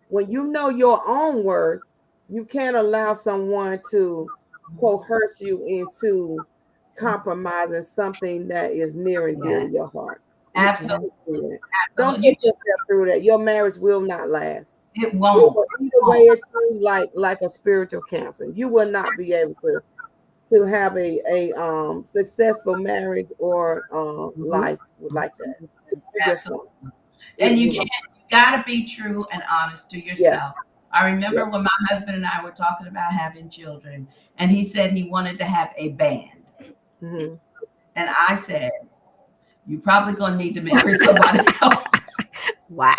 S5: When you know your own worth, you can't allow someone to coerce you into compromising something that is near and dear to your heart.
S2: Absolutely.
S5: Don't get yourself through that. Your marriage will not last.
S2: It won't.
S5: Either way, it's like a spiritual cancer. You will not be able to have a successful marriage or life like that.
S2: Absolutely. And you gotta be true and honest to yourself. I remember when my husband and I were talking about having children, and he said he wanted to have a band.
S5: Mm-hmm.
S2: And I said, you're probably gonna need to marry somebody else.
S3: Wow.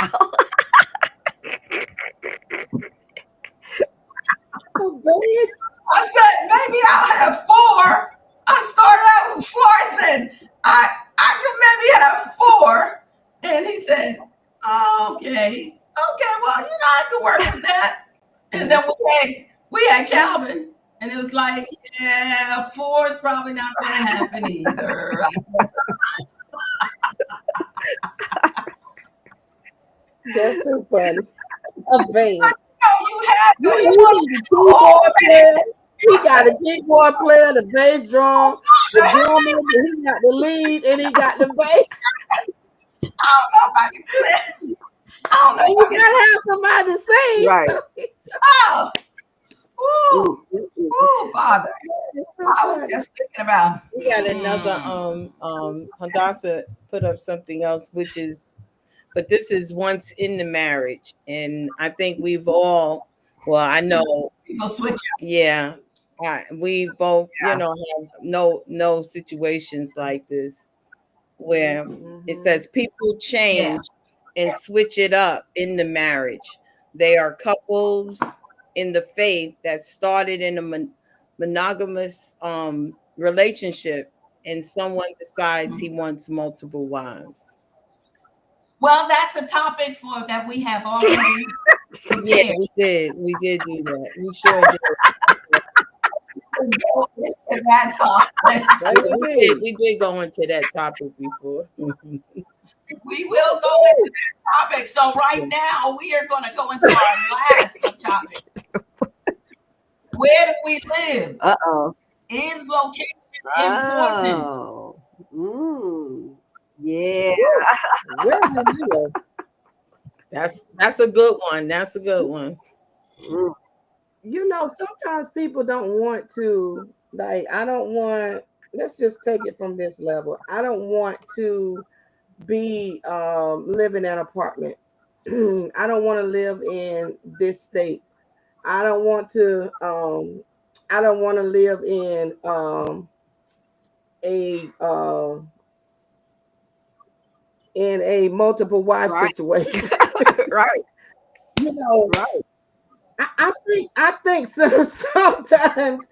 S2: I said, maybe I'll have 4. I started out with 4. I said, I could maybe have 4. And he said, okay, well, I could work with that. And then we had Calvin, and it was like, 4 is probably not going to happen either.
S5: That's too funny. A band. He got a keyboard player, the bass drum, the drummer, he got the lead, and he got the bass.
S2: I don't know if I can do that. I don't know.
S5: You gotta have somebody to sing.
S3: Right.
S2: Oh, Father. I was just thinking about.
S4: We got another Hadassah put up something else, but this is once in the marriage, and I think we've all. Well, I know
S2: people switch.
S4: Yeah, we both, have no situations like this where it says people change and switch it up in the marriage. They are couples in the faith that started in a monogamous relationship, and someone decides he wants multiple wives.
S2: Well, that's a topic that we have already.
S4: Yeah, we did do that. We sure did.
S2: That topic.
S4: We did go into that topic before.
S2: We will go into that topic. So right now we are going to go into our last subtopic. Where do we live?
S3: Uh-oh.
S2: Is location important?
S3: Yeah.
S5: Where do you live?
S4: That's a good one. That's a good one.
S3: Mm.
S5: You know, sometimes people don't want to, like, I don't want, let's just take it from this level. I don't want to be live in an apartment. I don't want to live in this state. I don't want to live a in a multiple wife
S3: Right.
S5: situation.
S3: Right.
S5: You know,
S3: Right.
S5: I think sometimes,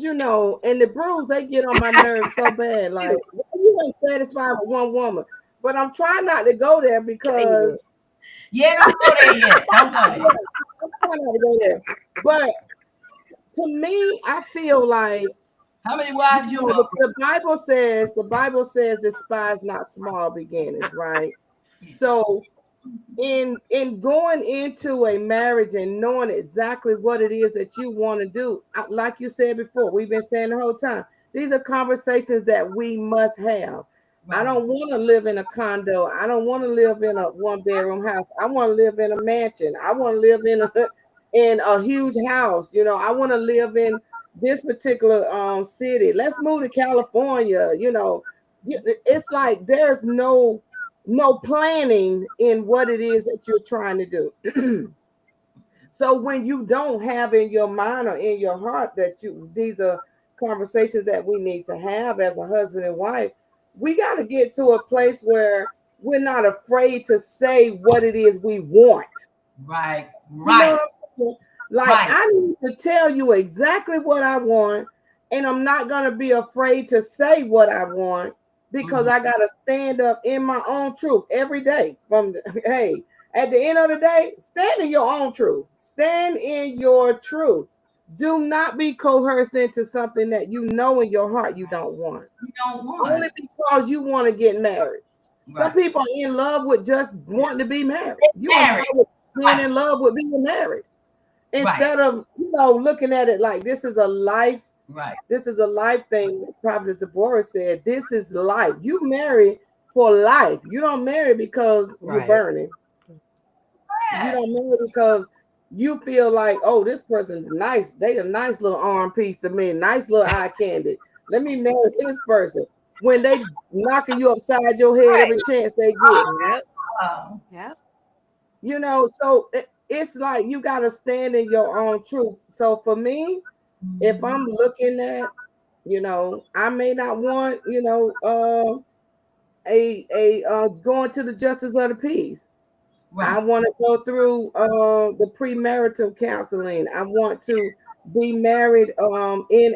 S5: you know, and the bros, they get on my nerves so bad. Like, you ain't satisfied with one woman. But I'm trying not to go there because
S2: Yeah, don't go there yet. Don't go there.
S5: I'm trying not to go there. But to me, I feel like,
S2: How many wives you want?
S5: the Bible says despise not small beginnings, right? So in going into a marriage and knowing exactly what it is that you want to do, like you said before, we've been saying the whole time, these are conversations that we must have. I
S2: Right.
S5: don't want to live in a condo. I don't want to live in a one bedroom house. I want to live in a mansion. I want to live in a huge house. You know, I want to live in this particular city. Let's move to California. You know, it's like there's no planning in what it is that you're trying to do. So when you don't have in your mind or in your heart that these are conversations that we need to have as a husband and wife, we got to get to a place where we're not afraid to say what it is we want.
S2: Right.
S5: You know
S2: Right.
S5: what I'm saying? Like,
S2: Right.
S5: I need to tell you exactly what I want, and I'm not going to be afraid to say what I want because I got to stand up in my own truth every day. Hey, at the end of the day, stand in your own truth. Stand in your truth. Do not be coerced into something that you know in your heart you don't want.
S2: You don't
S5: Only
S2: want.
S5: because you want to get married. Some
S2: Right.
S5: people are in love with just wanting to be married. You in
S2: Married.
S5: love with being
S2: Right.
S5: in love with being married.
S2: Right.
S5: Instead of, looking at it like this is a life
S2: Right.
S5: thing. Like Prophet Deborah said, this is life. You marry for life. You don't marry because you're
S3: Right.
S5: burning. You don't marry because you feel like, oh, this person's nice. They a nice little arm piece to me, nice little eye candy. Let me marry this person. When they knocking you upside your head every chance they get.
S3: Yep.
S2: Oh.
S3: Yep.
S5: You know, so it's like you got to stand in your own truth. So for me, if I'm looking at, I may not want, going to the justice of the peace. I
S2: Right.
S5: want to go through the premarital counseling. I want to be married in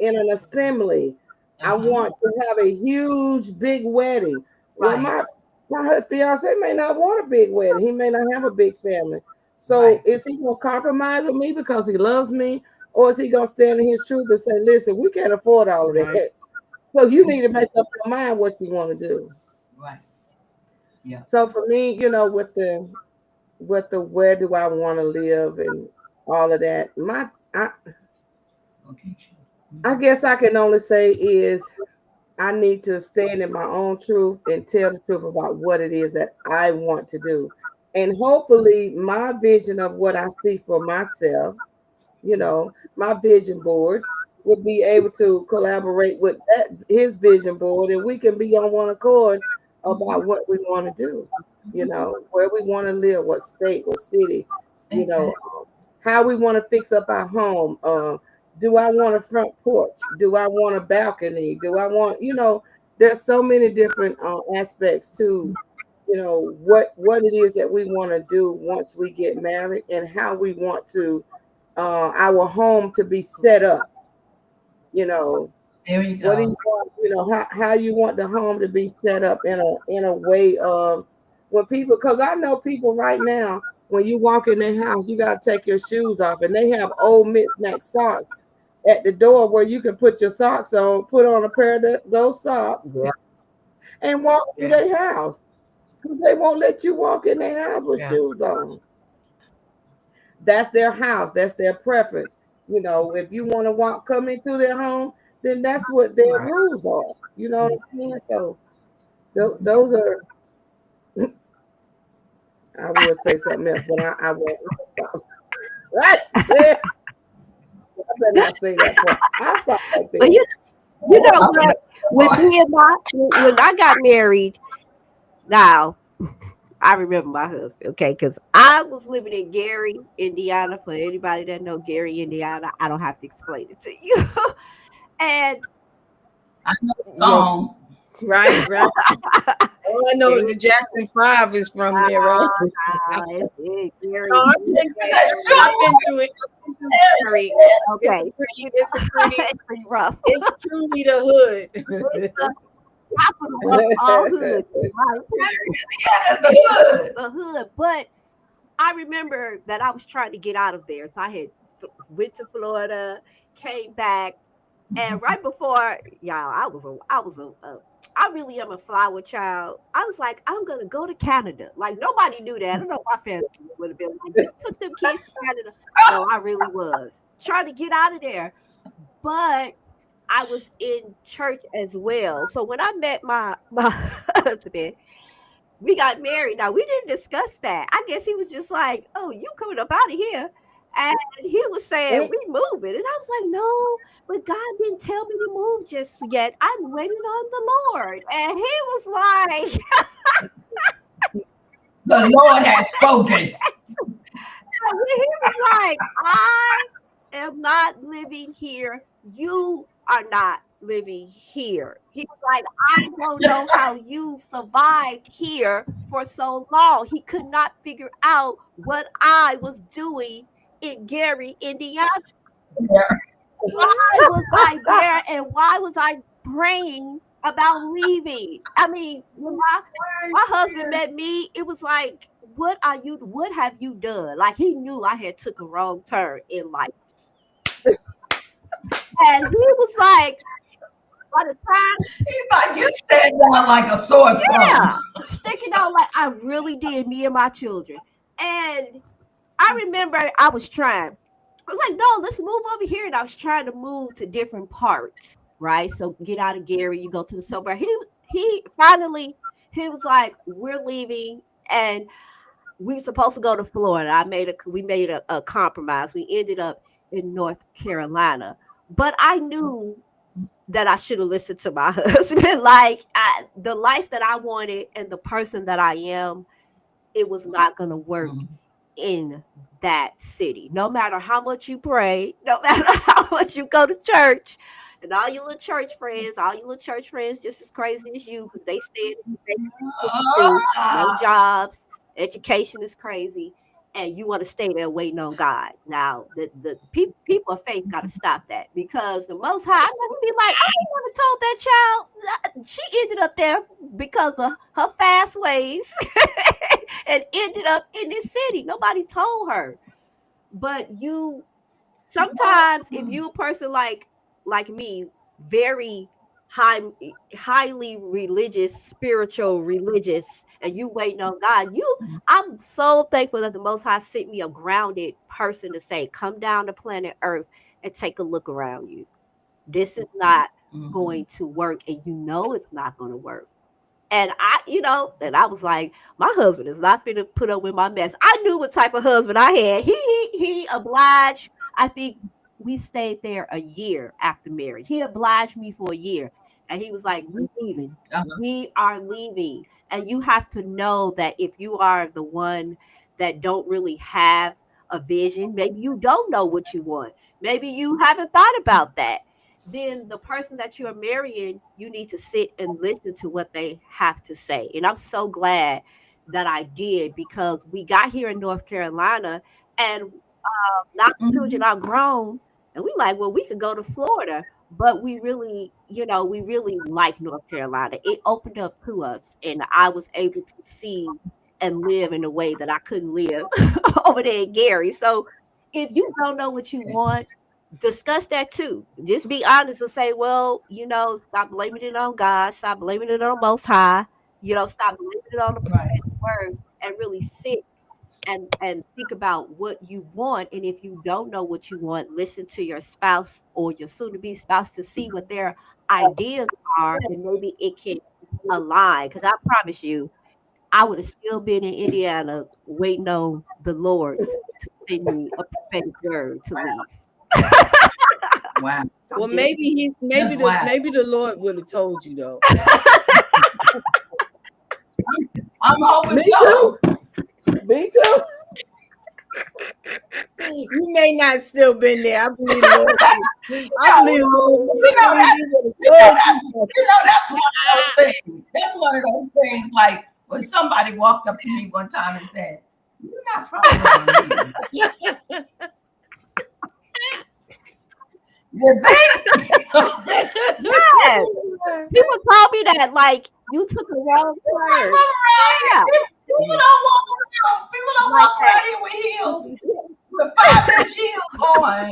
S5: an assembly. I want to have a huge big wedding. Well,
S2: Right.
S5: my fiance may not want a big wedding. He may not have a big family. So
S2: Right.
S5: is he gonna compromise with me because he loves me, or is he gonna stand in his truth and say, "Listen, we can't afford all of that.
S3: Right.
S5: So you need to make up your mind what you want to do."
S2: Right. Yeah.
S5: So for me, with the where do I want to live and all of that,
S2: Okay.
S5: I guess I can only say is I need to stand in my own truth and tell the truth about what it is that I want to do. And hopefully my vision of what I see for myself, my vision board would be able to collaborate with his vision board, and we can be on one accord about what we want to do, where we want to live, what state, what city,
S2: Exactly.
S5: how we want to fix up our home. Do I want a front porch? Do I want a balcony? Do I want, there's so many different aspects to, what it is that we want to do once we get married, and how we want to our home to be set up.
S2: There you
S5: What do
S2: go.
S5: you want? How you want the home to be set up in a way of when people, because I know people right now, when you walk in their house, you got to take your shoes off, and they have old mismatched socks at the door where you can put your socks on, put on a pair of those socks,
S3: Yeah.
S5: and walk through their house. They won't let you walk in their house with
S3: Yeah.
S5: shoes on. That's their house. That's their preference. If you want to come into their home, then that's what their
S3: Right.
S5: rules are. You know what I'm saying? So Those are. I would say something else, but I won't. What? I better not say that part. I'll stop right there.
S3: But you know what? When I got married, now I remember my husband, okay, because I was living in Gary, Indiana. For anybody that know Gary, Indiana, I don't have to explain it to you. And
S2: I know the song.
S4: Right. All I know is the Jackson 5 is from there, right?
S3: Gary,
S4: I've been through it. Gary.
S3: okay,
S4: It's
S3: pretty rough.
S4: It's truly the hood.
S3: Capital of all hood, right? The hood. But I remember that I was trying to get out of there, so I had went to Florida, came back, and right before y'all, I really am a flower child. I was like, I'm gonna go to Canada. Like nobody knew that. I don't know my family would have been like, you took them kids to Canada. No, I really was trying to get out of there, but I was in church as well. So when I met my husband, we got married. Now we didn't discuss that. I guess he was just like, "Oh, you coming up out of here," and he was saying, "We moving," and I was like, "No, but God didn't tell me to move just yet. I'm waiting on the Lord," and he was like,
S2: "The Lord has spoken."
S3: He was like, "I am not living here. You are not living here." He was like, "I don't know how you survived here for so long." He could not figure out what I was doing in Gary, Indiana. Why was I there and why was I praying about leaving? I mean, when my husband met me, it was like, what have you done? Like he knew I had took a wrong turn in life. And he was like, by the time
S2: he's like, you stand out like a sore thumb.
S3: Yeah, sticking out like I really did, me and my children. And I remember I was trying. I was like, no, let's move over here. And I was trying to move to different parts, right? So get out of Gary, you go to the suburb. He finally, he was like, we're leaving. And we were supposed to go to Florida. We made a compromise. We ended up in North Carolina. But I knew that I should have listened to my husband. Like the life that I wanted and the person that I am, it was not going to work in that city. No matter how much you pray, no matter how much you go to church, and all your little church friends just as crazy as you, because they stay in no jobs, education is crazy, and you want to stay there waiting on God. Now, the people of faith got to stop that, because the Most High, I'm gonna be like, I never told that child. She ended up there because of her fast ways and ended up in this city. Nobody told her. But sometimes if you a person like me, very highly religious, spiritual, religious, and you waiting on God, I'm so thankful that the Most High sent me a grounded person to say, come down to planet Earth and take a look around you. This is not going to work, and it's not going to work. And I was like, my husband is not finna put up with my mess. I knew what type of husband I had. He obliged. I think we stayed there a year after marriage. He obliged me for a year. And he was like, we're leaving. We are leaving. And you have to know that if you are the one that don't really have a vision, maybe you don't know what you want. Maybe you haven't thought about that. Then the person that you're marrying, you need to sit and listen to what they have to say. And I'm so glad that I did, because we got here in North Carolina, and now the children are grown, and we like, well, we could go to Florida, but we really like North Carolina. It opened up to us, and I was able to see and live in a way that I couldn't live over there in Gary. So if you don't know what you want, discuss that too. Just be honest and say, well, stop blaming it on God, stop blaming it on Most High, stop blaming it on the word, and really sit and think about what you want. And if you don't know what you want, listen to your spouse or your soon-to-be spouse to see what their ideas are, and maybe it can a line, because I promise you, I would have still been in Indiana waiting on the Lord to send me a prophetic word to leave.
S2: Wow.
S4: Well, maybe the Lord would have told you though.
S2: I'm hoping
S5: Me
S2: so.
S5: too. Me too.
S4: You may not still been there. I believe the Lord. I believe the Lord.
S2: That's one of those things. That's one of those things. Like when somebody walked up to me one time and said, "You're not from around here." You think?
S3: Yes. People told me that, like, you took a wrong turn. Yeah.
S2: People don't walk around. People don't
S3: Like
S2: walk around here with heels, with 5-inch heels on.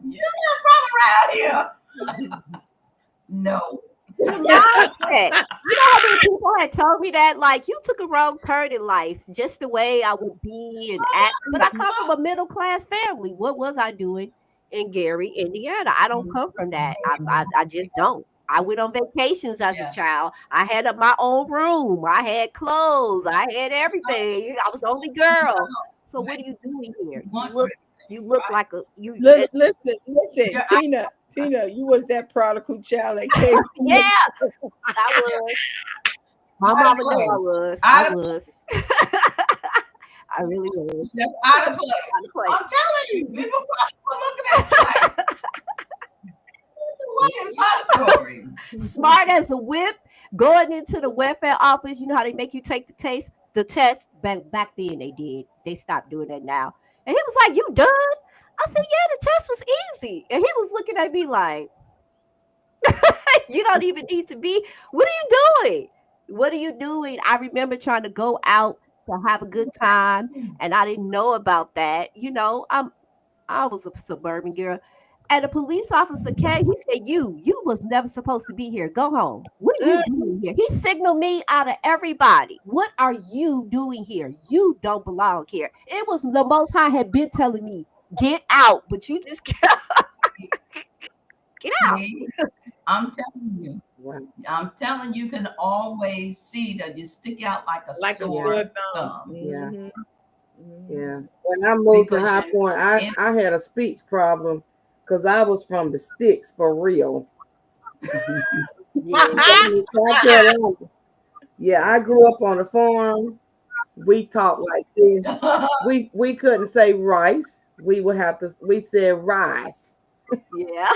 S2: You're not from around here. No.
S3: You know how many people had told me that, like, you took a wrong turn in life, just the way I would be and act. But I come from a middle class family. What was I doing in Gary, Indiana? I don't come from that. I just don't. I went on vacations as a child. I had my own room. I had clothes. I had everything. I was the only girl. So what are you doing here? You look like a you.
S4: Listen, Tina, you was that prodigal child that came.
S3: Yeah, I was. My mama knew I was. I was. I really was.
S2: That's out of place. I'm telling you, people probably looking at you like, what is her story?
S3: Smart as a whip, going into the welfare office. You know how they make you take the test. Back then they did. They stopped doing that now. And he was like, "You done?" I said, "Yeah, the test was easy." And he was looking at me like, "You don't even need to be. What are you doing? What are you doing?" I remember trying to go out to have a good time, and I didn't know about that. You know, I was a suburban girl. And a police officer came. He said, "You was never supposed to be here. Go home. What are you doing here?" He signaled me out of everybody. "What are you doing here? You don't belong here." It was the Most High had been telling me, "Get out," but you just get out.
S2: I'm telling you. I'm telling you, can always see that you stick out like a sore thumb.
S5: Yeah. Yeah. When I moved to High Point, I had a speech problem because I was from the sticks for real. Yeah, I grew up on a farm. We talked like this. We couldn't say rice. We said rice.
S3: Yeah.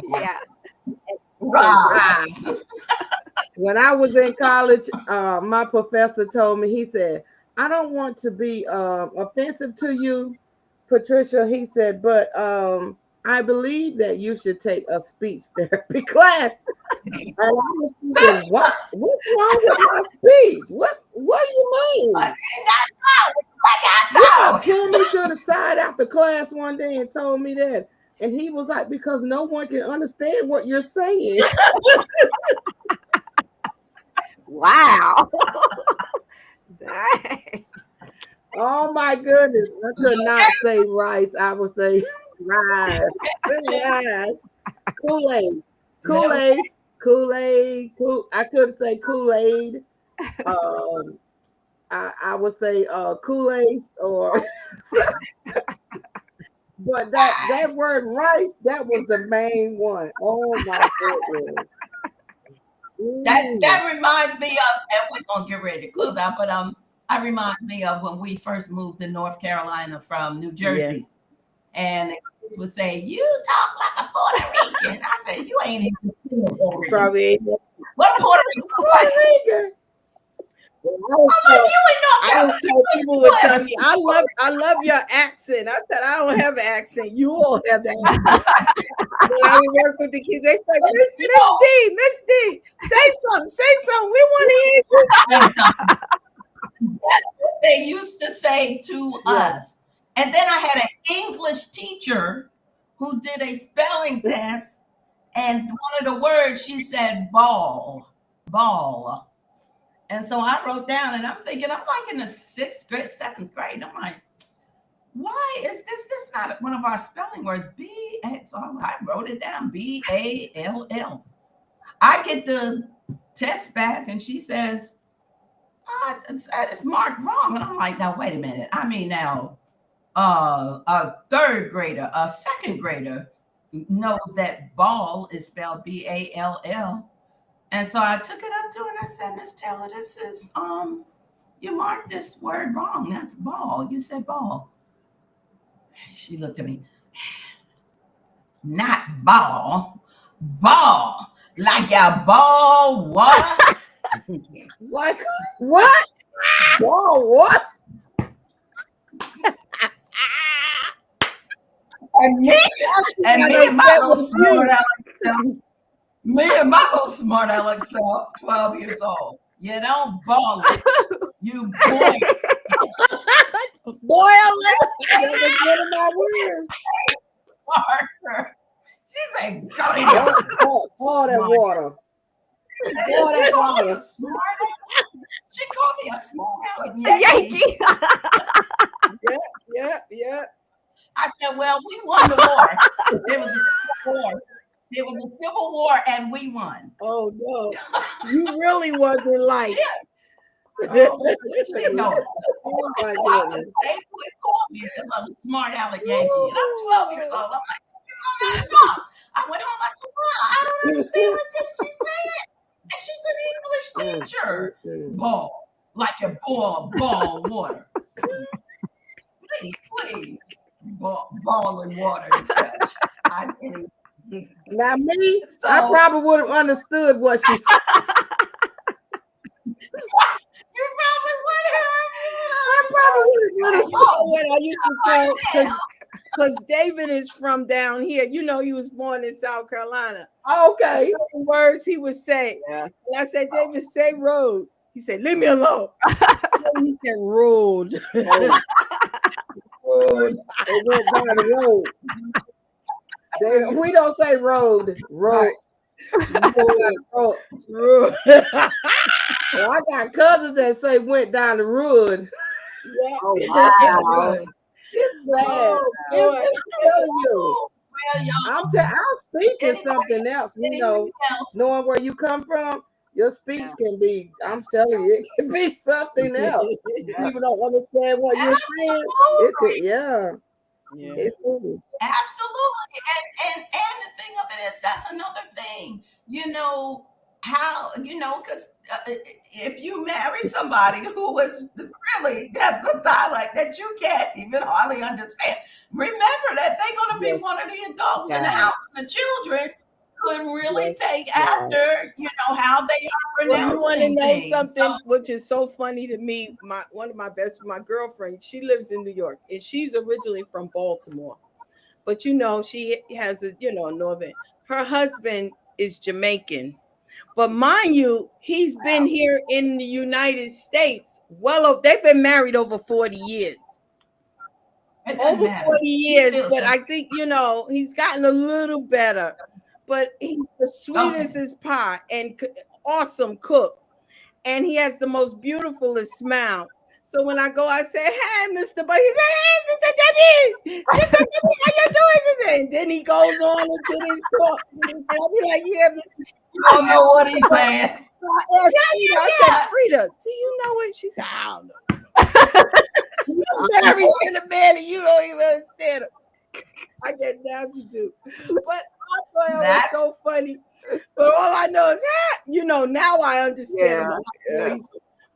S3: Yeah.
S2: Rice.
S5: When I was in college, my professor told me, he said, "I don't want to be offensive to you, Patricia." He said, "But I believe that you should take a speech therapy class." And I was thinking, what's wrong with my speech? What do you mean? He pulled me to the side after class one day and told me that. And he was like, "Because no one can understand what you're saying."
S3: Wow. Dang.
S5: Oh my goodness. I could not say rice. I would say rice. Rice. Kool-Aid. Kool-Aid. I couldn't say Kool-Aid. I would say Kool-Aid or but that word rice, that was the main one. Oh my goodness.
S2: That reminds me of, and we're gonna get ready to close out, but that reminds me of when we first moved to North Carolina from New Jersey, and the kids would say, "You talk like a Puerto Rican." I said, "You ain't even Puerto Rican."
S4: Probably.
S2: What Puerto Rican?
S4: I was told people would tell me, I love your accent. I said, "I don't have an accent. You all have that accent." When I would work with the kids, they said, Miss D, say something. We want to hear you.
S2: That's what they used to say to us. And then I had an English teacher who did a spelling test, and one of the words she said, ball. And so I wrote down, and I'm thinking, I'm like in the 6th grade, 7th grade. I'm like, why is this not one of our spelling words? So I wrote it down, BALL. I get the test back and she says, it's marked wrong. And I'm like, now, wait a minute. I mean, now, a third grader, a second grader knows that ball is spelled Ball. And so I took it up to her and I said, Miss Taylor, this is, you marked this word wrong. That's ball. You said ball. She looked at me. Not ball. Ball. Like a ball what?
S5: Like what? Whoa, what?
S2: And me and my little smart aleck self, me and my little smart aleck self, 12 years old. You don't ball it. You boy.
S4: Boil it. That was one of my words.
S2: Parker. She said, go to hell.
S5: Pour that water. Pour that water.
S2: She called me a small aleck Yankee.
S4: Yeah.
S2: I said, well, we won the war. There was a civil war. There was a civil war and we won.
S4: Oh no. You really wasn't like
S2: No.
S5: Oh my goodness.
S2: They would call me a smart aleck Yankee. And I'm 12 years old. I'm like, you don't know how to talk. I went home. I said, well, I don't understand. What did she say? And she's an English teacher. Ball. Like a ball water. Please. Ball and water and such. I didn't.
S5: Now me, I probably would have understood what she said.
S2: You probably would have.
S5: I probably would have.
S4: what I used to tell because David is from down here. You know, he was born in South Carolina.
S5: Okay.
S4: Certain words he would say.
S5: Yeah.
S4: And I said, David, say road. He said, leave me alone. He said road.
S5: Road. They went down the road. We don't say road. Road.
S4: Road.
S5: Well, I got cousins that say went down the road.
S4: Yeah.
S5: Oh, wow. It's bad.
S2: Oh,
S5: Our speech is something else. You know, knowing where you come from, your speech can be, I'm telling you, it can be something else. People don't understand what you're saying. It could, yeah. It's cool.
S2: Absolutely. And the thing of it is, that's another thing. You know, how, you know, because if you marry somebody who is really, that's a dialect that you can't even hardly understand, remember that they're going to be one of the adults in the house, and the children could really take after, you know, how they are pronouncing
S4: you want to know
S2: things.
S4: something which is so funny to me? One of my girlfriend, she lives in New York, and she's originally from Baltimore, but you know, she has a northern. Her husband is Jamaican, but mind you, he's been here in the United States. They've been married over 40 years. Over 40 years, but I think he's gotten a little better. But he's the sweetest as pie and awesome cook. And he has the most beautifulest smile. So when I go, I say, hey, Mr. Boy. He said, hey, Sister Debbie. Sister Debbie, how you doing? And then he goes on into this talk. And I'll be like, yeah, Mr.
S2: You don't know what he's saying.
S4: I said, Frida, do you know what? She said, I don't know. You're married to the man and you don't even understand him. I get now you do. But I thought that was so funny. But all I know is, now I understand him.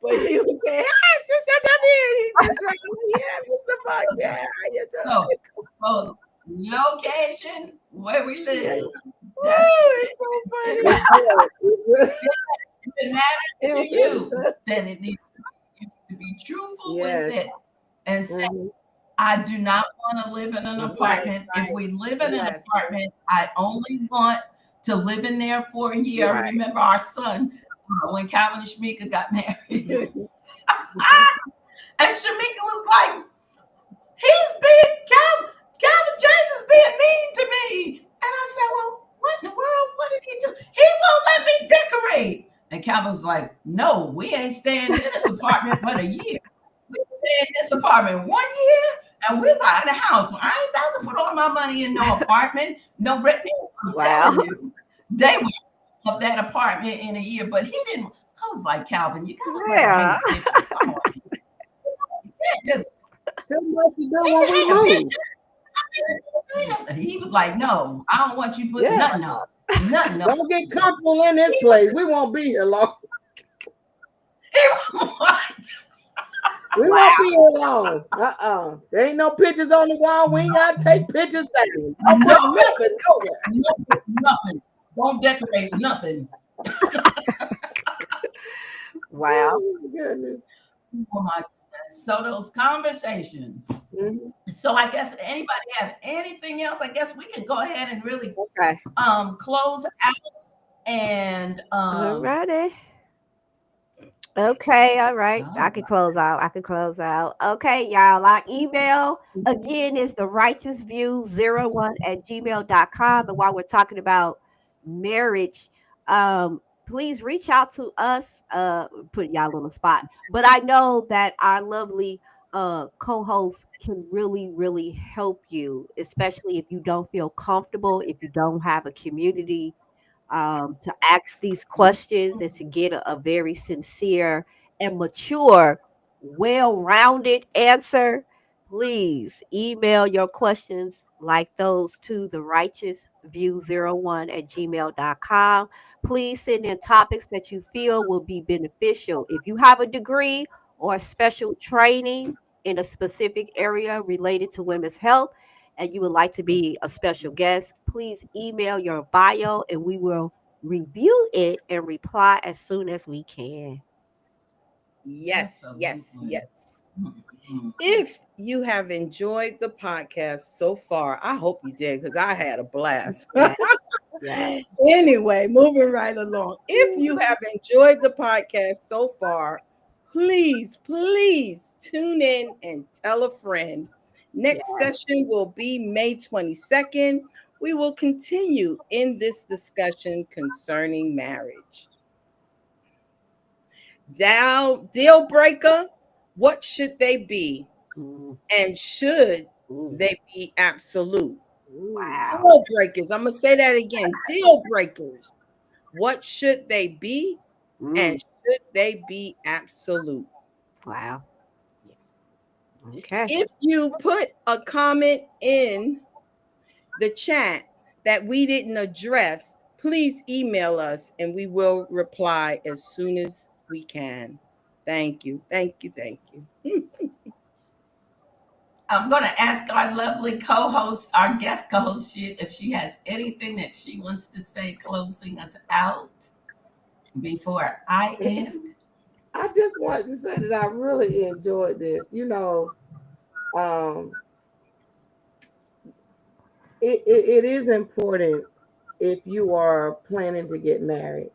S4: But he would say, hey, Sister Debbie. He's just like, yeah, Mr. Buck. Yeah, how you doing?
S2: So, location where we live.
S4: It's so funny.
S2: If it matters to you, then it needs to be truthful with it and say, I do not want to live in an apartment. Right. If we live in an apartment, I only want to live in there for a year. Right. I remember our son, when Calvin and Shamika got married. And Shamika was like, Calvin James is being mean to me. And I said, well, what in the world? What did he do? He won't let me decorate. And Calvin was like, no, we ain't staying in this apartment but a year. We stay in this apartment 1 year and we're buying a house. Well, I ain't about to put all my money in no apartment, no rent. I'm telling you, they were of that apartment in a year, but he didn't. I was like, Calvin, you gotta let her
S3: Yeah.
S2: hang pictures. Come on. You can't just
S5: Too much to do
S2: she
S5: when
S2: can
S5: we
S2: hang a
S5: move.
S2: picture. He was like, no, I don't want you putting
S5: Yeah.
S2: nothing up. Nothing up.
S5: Don't get comfortable in this place. We won't be here long. We won't be here long. There ain't no pictures on the wall. We ain't gotta take pictures down. Don't put nothing nowhere.
S2: Nothing. Don't decorate nothing.
S3: Wow.
S5: Oh, my goodness.
S2: Oh my goodness. So those conversations.
S5: Mhm.
S2: So I guess anybody have anything else? I guess we can go ahead and really
S3: Okay.
S2: close out and
S3: Alrighty. Okay, all right. I can close out. Okay, y'all. Our email again is the righteousview01@gmail.com. And while we're talking about marriage, please reach out to us. Put y'all on the spot. But I know that our lovely co-hosts can really help you, especially if you don't feel comfortable, if you don't have a community to ask these questions and to get a very sincere and mature, well-rounded answer. Please email your questions like those to the righteousview01@gmail.com. Please send in topics that you feel will be beneficial. If you have a degree or special training in a specific area related to women's health, and you would like to be a special guest, please email your bio and we will review it and reply as soon as we can.
S4: Yes.
S2: Absolutely.
S4: If you have enjoyed the podcast so far, I hope you did because I had a blast.
S3: Yeah.
S4: Anyway, moving right along. If you have enjoyed the podcast so far, please tune in and tell a friend. Next session will be May 22nd. We will continue in this discussion concerning marriage. Deal breaker, what should they be? And should they be absolute?
S3: Wow.
S4: Deal breakers. I'm going to say that again. Deal breakers. What should they be? And should they be absolute?
S3: Wow. Okay.
S4: If you put a comment in the chat that we didn't address, please email us and we will reply as soon as we can. Thank you.
S2: I'm going to ask our lovely co-host, our guest co-host, if she has anything that she wants to say closing us out before I end.
S5: I just wanted to say that I really enjoyed this. It is important if you are planning to get married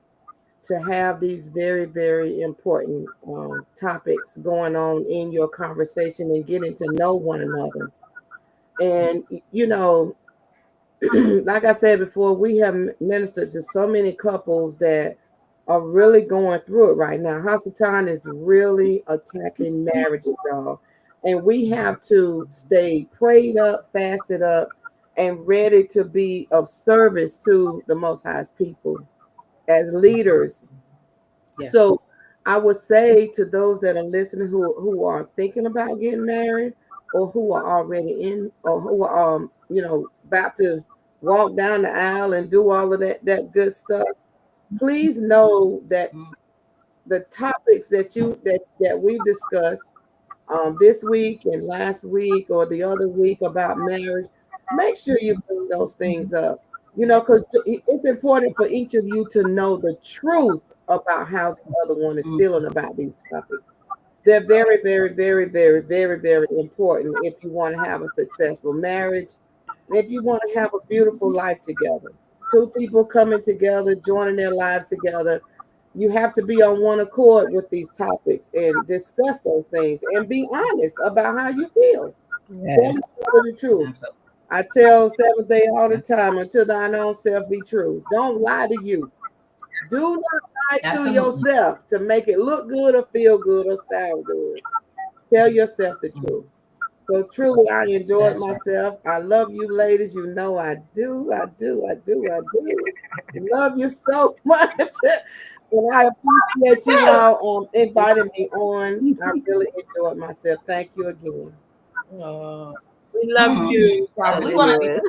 S5: to have these very, very important topics going on in your conversation and getting to know one another. And, like I said before, we have ministered to so many couples that are really going through it right now. Hasatan is really attacking marriages, y'all. And we have to stay prayed up, fasted up, and ready to be of service to the Most High's people as leaders. Yes. So I would say to those that are listening who are thinking about getting married or who are already in or who are about to walk down the aisle and do all of that good stuff, please know that the topics that we discussed this week and last week or the other week about marriage, make sure you bring those things up. Because it's important for each of you to know the truth about how the other one is feeling about these topics. They're very, very, very, very, very, very important if you want to have a successful marriage, and if you want to have a beautiful life together. Two people coming together, joining their lives together. You have to be on one accord with these topics and discuss those things and be honest about how you feel. Tell the truth. I tell Seventh Day all the time, until thine own self be true. Don't lie to you. Do not lie to yourself to make it look good or feel good or sound good. Tell yourself the truth. So truly, I enjoyed myself. I love you, ladies. You know I do. I love you so much. And I appreciate you all inviting me on. I really enjoyed myself. Thank you again.
S4: We love you.
S2: We want to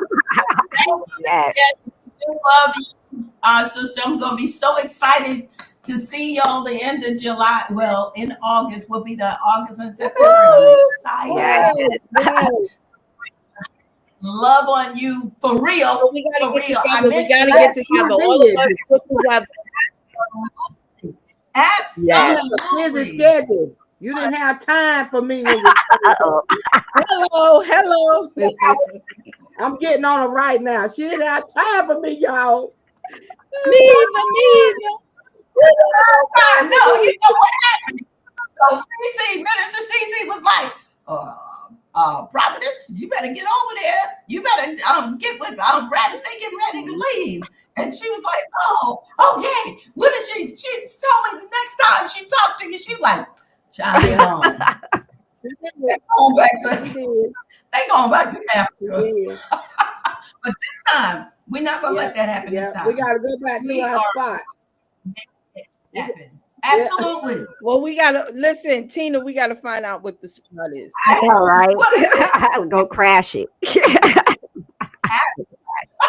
S3: Yes.
S2: we love you, our sister. I'm going to be so excited to see y'all the end of July. Well, in August will be the August and September. I'm excited.
S3: Yes.
S2: Love on you for real.
S4: We gotta get
S2: real.
S4: together. We gotta get together. All of us get together.
S2: Absolutely.
S5: Busy schedule. You didn't have time for me when you
S4: Hello.
S5: I'm getting on her right now. She didn't have time for me, y'all.
S4: Me either.
S2: No, you know what happened? So CC, Minister CC was like, Prophetess, you better get over there. You better get with Gladys. They getting ready to leave. And she was like, oh, okay. What is she? She told me the next time she talked to you, she was like, child, they going back to Africa. But this time, we're not gonna let that happen this time.
S5: We gotta go back to our spot.
S2: Absolutely.
S4: Well, we gotta listen, Tina. We gotta find out what the spot is.
S3: I know, right? I'll go crash it.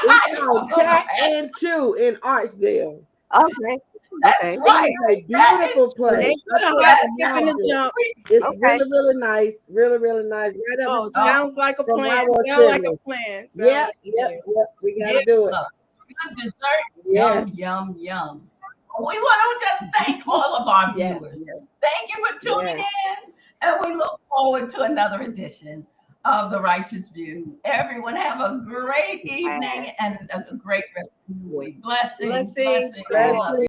S5: It's called Cat and Chew in Archdale.
S3: Okay.
S2: That's right.
S5: It's a beautiful place. It's really, really nice. Really, really nice. Right up
S4: sounds like a plan.
S5: Yep. We gotta do it.
S2: Good dessert. Yum. We want to just thank all of our viewers. Thank you for tuning in, and we look forward to another edition of The Righteous View. Everyone have a great evening and a great rest of the week. Blessings.